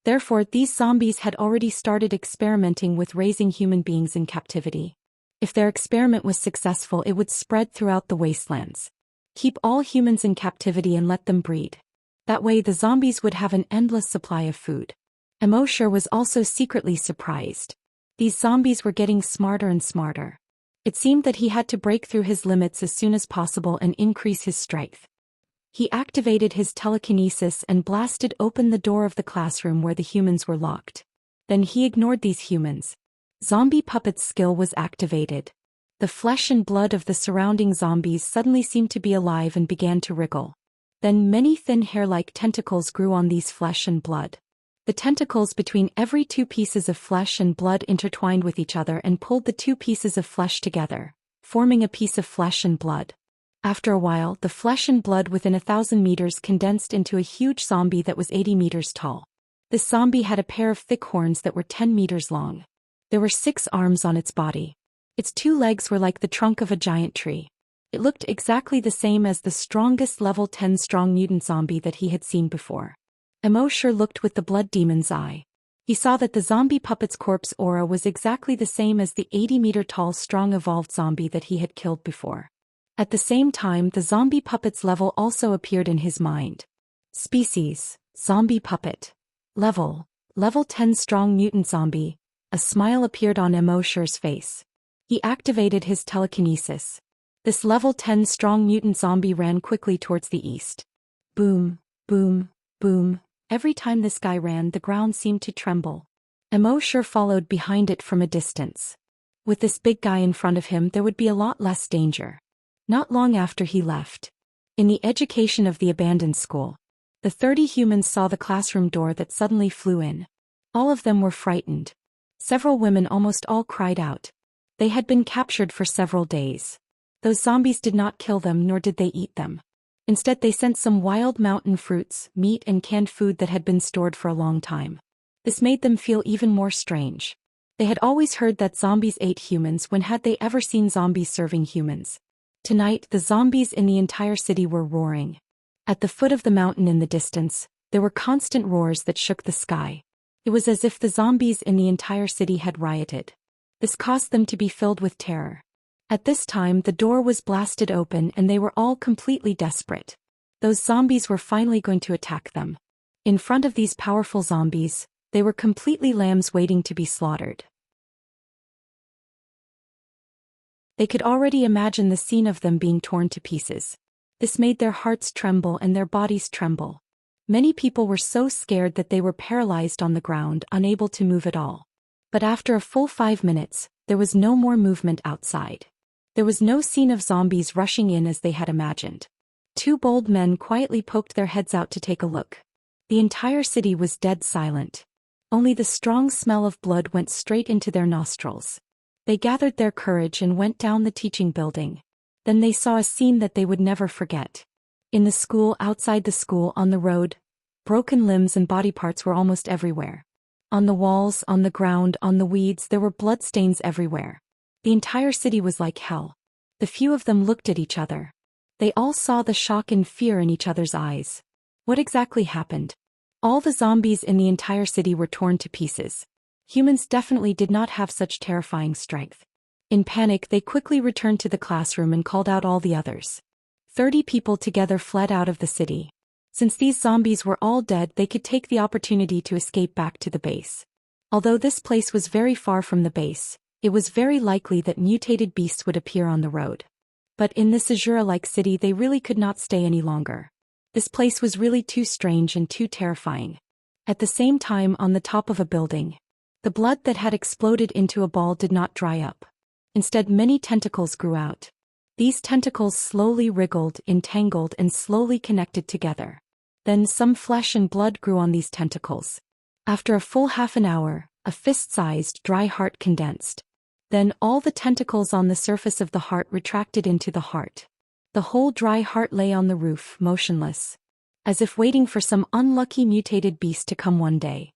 Therefore, these zombies had already started experimenting with raising human beings in captivity. If their experiment was successful, it would spread throughout the wastelands. Keep all humans in captivity and let them breed. That way the zombies would have an endless supply of food. Immerse was also secretly surprised. These zombies were getting smarter and smarter. It seemed that he had to break through his limits as soon as possible and increase his strength. He activated his telekinesis and blasted open the door of the classroom where the humans were locked. Then he ignored these humans. Zombie puppet's skill was activated. The flesh and blood of the surrounding zombies suddenly seemed to be alive and began to wriggle. Then many thin hair-like tentacles grew on these flesh and blood. The tentacles between every 2 pieces of flesh and blood intertwined with each other and pulled the 2 pieces of flesh together, forming a piece of flesh and blood. After a while, the flesh and blood within 1,000 meters condensed into a huge zombie that was 80 meters tall. This zombie had a pair of thick horns that were 10 meters long. There were 6 arms on its body. Its 2 legs were like the trunk of a giant tree. It looked exactly the same as the strongest level 10 strong mutant zombie that he had seen before. Immerse looked with the blood demon's eye. He saw that the zombie puppet's corpse aura was exactly the same as the 80-meter-tall strong evolved zombie that he had killed before. At the same time, the zombie puppet's level also appeared in his mind. Species, zombie puppet. Level 10 strong mutant zombie. A smile appeared on Immerse's face. He activated his telekinesis. This level 10 strong mutant zombie ran quickly towards the east. Boom, boom, boom. Every time this guy ran, the ground seemed to tremble. Immerse followed behind it from a distance. With this big guy in front of him, there would be a lot less danger. Not long after he left. In the education of the abandoned school, the 30 humans saw the classroom door that suddenly flew in. All of them were frightened. Several women almost all cried out. They had been captured for several days. Those zombies did not kill them nor did they eat them. Instead they sent some wild mountain fruits, meat and canned food that had been stored for a long time. This made them feel even more strange. They had always heard that zombies ate humans. When had they ever seen zombies serving humans? Tonight the zombies in the entire city were roaring. At the foot of the mountain in the distance, there were constant roars that shook the sky. It was as if the zombies in the entire city had rioted. This caused them to be filled with terror. At this time the door was blasted open and they were all completely desperate. Those zombies were finally going to attack them. In front of these powerful zombies, they were completely lambs waiting to be slaughtered. They could already imagine the scene of them being torn to pieces. This made their hearts tremble and their bodies tremble. Many people were so scared that they were paralyzed on the ground, unable to move at all. But after a full 5 minutes, there was no more movement outside. There was no scene of zombies rushing in as they had imagined. 2 bold men quietly poked their heads out to take a look. The entire city was dead silent. Only the strong smell of blood went straight into their nostrils. They gathered their courage and went down the teaching building. Then they saw a scene that they would never forget. In the school, outside the school, on the road, broken limbs and body parts were almost everywhere. On the walls, on the ground, on the weeds, there were bloodstains everywhere. The entire city was like hell. The few of them looked at each other. They all saw the shock and fear in each other's eyes. What exactly happened? All the zombies in the entire city were torn to pieces. Humans definitely did not have such terrifying strength. In panic, they quickly returned to the classroom and called out all the others. 30 people together fled out of the city. Since these zombies were all dead, they could take the opportunity to escape back to the base. Although this place was very far from the base, it was very likely that mutated beasts would appear on the road. But in this Azura-like city, they really could not stay any longer. This place was really too strange and too terrifying. At the same time, on the top of a building, the blood that had exploded into a ball did not dry up. Instead, many tentacles grew out. These tentacles slowly wriggled, entangled, and slowly connected together. Then some flesh and blood grew on these tentacles. After a full half an hour, a fist-sized, dry heart condensed. Then all the tentacles on the surface of the heart retracted into the heart. The whole dry heart lay on the roof, motionless, as if waiting for some unlucky mutated beast to come one day.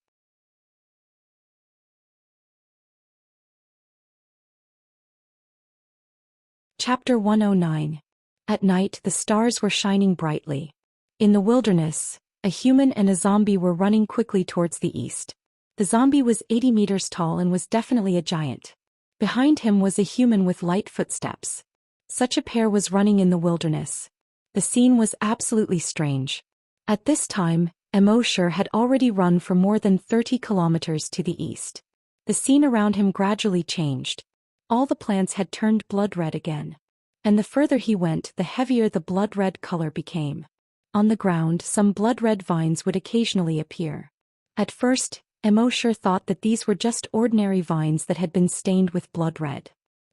Chapter 109. At night, the stars were shining brightly. In the wilderness, a human and a zombie were running quickly towards the east. The zombie was 80 meters tall and was definitely a giant. Behind him was a human with light footsteps. Such a pair was running in the wilderness. The scene was absolutely strange. At this time, Immorse had already run for more than 30 kilometers to the east. The scene around him gradually changed. All the plants had turned blood red again. And the further he went, the heavier the blood red color became. On the ground, some blood red vines would occasionally appear. At first, Immorse thought that these were just ordinary vines that had been stained with blood red.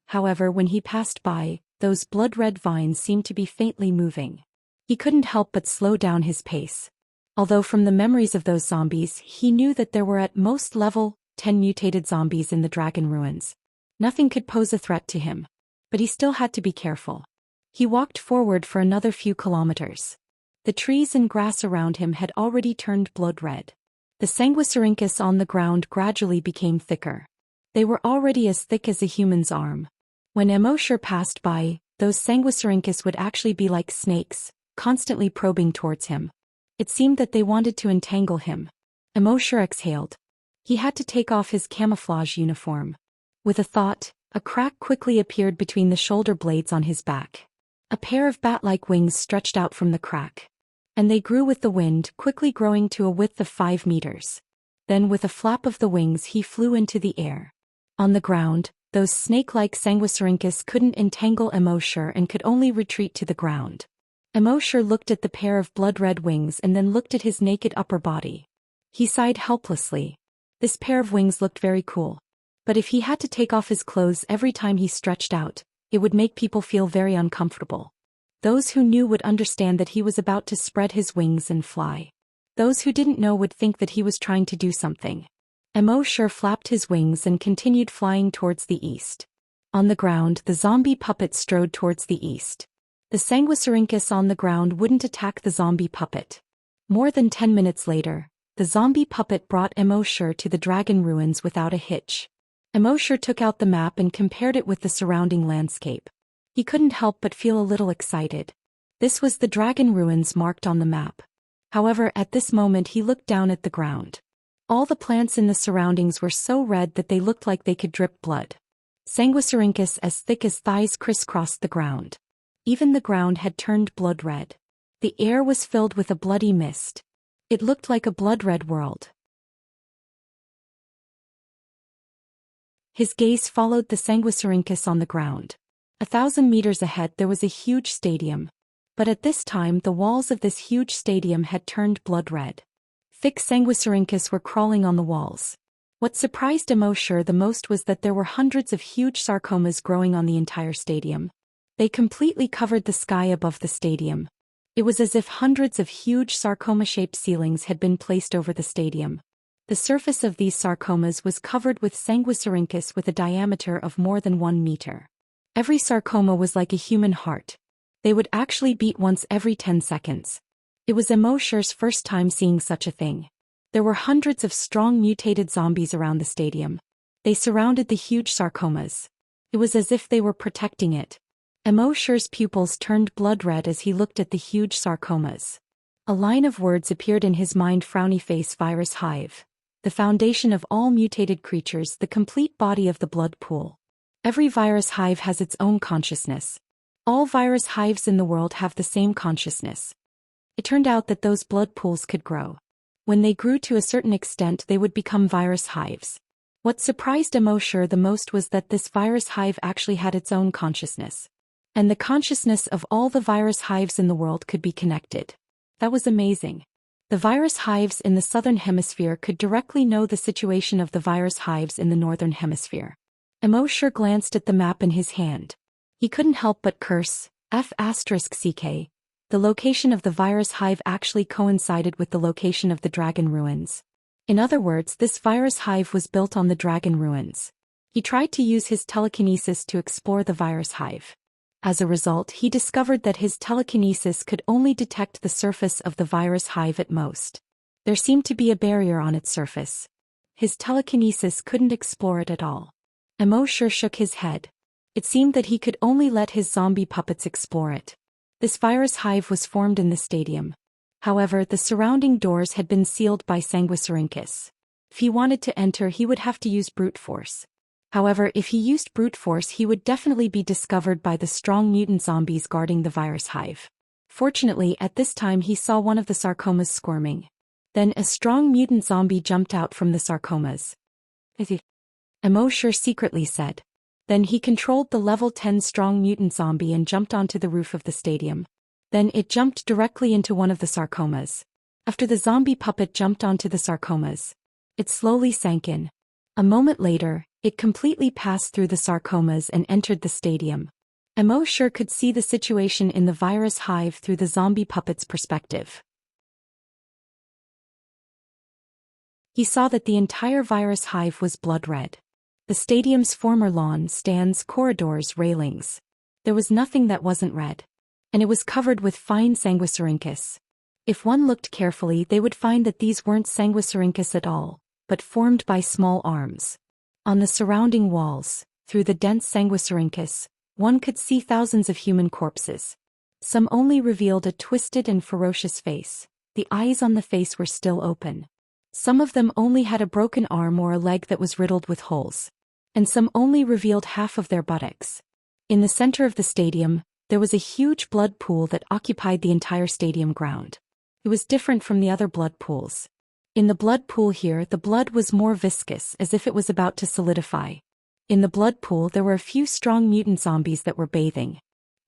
However, when he passed by, those blood red vines seemed to be faintly moving. He couldn't help but slow down his pace. Although from the memories of those zombies, he knew that there were at most level 10 mutated zombies in the dragon ruins. Nothing could pose a threat to him. But he still had to be careful. He walked forward for another few kilometers. The trees and grass around him had already turned blood red. The sanguisurincus on the ground gradually became thicker. They were already as thick as a human's arm. When Immorse passed by, those sanguisurincus would actually be like snakes, constantly probing towards him. It seemed that they wanted to entangle him. Immorse exhaled. He had to take off his camouflage uniform. With a thought, a crack quickly appeared between the shoulder blades on his back. A pair of bat-like wings stretched out from the crack. And they grew with the wind, quickly growing to a width of 5 meters. Then with a flap of the wings he flew into the air. On the ground, those snake-like sanguisurincus couldn't entangle Immorse and could only retreat to the ground. Immorse looked at the pair of blood-red wings and then looked at his naked upper body. He sighed helplessly. This pair of wings looked very cool. But if he had to take off his clothes every time he stretched out, it would make people feel very uncomfortable. Those who knew would understand that he was about to spread his wings and fly. Those who didn't know would think that he was trying to do something. Immorse flapped his wings and continued flying towards the east. On the ground, the zombie puppet strode towards the east. The sanguisurincus on the ground wouldn't attack the zombie puppet. More than 10 minutes later, the zombie puppet brought Immorse to the dragon ruins without a hitch. Immorse took out the map and compared it with the surrounding landscape. He couldn't help but feel a little excited. This was the dragon ruins marked on the map. However, at this moment he looked down at the ground. All the plants in the surroundings were so red that they looked like they could drip blood. Sanguisurincus as thick as thighs crisscrossed the ground. Even the ground had turned blood red. The air was filled with a bloody mist. It looked like a blood-red world. His gaze followed the Sanguisurincus on the ground. 1,000 meters ahead there was a huge stadium. But at this time the walls of this huge stadium had turned blood-red. Thick Sanguisurincus were crawling on the walls. What surprised Immerse the most was that there were hundreds of huge sarcomas growing on the entire stadium. They completely covered the sky above the stadium. It was as if hundreds of huge sarcoma-shaped ceilings had been placed over the stadium. The surface of these sarcomas was covered with Sanguisurincus with a diameter of more than 1 meter. Every sarcoma was like a human heart. They would actually beat once every 10 seconds. It was Immerse's first time seeing such a thing. There were hundreds of strong mutated zombies around the stadium. They surrounded the huge sarcomas. It was as if they were protecting it. Immerse's pupils turned blood-red as he looked at the huge sarcomas. A line of words appeared in his mind: frowny face virus hive. The foundation of all mutated creatures, the complete body of the blood pool. Every virus hive has its own consciousness. All virus hives in the world have the same consciousness. It turned out that those blood pools could grow. When they grew to a certain extent they would become virus hives. What surprised Immerse the most was that this virus hive actually had its own consciousness. And the consciousness of all the virus hives in the world could be connected. That was amazing. The virus hives in the southern hemisphere could directly know the situation of the virus hives in the northern hemisphere. Immerse glanced at the map in his hand. He couldn't help but curse. F***ck. The location of the virus hive actually coincided with the location of the dragon ruins. In other words, this virus hive was built on the dragon ruins. He tried to use his telekinesis to explore the virus hive. As a result, he discovered that his telekinesis could only detect the surface of the virus hive at most. There seemed to be a barrier on its surface. His telekinesis couldn't explore it at all. Immerse shook his head. It seemed that he could only let his zombie puppets explore it. This virus hive was formed in the stadium. However, the surrounding doors had been sealed by Sanguisurincus. If he wanted to enter, he would have to use brute force. However, if he used brute force, he would definitely be discovered by the strong mutant zombies guarding the virus hive. Fortunately, at this time he saw one of the sarcomas squirming. Then a strong mutant zombie jumped out from the sarcomas. Immerse secretly said. Then he controlled the level 10 strong mutant zombie and jumped onto the roof of the stadium. Then it jumped directly into one of the sarcomas. After the zombie puppet jumped onto the sarcomas, it slowly sank in. A moment later, it completely passed through the sarcomas and entered the stadium. Immerse could see the situation in the virus hive through the zombie puppet's perspective. He saw that the entire virus hive was blood-red. The stadium's former lawn, stands, corridors, railings. There was nothing that wasn't red. And it was covered with fine Sanguisurincus. If one looked carefully, they would find that these weren't Sanguisurincus at all, but formed by small arms. On the surrounding walls, through the dense Sanguisurincus, one could see thousands of human corpses. Some only revealed a twisted and ferocious face. The eyes on the face were still open. Some of them only had a broken arm or a leg that was riddled with holes. And some only revealed half of their buttocks. In the center of the stadium, there was a huge blood pool that occupied the entire stadium ground. It was different from the other blood pools. In the blood pool here, the blood was more viscous, as if it was about to solidify. In the blood pool there were a few strong mutant zombies that were bathing.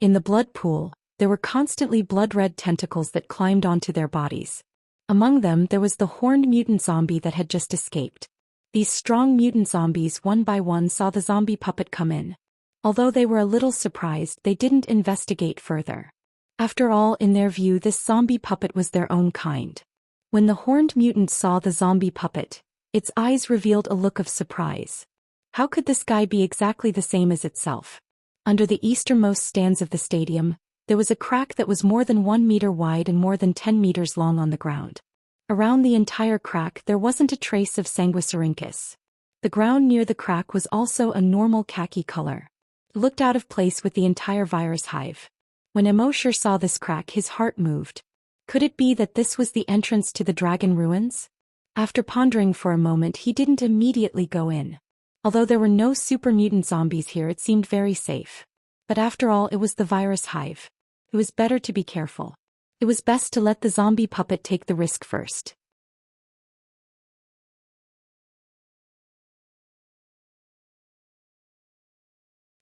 In the blood pool, there were constantly blood-red tentacles that climbed onto their bodies. Among them there was the horned mutant zombie that had just escaped. These strong mutant zombies one by one saw the zombie puppet come in. Although they were a little surprised, they didn't investigate further. After all, in their view, this zombie puppet was their own kind. When the horned mutant saw the zombie puppet, its eyes revealed a look of surprise. How could this guy be exactly the same as itself? Under the easternmost stands of the stadium, there was a crack that was more than 1 meter wide and more than 10 meters long on the ground. Around the entire crack there wasn't a trace of Sanguisurincus. The ground near the crack was also a normal khaki color. It looked out of place with the entire virus hive. When Immerse saw this crack, his heart moved. Could it be that this was the entrance to the dragon ruins? After pondering for a moment, he didn't immediately go in. Although there were no super mutant zombies here, it seemed very safe. But after all, it was the virus hive. It was better to be careful. It was best to let the zombie puppet take the risk first.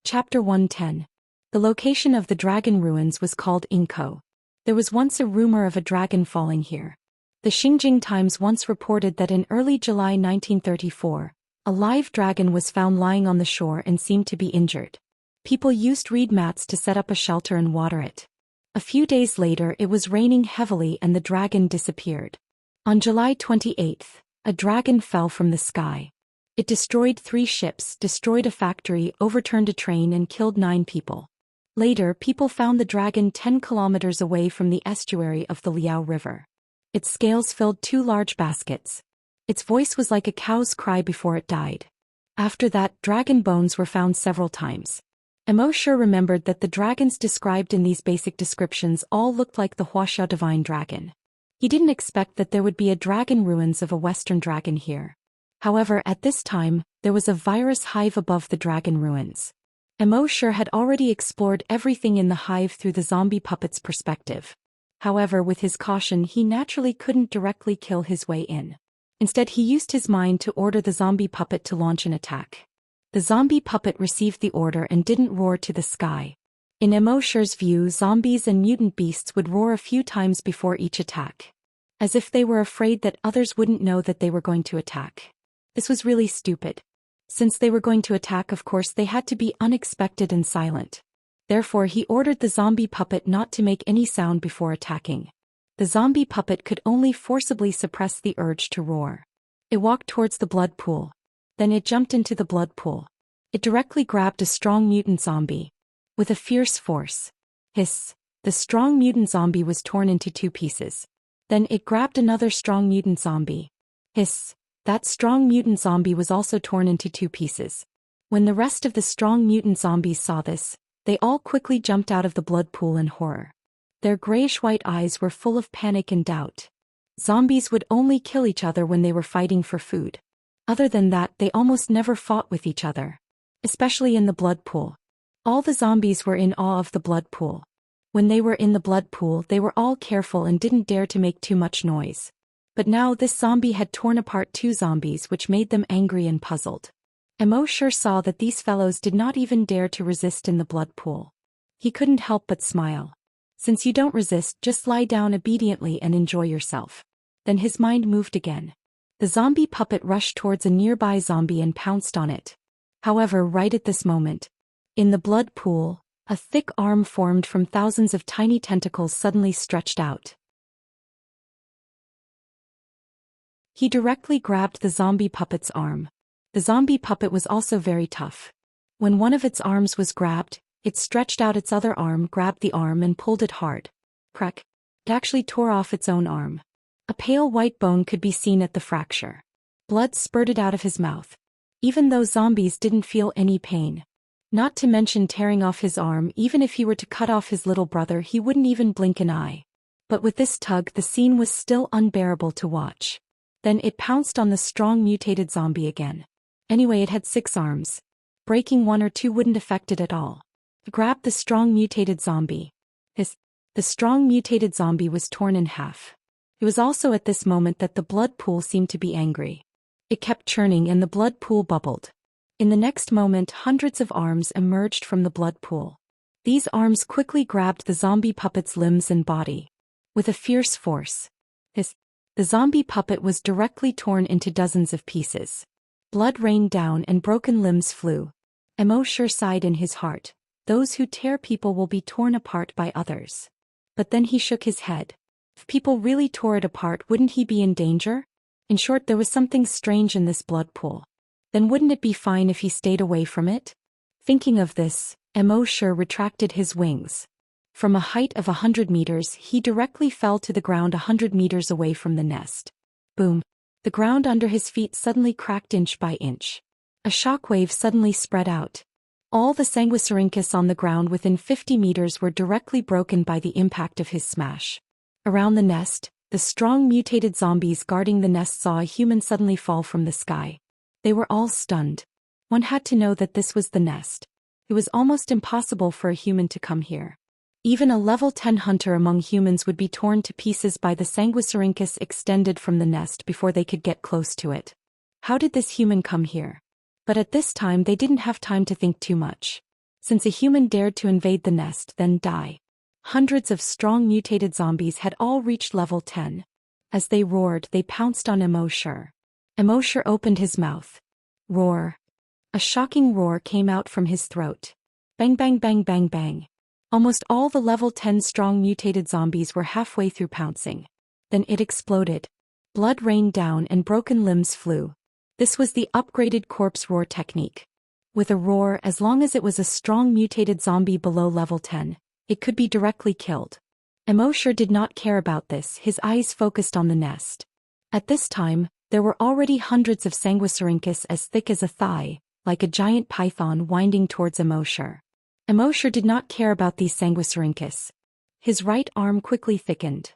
Chapter 110. The location of the dragon ruins was called Inko. There was once a rumor of a dragon falling here. The Xinjiang Times once reported that in early July 1934, a live dragon was found lying on the shore and seemed to be injured. People used reed mats to set up a shelter and water it. A few days later it was raining heavily and the dragon disappeared. On July 28, a dragon fell from the sky. It destroyed 3 ships, destroyed a factory, overturned a train and killed 9 people. Later, people found the dragon 10 kilometers away from the estuary of the Liao River. Its scales filled 2 large baskets. Its voice was like a cow's cry before it died. After that, dragon bones were found several times. Immerse remembered that the dragons described in these basic descriptions all looked like the Wuxia divine dragon. He didn't expect that there would be a dragon ruins of a Western dragon here. However, at this time, there was a virus hive above the dragon ruins. Immerse had already explored everything in the hive through the zombie puppet's perspective. However, with his caution, he naturally couldn't directly kill his way in. Instead, he used his mind to order the zombie puppet to launch an attack. The zombie puppet received the order and didn't roar to the sky. In Immerse's view, zombies and mutant beasts would roar a few times before each attack, as if they were afraid that others wouldn't know that they were going to attack. This was really stupid. Since they were going to attack, of course they had to be unexpected and silent. Therefore he ordered the zombie puppet not to make any sound before attacking. The zombie puppet could only forcibly suppress the urge to roar. It walked towards the blood pool. Then it jumped into the blood pool. It directly grabbed a strong mutant zombie. With a fierce force. Hiss! The strong mutant zombie was torn into 2 pieces. Then it grabbed another strong mutant zombie. Hiss! That strong mutant zombie was also torn into 2 pieces. When the rest of the strong mutant zombies saw this, they all quickly jumped out of the blood pool in horror. Their grayish-white eyes were full of panic and doubt. Zombies would only kill each other when they were fighting for food. Other than that, they almost never fought with each other. Especially in the blood pool. All the zombies were in awe of the blood pool. When they were in the blood pool, they were all careful and didn't dare to make too much noise. But now this zombie had torn apart 2 zombies, which made them angry and puzzled. Immerse saw that these fellows did not even dare to resist in the blood pool. He couldn't help but smile. Since you don't resist, just lie down obediently and enjoy yourself. Then his mind moved again. The zombie puppet rushed towards a nearby zombie and pounced on it. However, right at this moment, in the blood pool, a thick arm formed from thousands of tiny tentacles suddenly stretched out. He directly grabbed the zombie puppet's arm. The zombie puppet was also very tough. When one of its arms was grabbed, it stretched out its other arm, grabbed the arm and pulled it hard. Crack! It actually tore off its own arm. A pale white bone could be seen at the fracture. Blood spurted out of his mouth. Even though zombies didn't feel any pain. Not to mention tearing off his arm, even if he were to cut off his little brother he wouldn't even blink an eye. But with this tug the scene was still unbearable to watch. Then it pounced on the strong mutated zombie again. Anyway, it had 6 arms. Breaking 1 or 2 wouldn't affect it at all. It grabbed the strong mutated zombie. The strong mutated zombie was torn in half. It was also at this moment that the blood pool seemed to be angry. It kept churning and the blood pool bubbled. In the next moment, hundreds of arms emerged from the blood pool. These arms quickly grabbed the zombie puppet's limbs and body. With a fierce force. The zombie puppet was directly torn into dozens of pieces. Blood rained down and broken limbs flew. Immerse sighed in his heart. Those who tear people will be torn apart by others. But then he shook his head. If people really tore it apart, wouldn't he be in danger? In short, there was something strange in this blood pool. Then wouldn't it be fine if he stayed away from it? Thinking of this, Immerse retracted his wings. From a height of 100 meters, he directly fell to the ground 100 meters away from the nest. Boom! The ground under his feet suddenly cracked inch by inch. A shockwave suddenly spread out. All the sanguisurincus on the ground within 50 meters were directly broken by the impact of his smash. Around the nest, the strong mutated zombies guarding the nest saw a human suddenly fall from the sky. They were all stunned. One had to know that this was the nest. It was almost impossible for a human to come here. Even a level 10 hunter among humans would be torn to pieces by the Sanguisurincus extended from the nest before they could get close to it. How did this human come here? But at this time they didn't have time to think too much. Since a human dared to invade the nest then die. Hundreds of strong mutated zombies had all reached level 10. As they roared, they pounced on Immerse. Immerse opened his mouth. Roar. A shocking roar came out from his throat. Bang bang bang bang bang. Almost all the level 10 strong mutated zombies were halfway through pouncing. Then it exploded. Blood rained down and broken limbs flew. This was the upgraded corpse roar technique. With a roar, as long as it was a strong mutated zombie below level 10, it could be directly killed. Immerse did not care about this, his eyes focused on the nest. At this time, there were already hundreds of Sanguisurincus as thick as a thigh, like a giant python winding towards Immerse. Immerse did not care about these Sanguisurincus. His right arm quickly thickened.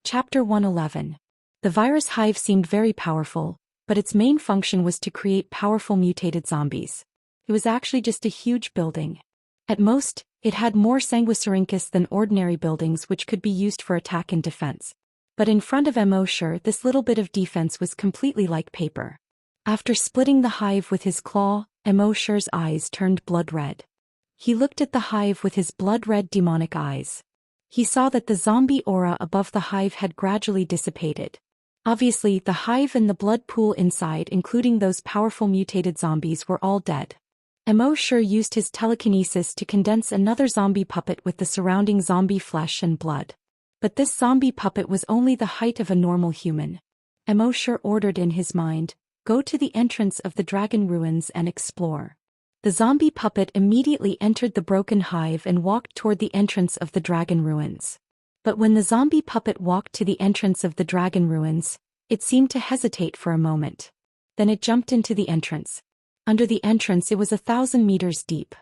Chapter 111. The virus hive seemed very powerful, but its main function was to create powerful mutated zombies. It was actually just a huge building. At most, it had more Sanguisurincus than ordinary buildings which could be used for attack and defense. But in front of Immerse, this little bit of defense was completely like paper. After splitting the hive with his claw, Immerse's eyes turned blood red. He looked at the hive with his blood-red demonic eyes. He saw that the zombie aura above the hive had gradually dissipated. Obviously, the hive and the blood pool inside, including those powerful mutated zombies, were all dead. Immerse used his telekinesis to condense another zombie puppet with the surrounding zombie flesh and blood. But this zombie puppet was only the height of a normal human. Immerse ordered in his mind, "Go to the entrance of the dragon ruins and explore." The zombie puppet immediately entered the broken hive and walked toward the entrance of the dragon ruins. But when the zombie puppet walked to the entrance of the dragon ruins, it seemed to hesitate for a moment. Then it jumped into the entrance. Under the entrance it was 1,000 meters deep.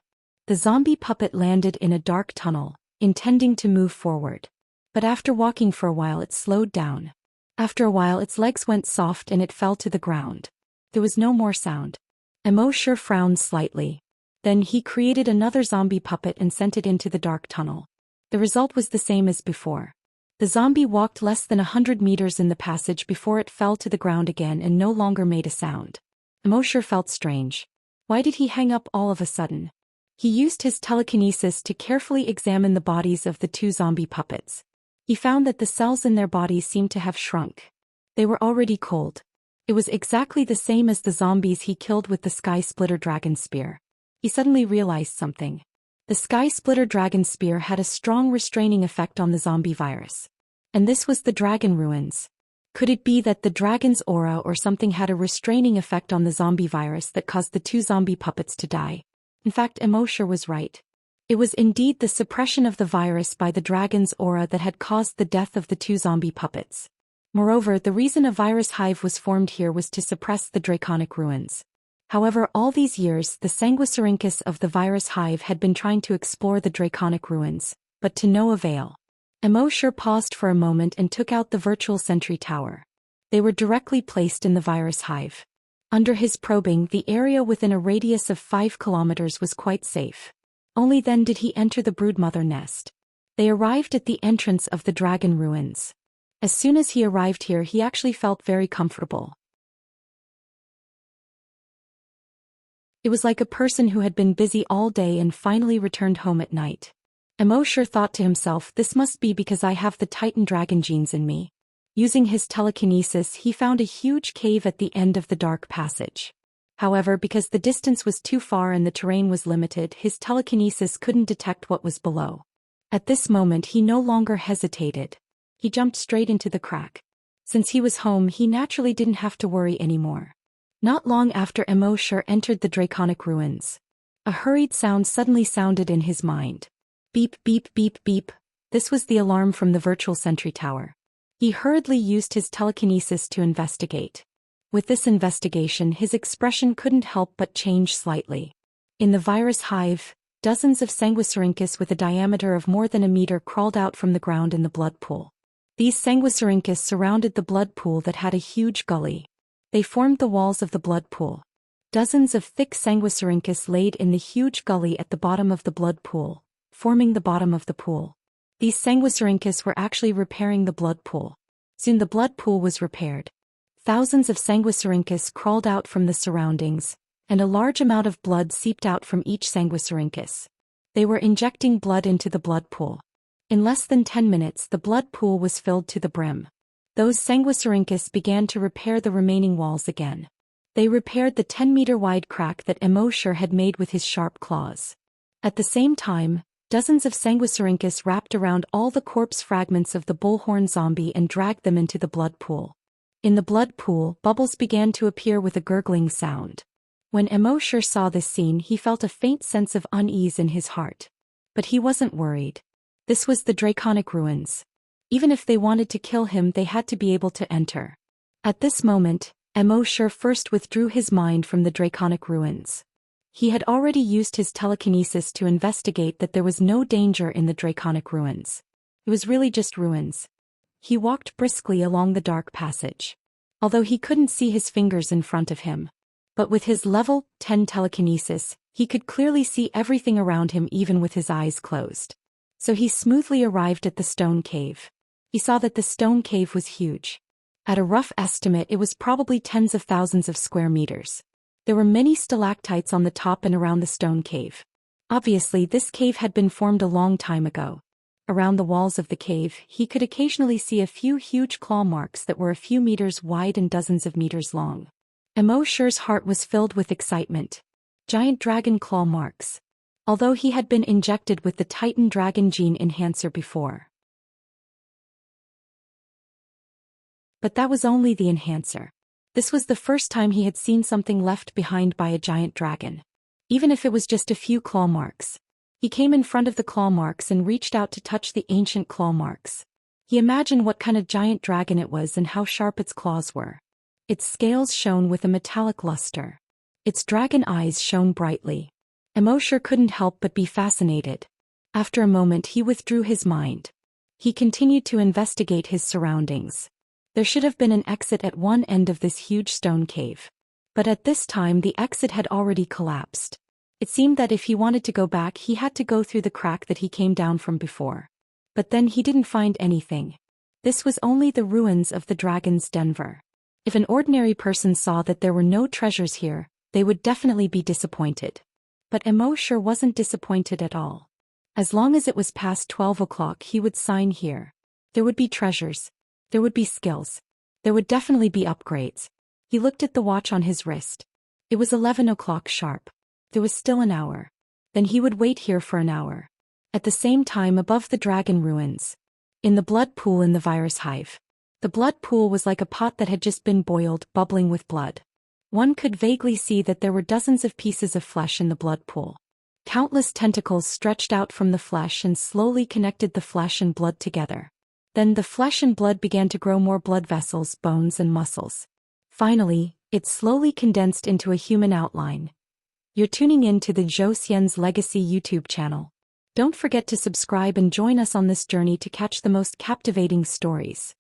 The zombie puppet landed in a dark tunnel, intending to move forward. But after walking for a while it slowed down. After a while its legs went soft and it fell to the ground. There was no more sound. Immerse frowned slightly. Then he created another zombie puppet and sent it into the dark tunnel. The result was the same as before. The zombie walked less than 100 meters in the passage before it fell to the ground again and no longer made a sound. Immerse felt strange. Why did he hang up all of a sudden? He used his telekinesis to carefully examine the bodies of the two zombie puppets. He found that the cells in their bodies seemed to have shrunk. They were already cold. It was exactly the same as the zombies he killed with the Sky Splitter Dragon Spear. He suddenly realized something. The Sky Splitter Dragon Spear had a strong restraining effect on the zombie virus. And this was the dragon ruins. Could it be that the dragon's aura or something had a restraining effect on the zombie virus that caused the two zombie puppets to die? In fact, Immerse was right. It was indeed the suppression of the virus by the dragon's aura that had caused the death of the two zombie puppets. Moreover, the reason a virus hive was formed here was to suppress the draconic ruins. However, all these years the Sanguisurincus of the virus hive had been trying to explore the draconic ruins, but to no avail. Immerse paused for a moment and took out the virtual sentry tower. They were directly placed in the virus hive. Under his probing, the area within a radius of 5 kilometers was quite safe. Only then did he enter the broodmother nest. They arrived at the entrance of the dragon ruins. As soon as he arrived here he actually felt very comfortable. It was like a person who had been busy all day and finally returned home at night. Immerse thought to himself, this must be because I have the Titan dragon genes in me. Using his telekinesis he found a huge cave at the end of the dark passage. However, because the distance was too far and the terrain was limited, his telekinesis couldn't detect what was below. At this moment he no longer hesitated. He jumped straight into the crack. Since he was home he naturally didn't have to worry anymore. Not long after Immerse entered the draconic ruins. A hurried sound suddenly sounded in his mind. Beep beep beep beep. This was the alarm from the virtual sentry tower. He hurriedly used his telekinesis to investigate. With this investigation his expression couldn't help but change slightly. In the virus hive, dozens of Sanguisurincus with a diameter of more than a meter crawled out from the ground in the blood pool. These sanguisurincus surrounded the blood pool that had a huge gully. They formed the walls of the blood pool. Dozens of thick sanguisurincus laid in the huge gully at the bottom of the blood pool, forming the bottom of the pool. These sanguisurincus were actually repairing the blood pool. Soon the blood pool was repaired. Thousands of sanguisurincus crawled out from the surroundings, and a large amount of blood seeped out from each sanguisurincus. They were injecting blood into the blood pool. In less than 10 minutes the blood pool was filled to the brim. Those sanguisurincus began to repair the remaining walls again. They repaired the 10-meter-wide crack that Immorse had made with his sharp claws. At the same time, dozens of sanguisurincus wrapped around all the corpse fragments of the bullhorn zombie and dragged them into the blood pool. In the blood pool, bubbles began to appear with a gurgling sound. When Immorse saw this scene, he felt a faint sense of unease in his heart. But he wasn't worried. This was the Draconic Ruins. Even if they wanted to kill him, they had to be able to enter. At this moment, Immorse first withdrew his mind from the Draconic Ruins. He had already used his telekinesis to investigate that there was no danger in the Draconic Ruins. It was really just ruins. He walked briskly along the dark passage. Although he couldn't see his fingers in front of him. But with his level 10 telekinesis, he could clearly see everything around him even with his eyes closed. So he smoothly arrived at the stone cave. He saw that the stone cave was huge. At a rough estimate, it was probably tens of thousands of square meters. There were many stalactites on the top and around the stone cave. Obviously, this cave had been formed a long time ago. Around the walls of the cave, he could occasionally see a few huge claw marks that were a few meters wide and dozens of meters long. Immorse's heart was filled with excitement. Giant dragon claw marks. Although he had been injected with the Titan Dragon Gene Enhancer before. But that was only the enhancer. This was the first time he had seen something left behind by a giant dragon. Even if it was just a few claw marks. He came in front of the claw marks and reached out to touch the ancient claw marks. He imagined what kind of giant dragon it was and how sharp its claws were. Its scales shone with a metallic luster. Its dragon eyes shone brightly. Immorse couldn't help but be fascinated. After a moment he withdrew his mind. He continued to investigate his surroundings. There should have been an exit at one end of this huge stone cave. But at this time the exit had already collapsed. It seemed that if he wanted to go back he had to go through the crack that he came down from before. But then he didn't find anything. This was only the ruins of the Dragon's Denver. If an ordinary person saw that there were no treasures here, they would definitely be disappointed. But Immorse wasn't disappointed at all. As long as it was past 12 o'clock he would sign here. There would be treasures. There would be skills. There would definitely be upgrades. He looked at the watch on his wrist. It was 11 o'clock sharp. There was still an hour. Then he would wait here for an hour. At the same time above the dragon ruins. In the blood pool in the virus hive. The blood pool was like a pot that had just been boiled, bubbling with blood. One could vaguely see that there were dozens of pieces of flesh in the blood pool. Countless tentacles stretched out from the flesh and slowly connected the flesh and blood together. Then the flesh and blood began to grow more blood vessels, bones and muscles. Finally, it slowly condensed into a human outline. You're tuning in to the Zhou Xian's Legacy YouTube channel. Don't forget to subscribe and join us on this journey to catch the most captivating stories.